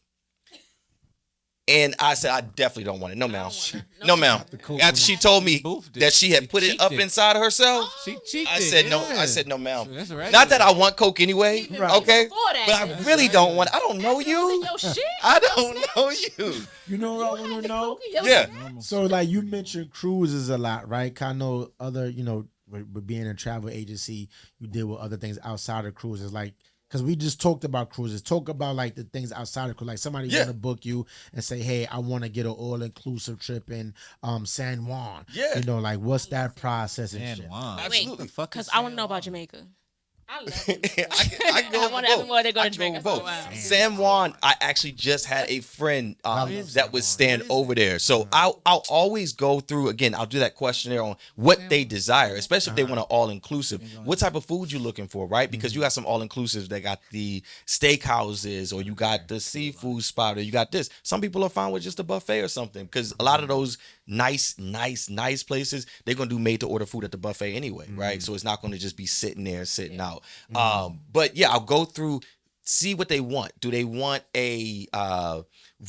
And I said, I definitely don't want it. No, ma'am. No, ma'am. After she told me Boofed it. that she had She put it cheeked up it. inside herself, She cheeked I it, said no. yeah. I said no, ma'am. That's right. Not that I want Coke anyway, Right. okay? Before that, But I really don't want. I don't know you. Your shit. I don't know you. You know what I want to know? Yeah. So, like, you mentioned cruises a lot, right? I know other, with being a travel agency, you deal with other things outside of cruises, like, because we just talked about cruises. Talk about, like, the things outside of cruises. Like, somebody Yeah. want to book you and say, hey, I want to get an all-inclusive trip in San Juan. Yeah. Like, what's that process and Man, shit? wow. Wait, Absolutely. Fuck because is I want to San know about Juan? Jamaica. I love him. I can go I want with everyone to go I to can Jamaica with for a both. while. San Juan, I actually just had a friend that was staying over there. So I'll always go through, again, I'll do that questionnaire on what they desire, especially if they want an all-inclusive. What type of food you looking for, right? Because you got some all-inclusives that got the steakhouses, or you got the seafood spot, or you got this. Some people are fine with just a buffet or something, because a lot of those nice places, they're going to do made-to-order food at the buffet anyway, right? So it's not going to just be sitting there, sitting out. But yeah, I'll go through, see what they want. Do they want a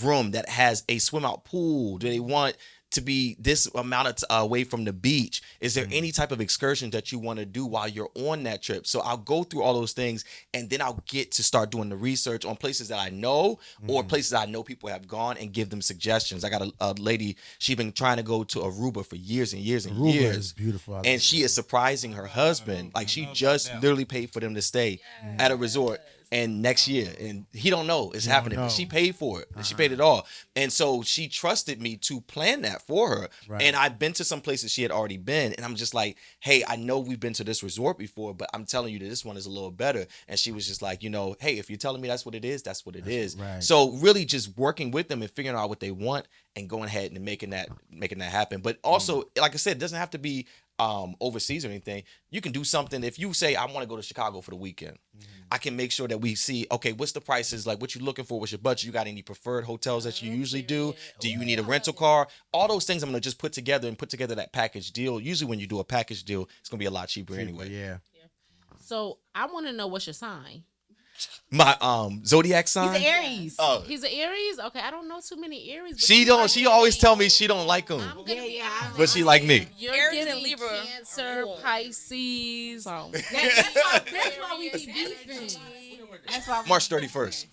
room that has a swim out pool? Do they want to be this amount of away from the beach? Is there any type of excursion that you want to do while you're on that trip? So I'll go through all those things, and then I'll get to start doing the research on places that I know, or places I know people have gone, and give them suggestions. I got a lady, she's been trying to go to Aruba for years and years and Aruba years. is beautiful. And she is surprising her husband. Like, she just literally paid for them to stay at a resort. And next year, and he don't know it's happening, but she paid for it. She paid it all. And so she trusted me to plan that for her. Right. And I've been to some places she had already been. And I'm just like, hey, I know we've been to this resort before, but I'm telling you that this one is a little better. And she was just like, hey, if you're telling me that's what it is, that's what it is. right. So really just working with them and figuring out what they want, and going ahead and making that happen. But also, like I said, it doesn't have to be overseas or anything. You can do something. If you say, I want to go to Chicago for the weekend, I can make sure that we see, okay, what's the prices, like what you looking for, what's your budget, you got any preferred hotels that you usually do you need a rental car, all those things I'm going to just put together that package deal. Usually when you do a package deal, it's going to be a lot cheaper anyway. Yeah. So I want to know what's your sign. My zodiac sign. He's an Aries. Oh, He's an Aries. Okay, I don't know too many Aries. But she don't. She always tell me she don't like them, I'm gonna be honest. but she like me. You're Aries getting and Libra. Cancer, Pisces. So That's why we be beefing. That's why March 31st.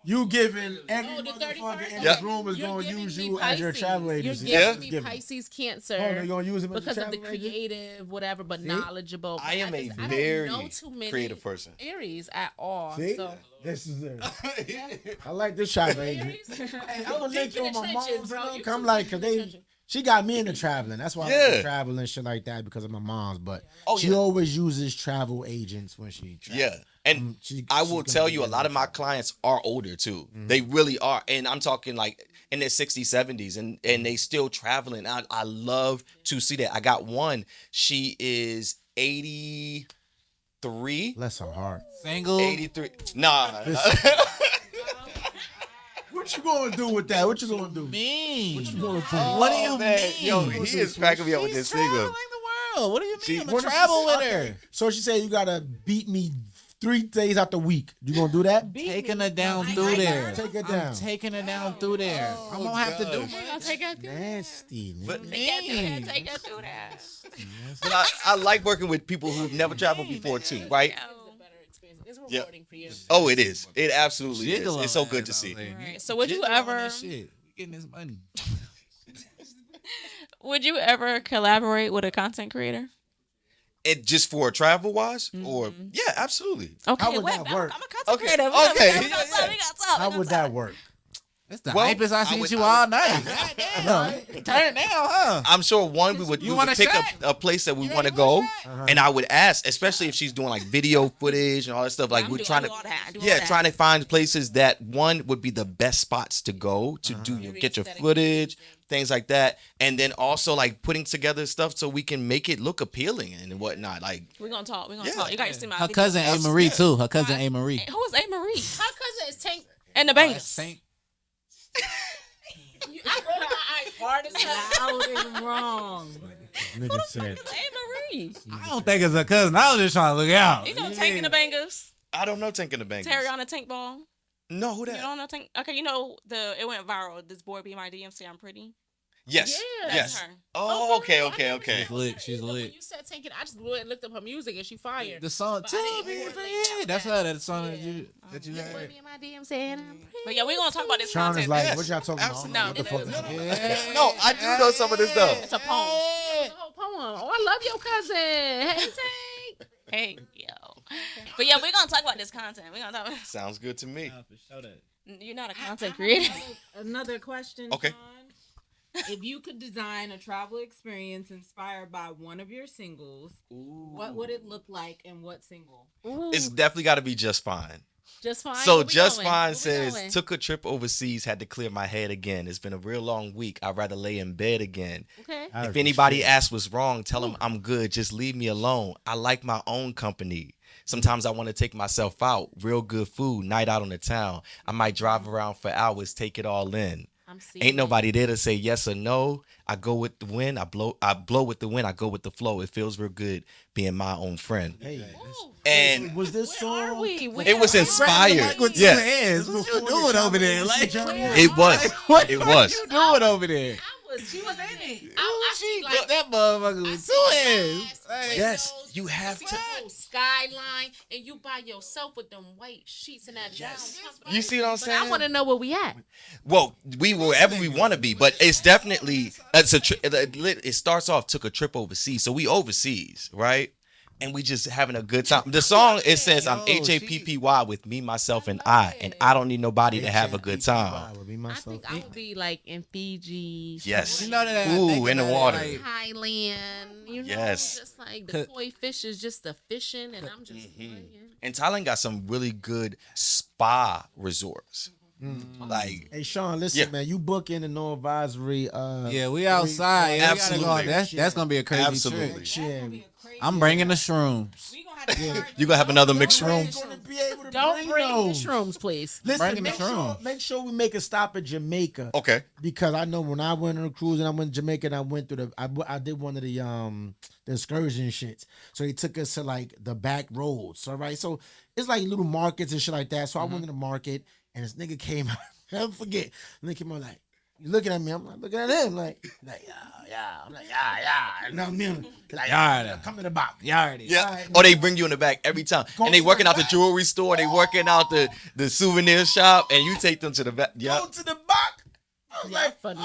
You giving every Oh, the motherfucker in 31st. this room is You're going to giving use me you as your Pisces. travel You're agency. giving me Give it. Pisces, Cancer. Oh, they're going to use him as because a of the travel agent? creative, whatever, but knowledgeable. I am a just- I don't very know too many creative person. Aries at all. See? So This is it. I like this travel agent. Hey, I'm going to make Deep sure in the my trenches, mom's bro. gonna You come too like, deep in because the trenches. she got me into traveling. That's why I Yeah. like travel and shit like that, because of my mom's. But Oh, she yeah. always uses travel agents when she travels. Yeah. And I will tell you, a lot of my clients are older too. They really are. And I'm talking like in their 60s, 70s, and they still traveling. I love to see that. I got one. She is 83. Bless her heart. Single. 83. Nah. What you going to do with that? What you going to do? Mean. What you going to do? What do you man. mean? Yo, he is cracking me up with this traveling single. the world. What do you mean? I'm What a if travel she- with okay. her. So she said you got to beat me 3 days out the week. You going to do that? Taking her down through there. Take her I'm down. taking her down through there. I'm gonna have to do gosh. it. Nasty. Man. But, take her through that. but I like working with people who've never traveled before too, right? better experience. It's Yeah. rewarding for you. Oh, it is. It absolutely is. Jiggle It's so on good that to see. out there. Right. So would you Jiggle on ever that shit. We getting this money. collaborate with a content creator? It just for travel wise, or yeah, absolutely. Okay, How would wait, that work? I'm a content Okay, creator. okay, We got time. How would that work? That's the Well, hypest I I seen would- you all night. Goddamn. Turn it down, huh? I'm sure one we would want a pick shot? a place that we want to ready go, for a and I would ask, especially if she's doing like video footage and all that stuff. Like we're trying to, trying to find places that one would be the best spots to go to get your footage, things like that, and then also like putting together stuff so we can make it look appealing and whatnot. Like We're gonna talk. Yeah. You guys see my Her video. cousin A. Marie too. Her cousin A. Marie. Who is A. Marie? My cousin is Tank. And the Bengals. Saint. I rolled my eyes hard as hell. Loud and wrong. Nigga said. It's A. Marie. I don't think it's her cousin. I was just trying to look out. You know Tank and the Bengals. I don't know, Tank and the Bengals. Terry on the Tank Ball. No, who You that? don't know Tank? Okay, you know it went viral. This boy be my DM say I'm pretty. Yes, Yeah. yes. That's her. Oh, okay, okay, I okay. She's lit. She's When lit. you said Tank it, I just went and looked up her music and she fired. The song But "To I didn't Be even Free." relate that That's with her. That song that you Boy heard. be in my DM saying I'm pretty. But yeah, we gonna talk about this Sean is content. like, Yes, what y'all talking about? absolutely. What the fuck? Yeah. No, I do know some of this stuff. It's a poem. It's a whole poem. Oh, I love your cousin. Hey, Tank. Hey, yo. But yeah, we're gonna talk about this content. We're gonna talk about Sounds good to me. you're not a content creator. Another question. Okay. Sean. If you could design a travel experience inspired by one of your singles, what would it look like and what single? It's definitely got to be Just Fine. Just Fine. So Where we Just going? Fine Where we says, going? took a trip overseas, had to clear my head again. It's been a real long week. I'd rather lay in bed again. Okay. If anybody asks what's wrong, tell them I'm good. Just leave me alone. I like my own company. Sometimes I want to take myself out. Real good food, night out on the town. I might drive around for hours, take it all in. Ain't nobody there to say yes or no. I go with the wind. I blow with the wind. I go with the flow. It feels real good being my own friend. Hey, And was this Where song? are we? it was inspired. Yeah, What you doing over there? Like, it was. what It was. you doing over there? She was in it. She got that motherfucker with two hands. Yes, you have to. Skyline, and you by yourself with them white sheets and that down. You see what I'm But saying? I want to know where we at. Well, we wherever we want to be, but it's definitely it starts off took a trip overseas, so we overseas, right? And we just having a good time. The song it says I'm HAPPY with me, myself, and I don't need nobody to have a good time. I think I would be like in Fiji. Yes. You know that. Ooh, in the water. Thailand. You know, Yes. just like the koi fish is just the fishing, and I'm just playing. And Thailand got some really good spa resorts. Like, Hey Sean, listen, Yeah. man, you book in the no advisory. Yeah, we outside. Yeah, we gotta go. Absolutely. That's gonna be a crazy Absolutely. trip. Yeah, I'm bringing the shrooms. you gonna have another mixed room? Don't bring mushrooms, please. Listen, Bringing the shrooms. make sure we make a stop at Jamaica. Okay. Because I know when I went on a cruise and I went to Jamaica and I went through I did one of the excursion shits. So he took us to like the back roads. So right, so it's like little markets and shit like that. So I went to the market and this nigga came out. Never forget. Nigga came out like, you looking at me? I'm like looking at him like yeah. I'm like yeah. And I'm like yeah. Come to the box. Yeah. Yeah. Or they bring you in the back every time. And they working out the jewelry store. They working out the souvenir shop. And you take them to the back. Yeah. Go to the box. I was Yeah, like, funny.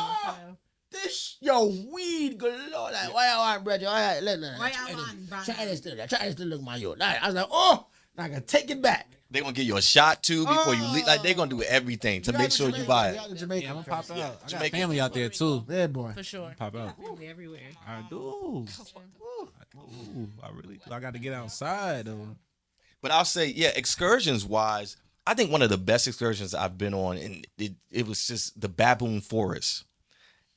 this weed galore. Like, why I want bread? Why I want try this to look my yo. I was like, oh, now I gotta take it back. They gonna give you a shot too before you leave. Like they gonna do everything to make sure you buy it. Jamaica. Yeah, I'm gonna pop out. I got Jamaica. family out there too. Yeah, boy. For sure. Pop out. Everywhere. I do. I really do. I got to get outside though. But I'll say, yeah, excursions wise, I think one of the best excursions I've been on, and it was just the baboon forest.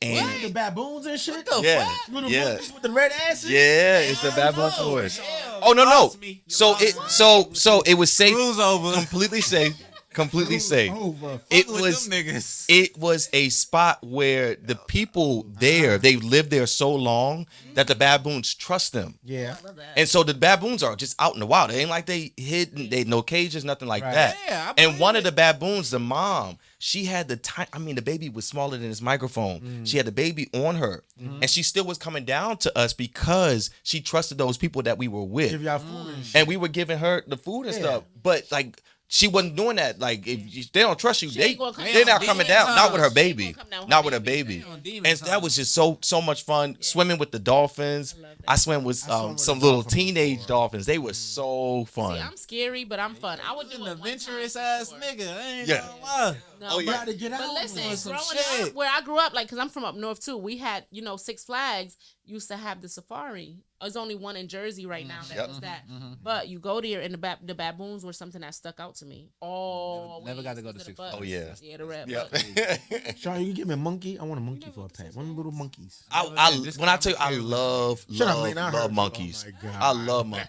And The baboons and shit. yeah, Little yeah. monkeys with the red asses. Yeah, it's the baboon forest. Oh no. So it was safe, Cruise over. completely safe. Completely safe. Over. It With was them niggas. it was a spot where the people there, they lived there so long that the baboons trust them. Yeah. And so the baboons are just out in the wild. It ain't like they hid, they no cages, nothing like Right. that. Yeah, I And one of the baboons, the mom, she had the baby was smaller than this microphone. She had the baby on her. And she still was coming down to us because she trusted those people that we were with. Give y'all food and shit. And we were giving her the food and Yeah. stuff. But like she wasn't doing that. Like if they don't trust you, ain't gonna come they're not down. coming Demon down. Not with her times. baby. She ain't gonna come down with Not her with her baby. baby. on demon And that times. was just so much fun. Swimming with the dolphins. I swam with swam with some a little dolphin teenage dolphins. They were so fun. See, I'm scary, but I'm fun. I would do An it one adventurous time ass before. nigga. I ain't Yeah. gonna lie. No, Oh, yeah. Gotta get out. But listen, doing some growing shit. up, where I grew up, like, cause I'm from up north too, we had, Six Flags used to have the safari. There's only one in Jersey right now that Yep. was that. But you go there, and the baboons were something that stuck out to me. Oh, Never got to go to Six Flags. Oh yeah. Yeah, the red. Yeah. button. Sean, you can give me a monkey. I want a monkey for a pet. One of the little monkeys. When I tell you I love Shut up, man. I heard love you. monkeys. Oh, my God. I love monkeys.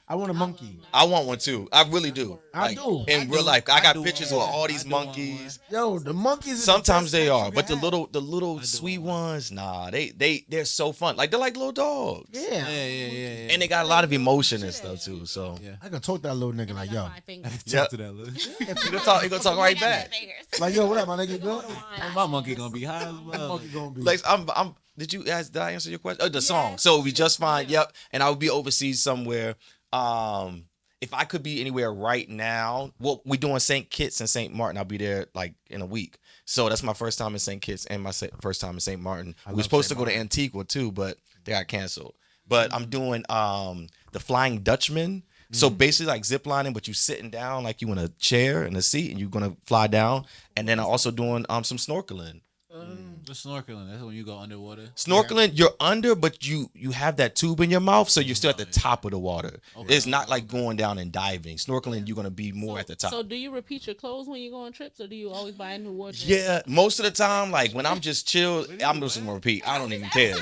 I want a monkey. I want one too. I really do. I do. In real life, I got pictures of all these monkeys. Yo, the monkeys. is Sometimes the they best are, pet but you the can have. little sweet ones, nah, they're so fun. Like they're like little dogs. Yeah. Yeah. And they got a lot of emotion and stuff too. So Yeah. I can talk to that little nigga like, yo, My fingers. yeah, To that little. he gonna talk right back. like, yo, what up, my nigga? Good. My monkey gonna be high as That well. monkey gonna be. Like did I answer your question? Oh, the song. So we just fine. Yep. And I would be overseas somewhere. If I could be anywhere right now, well, we're doing St. Kitts and St. Martin. I'll be there like in a week. So that's my first time in St. Kitts and my first time in St. Martin. We were supposed to go to Antigua too, but they got canceled. But I'm doing the Flying Dutchman. So basically like zip lining, but you sitting down like you in a chair in a seat and you're gonna fly down. And then I'm also doing some snorkeling. The snorkeling. That's when you go underwater. Snorkeling, you're under, but you have that tube in your mouth, so you're still at the top of the water. It's not like going down and diving. Snorkeling, you're gonna be more at the top. So do you repeat your clothes when you go on trips, or do you always buy a new wardrobe? Yeah, most of the time, like when I'm just chill, I'm just gonna repeat. I don't even care.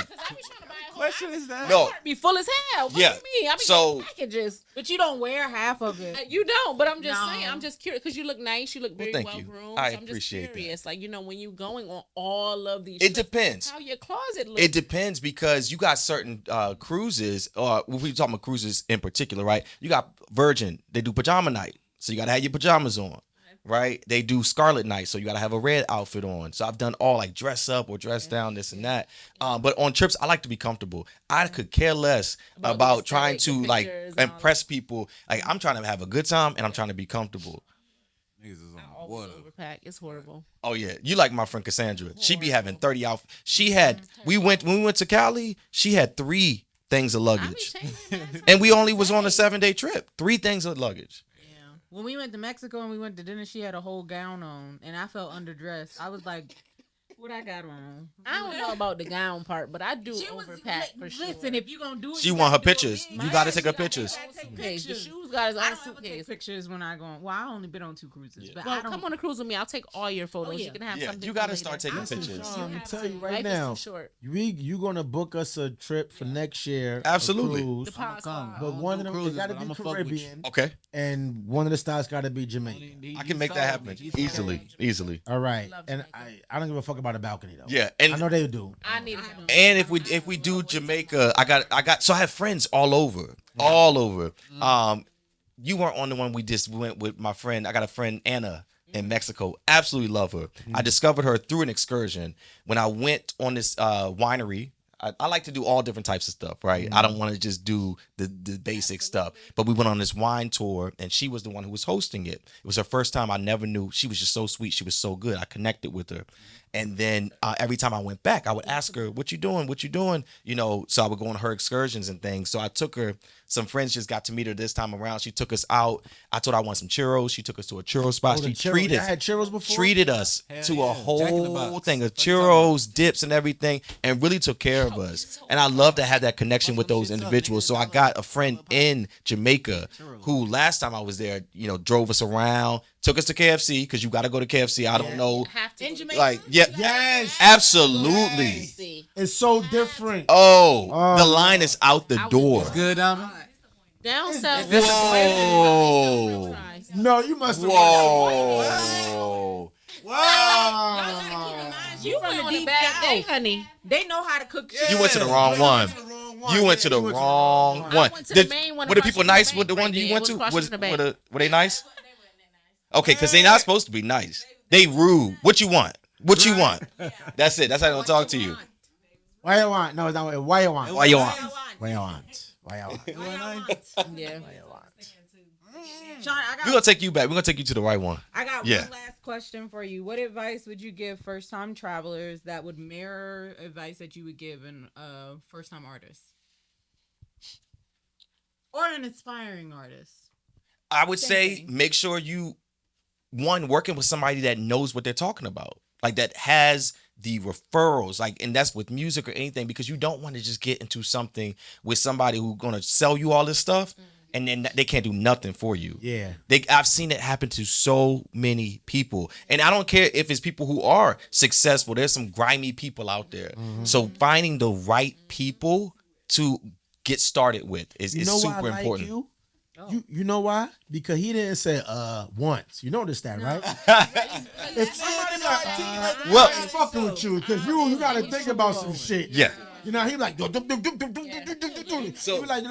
Question is that? No, Be full as hell. What Yeah. do you mean? I mean, So- packages. But you don't wear half of it. You don't, but I'm just No. saying. I'm just curious because you look nice. You look very thank well you. groomed. I So I'm appreciate just that. curious. Like, when you going on all of these, It trips, depends. how your closet looks. It depends because you got certain cruises, or we talking about cruises in particular, right? You got Virgin, they do pajama night, so you gotta have your pajamas on, right? They do Scarlet night, so you gotta have a red outfit on. So I've done all like dress up or dress down, this and that. But on trips, I like to be comfortable. I could care less about the trying aesthetic, to the like pictures and all impress people. Like I'm trying to have a good time and I'm trying to be comfortable. Niggas is on Always water. overpack. It's horrible. Oh yeah, you like my friend Cassandra? She be having 30 out. She had when we went to Cali. She had 3 things of I be luggage, changing that and we only was on a 7-day trip. 3 things of luggage. Yeah. When we went to Mexico and we went to dinner, she had a whole gown on, and I felt underdressed. I was like, "What I got on?" I don't know about the gown part, but I do She was overpack for sure. Listen, if you gonna do it, She you want her gotta do it pictures. big. You gotta take her She gotta pictures. take Suitcase. The pictures. shoes got his I own don't ever take suitcase. pictures when I go on. Well, I only been on 2 cruises, but Well, I don't. come on a cruise with me. I'll take all your photos. yeah. You can have Yeah, something. you for gotta later. start taking Listen, pictures. I'm have tell you to. right Life now. is too short. You gonna book us a trip for next year? Absolutely. A cruise, The pod squad. but one of them cruises, it gotta but be I'ma fuck with you. Caribbean, Okay, and one of the stops gotta be Jamaica. I can make that happen easily. All right, love and I don't give a fuck about a balcony though. Yeah, I and know they do. I need to know. and if we do Jamaica, I got. So I have friends all over, all over. You weren't on the one we just went with. My friend, I got a friend Anna in Mexico. Absolutely love her. I discovered her through an excursion when I went on this winery. I like to do all different types of stuff, right? I don't want to just do the basic stuff. But we went on this wine tour, and she was the one who was hosting it. It was her first time. I never knew. She was just so sweet. She was so good. I connected with her. And then every time I went back, I would ask her, what you doing? What you doing? You know, so I would go on her excursions and things. So I took her. Some friends just got to meet her this time around. She took us out. I told her I want some churros. She took us to a churro spot. Oh, the She churros. Y'all had churros before? treated us Hell to yeah. a Jack in the whole Box. thing of What you talking churros, dips, and everything, and really took care of us. And I love to have that connection with those individuals. So I got a friend in Jamaica who last time I was there, you know, drove us around, took us to KFC because you got to go to KFC. I don't know, Have to. In Jamaica? like, yeah, Yes, absolutely. See. it's so different. Oh, the line is out the door. Good, Down south. Whoa, No, you must have. whoa. Wow. You From went on on a the bad day, south. honey. They know how to cook. You went to the wrong one. You went to the wrong one. went to the main one Were the across people from the nice bank with the one right you there. went It to? was across from the bank. Were they nice? Okay, because they're not supposed to be nice. They rude. What you want? What you want? That's it. That's how they'll talk to you. Why you want? No, it's not. Why you want? Why you want? Why you want? Why you want? Yeah. Sean, We're gonna take you back. We're gonna take you to the right one. I got Yeah. one last question for you. What advice would you give first-time travelers that would mirror advice that you would give an first-time artist or an aspiring artist? I would Same say thing. make sure you working with somebody that knows what they're talking about, like that has the referrals, like, and that's with music or anything, because you don't want to just get into something with somebody who's gonna sell you all this stuff. And then they can't do nothing for you. Yeah. I've seen it happen to so many people. And I don't care if it's people who are successful. There's some grimy people out there. So finding the right people to get started with is You know why I super like important. you? You know why? Because he didn't say once. You noticed that, right? If somebody like Well- I'm fucking with you, because you gotta think about some shit. Yeah. You know, he like so So- he like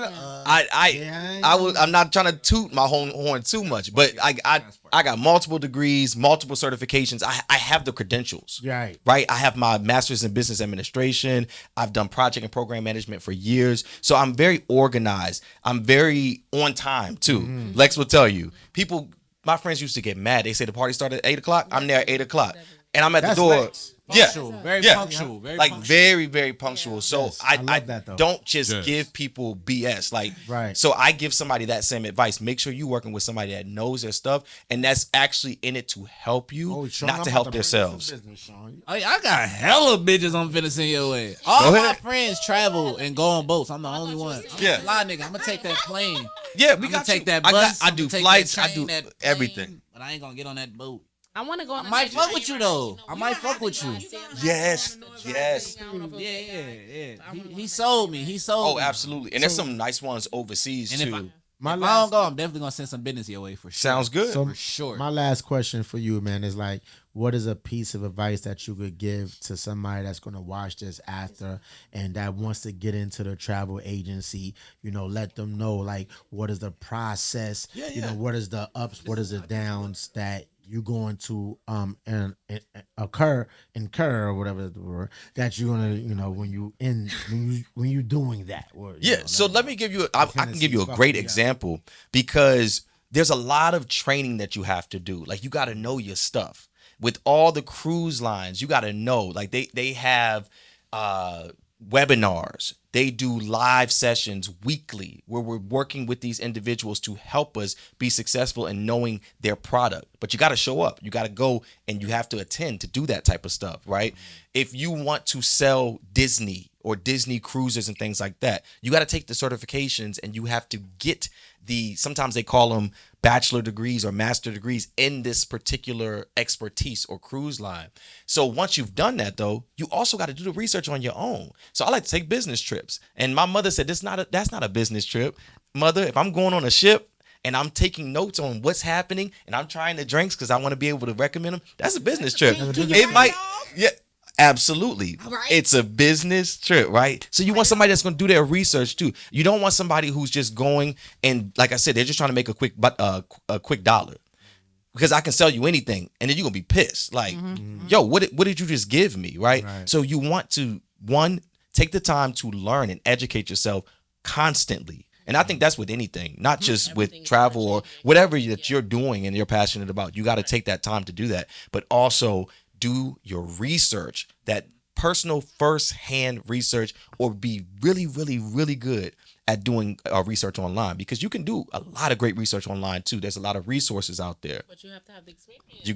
I'm not trying to toot my horn too much, but I got multiple degrees, multiple certifications. I have the credentials. Right. Right. I have my master's in business administration. I've done project and program management for years. So I'm very organized. I'm very on time too. Lex will tell you. My friends used to get mad. They say the party started at 8:00. I'm there at 8:00. And I'm at That's the door. Lex. Punctual, very punctual, very like punctual. very, very punctual. So Yes, I love that, though. don't just Yes. give people BS. Like, Right. So I give somebody that same advice. Make sure you're working with somebody that knows their stuff and that's actually in it to help you, Oh, Sean, not I'm to about help bring you themselves. some business, Sean. I got hella bitches I'm finna send your way. All Go my ahead. friends travel and go on boats. I'm the only one. Yeah. Fly nigga. I'm gonna take that plane. Yeah, we I'm got gonna take you. that I bus. I do I'ma take flights. that I do train, that plane, everything. But I ain't gonna get on that boat. I want to go on. I might fuck with you though. I might fuck with you. Yes, yes. Yeah. He sold me. He sold Oh, me. absolutely. And there's some nice ones overseas And if too. My If I last don't go, I'm definitely gonna send some business your way for sure. Sounds good. So for sure. my last question for you, man, is like, what is a piece of advice that you could give to somebody that's going to watch this after and that wants to get into the travel agency? You know, let them know like what is the process. You know, what is the ups, what is the downs that you're going to and incur or whatever the word that you're gonna, you know, when you doing that. Or, you know, So let me give you. I can give you a Tennessee's great fucking example because there's a lot of training that you have to do. Like you got to know your stuff. With all the cruise lines, you got to know. Like they have webinars. They do live sessions weekly where we're working with these individuals to help us be successful in knowing their product. But you got to show up. You got to go and you have to attend to do that type of stuff, right? If you want to sell Disney or Disney cruises and things like that, you got to take the certifications and you have to get sometimes they call them bachelor degrees or master degrees in this particular expertise or cruise line. So once you've done that though, you also got to do the research on your own. So I like to take business trips. And my mother said, that's not a business trip. Mother, if I'm going on a ship and I'm taking notes on what's happening and I'm trying the drinks because I want to be able to recommend them, that's a business trip. It might, yeah. Absolutely. Right. It's a business trip, right? So you want somebody that's going to do their research too. You don't want somebody who's just going and, like I said, they're just trying to make a quick dollar. Because I can sell you anything and then you're going to be pissed. Like, yo, what did you just give me, right? So you want to, one, take the time to learn and educate yourself constantly. And I think that's with anything, not just with travel or whatever that you're doing and you're passionate about. You got to take that time to do that. But also do your research, that personal first-hand research, or be really, really, really good at doing research online because you can do a lot of great research online too. There's a lot of resources out there. But you have to have the experience.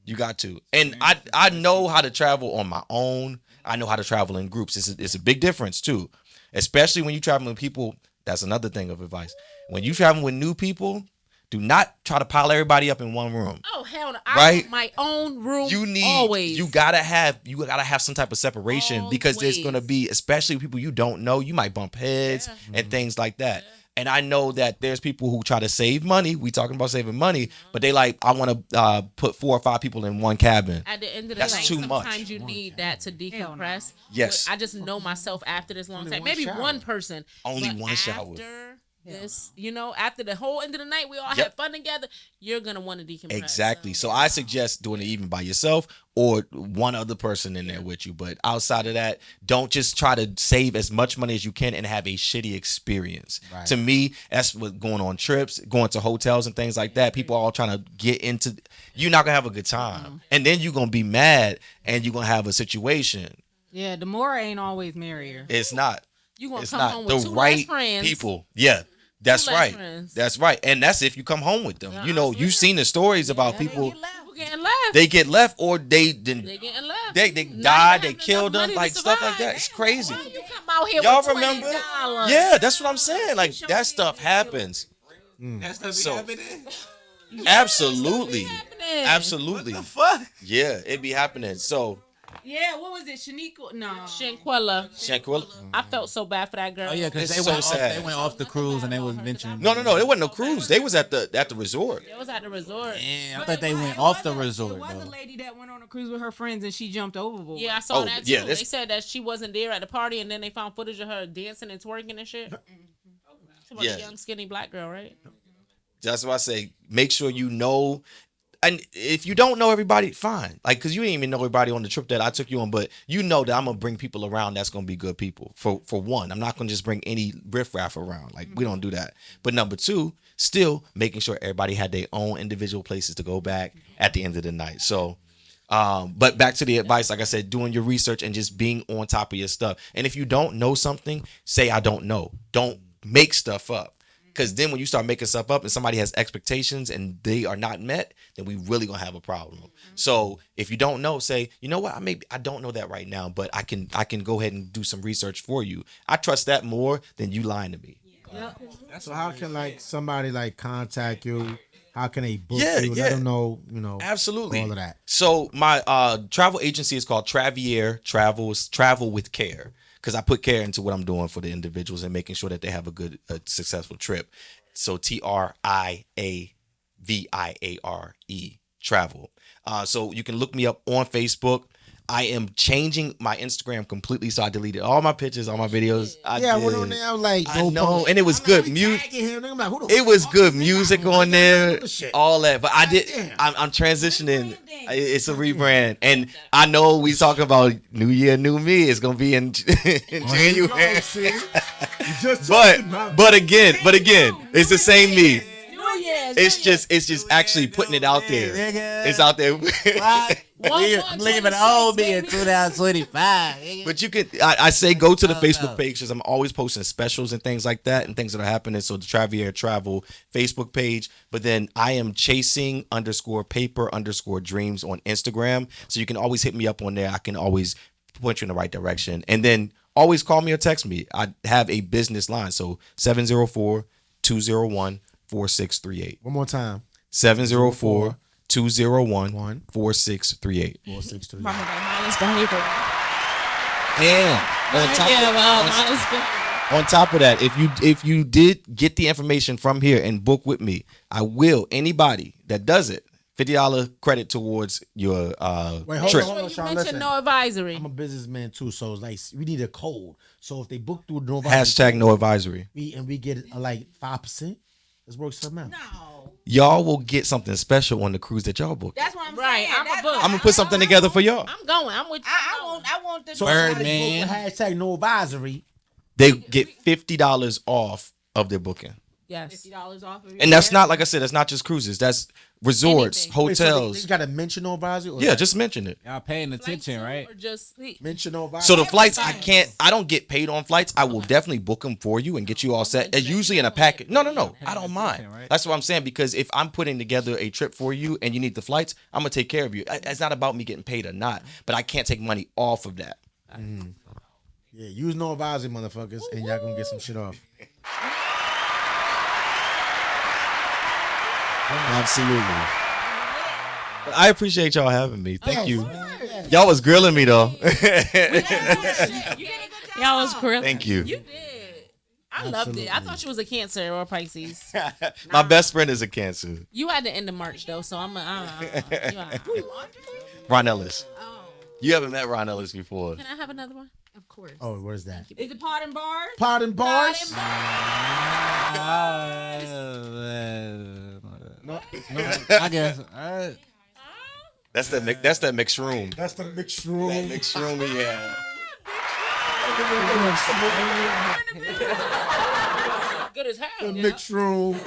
You got to. And I know how to travel on my own. I know how to travel in groups. It's a big difference too, especially when you travel with people. That's another thing of advice. When you travel with new people, do not try to pile everybody up in one room. Oh hell no! Right? I want my own room. You gotta have some type of separation because there's Always. gonna be, especially people you don't know, you might bump heads and things like that. And I know that there's people who try to save money. We talking about saving money, but they like, I want to put 4 or 5 people in one cabin. At the end of the That's night, too much. sometimes you need that to decompress. Yes. But I just know myself after this long time. one Maybe shower. one person. Only but one shower. After this, after the whole end of the night, we all Yep. had fun together. You're gonna want to decompress. Exactly. So I suggest doing it even by yourself or one other person in there with you. But outside of that, don't just try to save as much money as you can and have a shitty experience. Right. To me, that's what going on trips, going to hotels and things like that. People are all trying to get into, you're not going to have a good time. And then you're going to be mad and you're going to have a situation. Yeah, the more ain't always merrier. It's not. You gonna It's come not home the with two right less friends. people. Yeah. That's Two less right. friends. That's right. And that's if you come home with them. You've seen the stories about people. People getting left. They get left or they didn't. They getting left. They Not died, even they killed enough them, money like to stuff like survive. that. It's crazy. Why you come out here Y'all with remember? $20? Yeah, that's what I'm saying. Like that stuff happens. That stuff be So- happening. Absolutely. Happening. Absolutely. Fuck. Yeah, it be happening. So Yeah, what was it? Shaniqua? No. Shanquella. Shanquilla. I felt so bad for that girl. Oh yeah, because It's they so went sad. they went off the cruise and they was venturing. No, it wasn't no cruise. They was at the resort. It was at the resort. Damn, I thought they went off the resort There was a though. lady that went on a cruise with her friends and she jumped overboard. Yeah, I saw Oh, that too. yeah, They this- said that she wasn't there at the party, and then they found footage of her dancing and twerking and shit. It's about Yeah. a young, skinny black girl, right? That's why I say make sure you know. And if you don't know everybody, fine. Like, cause you didn't even know everybody on the trip that I took you on, but you know that I'm gonna bring people around that's gonna be good people. For one, I'm not gonna just bring any riffraff around. Like, we don't do that. But number two, still making sure everybody had their own individual places to go back at the end of the night. So, But back to the advice, like I said, doing your research and just being on top of your stuff. And if you don't know something, say I don't know. Don't make stuff up. Because then when you start making stuff up and somebody has expectations and they are not met, then we really gonna have a problem. So if you don't know, say, you know what, I don't know that right now, but I can go ahead and do some research for you. I trust that more than you lying to me. So how can like somebody like contact you? How can they book Yeah, you? yeah. Let them know, you know, Absolutely. all of that. So my travel agency is called Travier Travels, Travel with Care, because I put care into what I'm doing for the individuals and making sure that they have a successful trip. So TRIAVIARE Travel. So you can look me up on Facebook. I am changing my Instagram completely, so I deleted all my pictures, all my videos. I went on there. I was like, I know, and it was good music. It was good music on there, all that. But I'm transitioning. It's a rebrand, and I know we talking about New Year, New Me. It's gonna be in January. but again, it's the same me. It's just actually putting it out there. It's out there. I'm leaving old me in 2025. But you can, I say go to the Facebook page because I'm always posting specials and things like that and things that are happening. So the Travier Travel Facebook page. But then I am chasing _paper_dreams on Instagram. So you can always hit me up on there. I can always point you in the right direction. And then always call me or text me. I have a business line. So 704-201-4638. One more time. 704-201-4638. 4638. Mama got minus behavior. And on top of that, if you did get the information from here and book with me, I will, anybody that does it, $50 credit towards your trip. Hold on, You Sean, mentioned listen. no advisory. I'm a businessman too, so it's like we need a code. So if they book through no advisory, Hashtag no advisory. we get like 5%, let's work something out. No. Y'all will get something special on the cruise that y'all book. That's what I'm Right, saying. I'm a That's book. what- I'm gonna put something together for y'all. I'm going. I'm with you. I want the So Bird, somebody man. book with hashtag no advisory. They get $50 off of their booking. Yes. $50 off of your And that's hair. not, like I said, that's not just cruises. That's resorts, Anything. Wait, so they hotels. got to mention no advisory? Or Yeah, just mention it. Y'all paying attention, right? Or just mention no advisory. So the flights, I don't get paid on flights. I will definitely book them for you and get you all set. Usually in a package. No, I don't mind. That's what I'm saying, because if I'm putting together a trip for you and you need the flights, I'm gonna take care of you. It's not about me getting paid or not, but I can't take money off of that. Yeah, use no advisory, motherfuckers, and y'all gonna get some shit off. Absolutely. I appreciate y'all having me. Thank you. Y'all was grilling me though. Y'all was grilling. Thank you. you did. I loved it. I thought you was a Cancer or a Pisces. My best friend is a Cancer. You had the end of March though, so I'm. Ron Ellis. You haven't met Ron Ellis before. Can I have another one? Of course. Oh, what is that? Is it pot and bars? Pot and bars? I guess. That's that mixed room. That's the mixed room. That mixed room, yeah. Good as hell. The yeah. mixed room.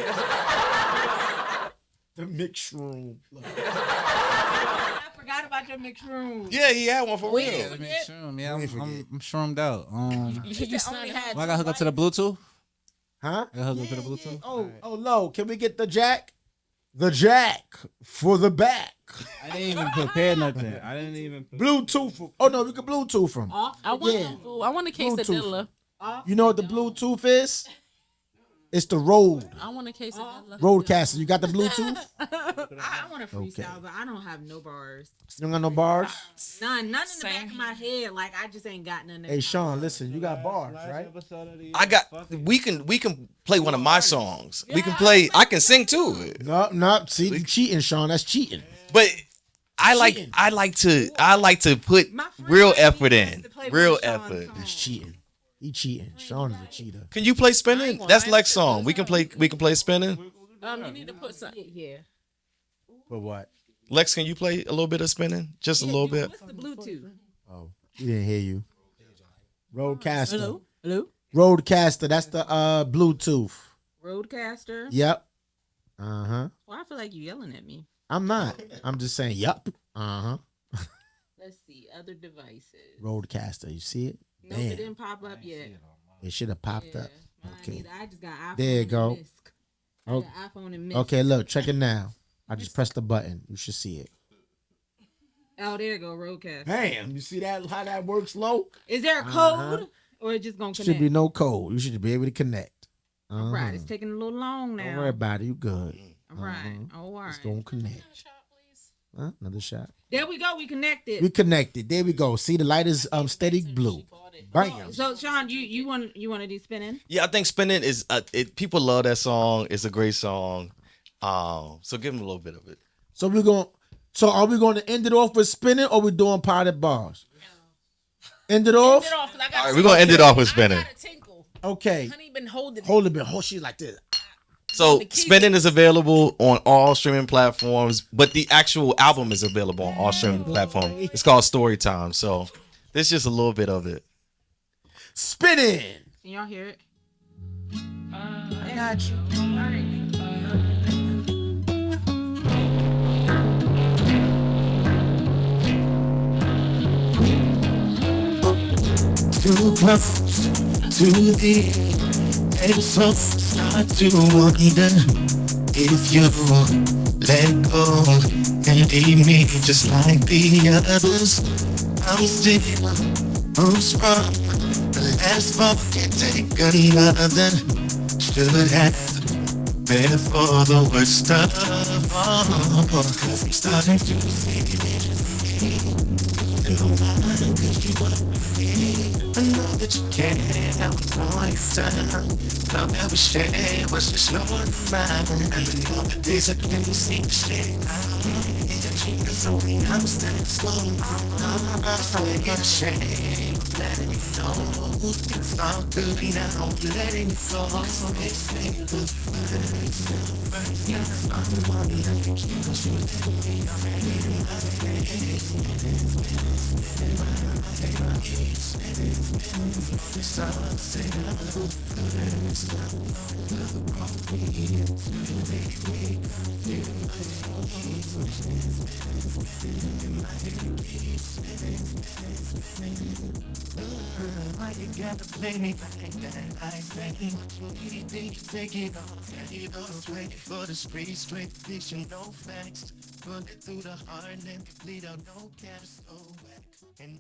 The mixed room. I forgot about your mixed room. Yeah, he had one for real. Yeah, I'm shroomed out. You only had. I got hooked up to the Bluetooth. Huh? I got hooked up to the Bluetooth. Oh, Lo, can we get the jack? The jack for the back. I didn't even prepare nothing. I didn't even. Bluetooth. Oh, no, we can Bluetooth from. I want a quesadilla. You know what the Bluetooth is? It's the Rode. I want a quesadilla. Roadcaster. You got the Bluetooth? I want to freestyle, Okay. but I don't have no bars. You don't got no bars? None in the Same. back of my head. Like I just ain't got none. Hey, Sean, listen, you got bars, right? We can play one of my songs. We can play. I can sing too. No. See, you cheating, Sean. That's cheating. But I like to put My friend real likes effort to in. play Real one Sean effort. song. That's cheating. He cheating. Sean is a cheater. Can you play spinning? That's Lex song. We can play spinning. You need to put some. Yeah. For what? Lex, can you play a little bit of spinning? Just a little bit. What's the Bluetooth? Oh, he didn't hear you. Roadcaster. Hello. Roadcaster. That's the Bluetooth. Roadcaster. Yep. Uh-huh. Well, I feel like you yelling at me. I'm not. I'm just saying, yup. Uh-huh. Let's see. Other devices. Roadcaster. You see it? Nope, it Damn. didn't pop up yet. It should have popped Yeah, up. mine Okay. either. I just got iPhone. There you and go. Misc. I Oh, got iPhone and Misc. okay, look, check it now. I just pressed the button. You should see it. Oh, there you go, Roadcast. Damn, you see that how that works low? Is there a code or it just gonna connect? Should be no code. You should be able to connect. All right, it's taking a little long now. Don't worry about it. You good. All right, all right. It's gonna connect. Huh? Another shot. There we go. We connected. We connected. There we go. See, the light is steady blue. Bam. So, Sean, you want to do spinning? Yeah, I think spinning is people love that song. It's a great song. So give them a little bit of it. So are we going to end it off with spinning, or we doing potted bars? End it off. All right, we're gonna end it off with spinning. Okay. Honey been holding. Hold it. Hold shit like this. So spinning is available on all streaming platforms, but the actual album is available on all streaming platforms. It's called Storytime. So this is just a little bit of it. Spinning. Can y'all hear it? I got you. Too close to the edge, so start to wonder if you let go and leave me just like the others. I'm still on strong. The last fall can take another. Should have been for the worst of all. Cause I'm starting to see in my mind, cause you are me. I know that you can't help noise time. Love that we share was just your mind. And the other days I can't see the shit. Cause only I'm standing slow. I get ashamed of letting you know. It's all good now, I'm letting you go. It's made the first. I'm the one that can keep us. You let me, I'm ready why you gotta play me like that? I think you think you take it off. And you know it's waiting for the straight vision, no facts. Put it through the heart and then bleed out, no caps, no wax. And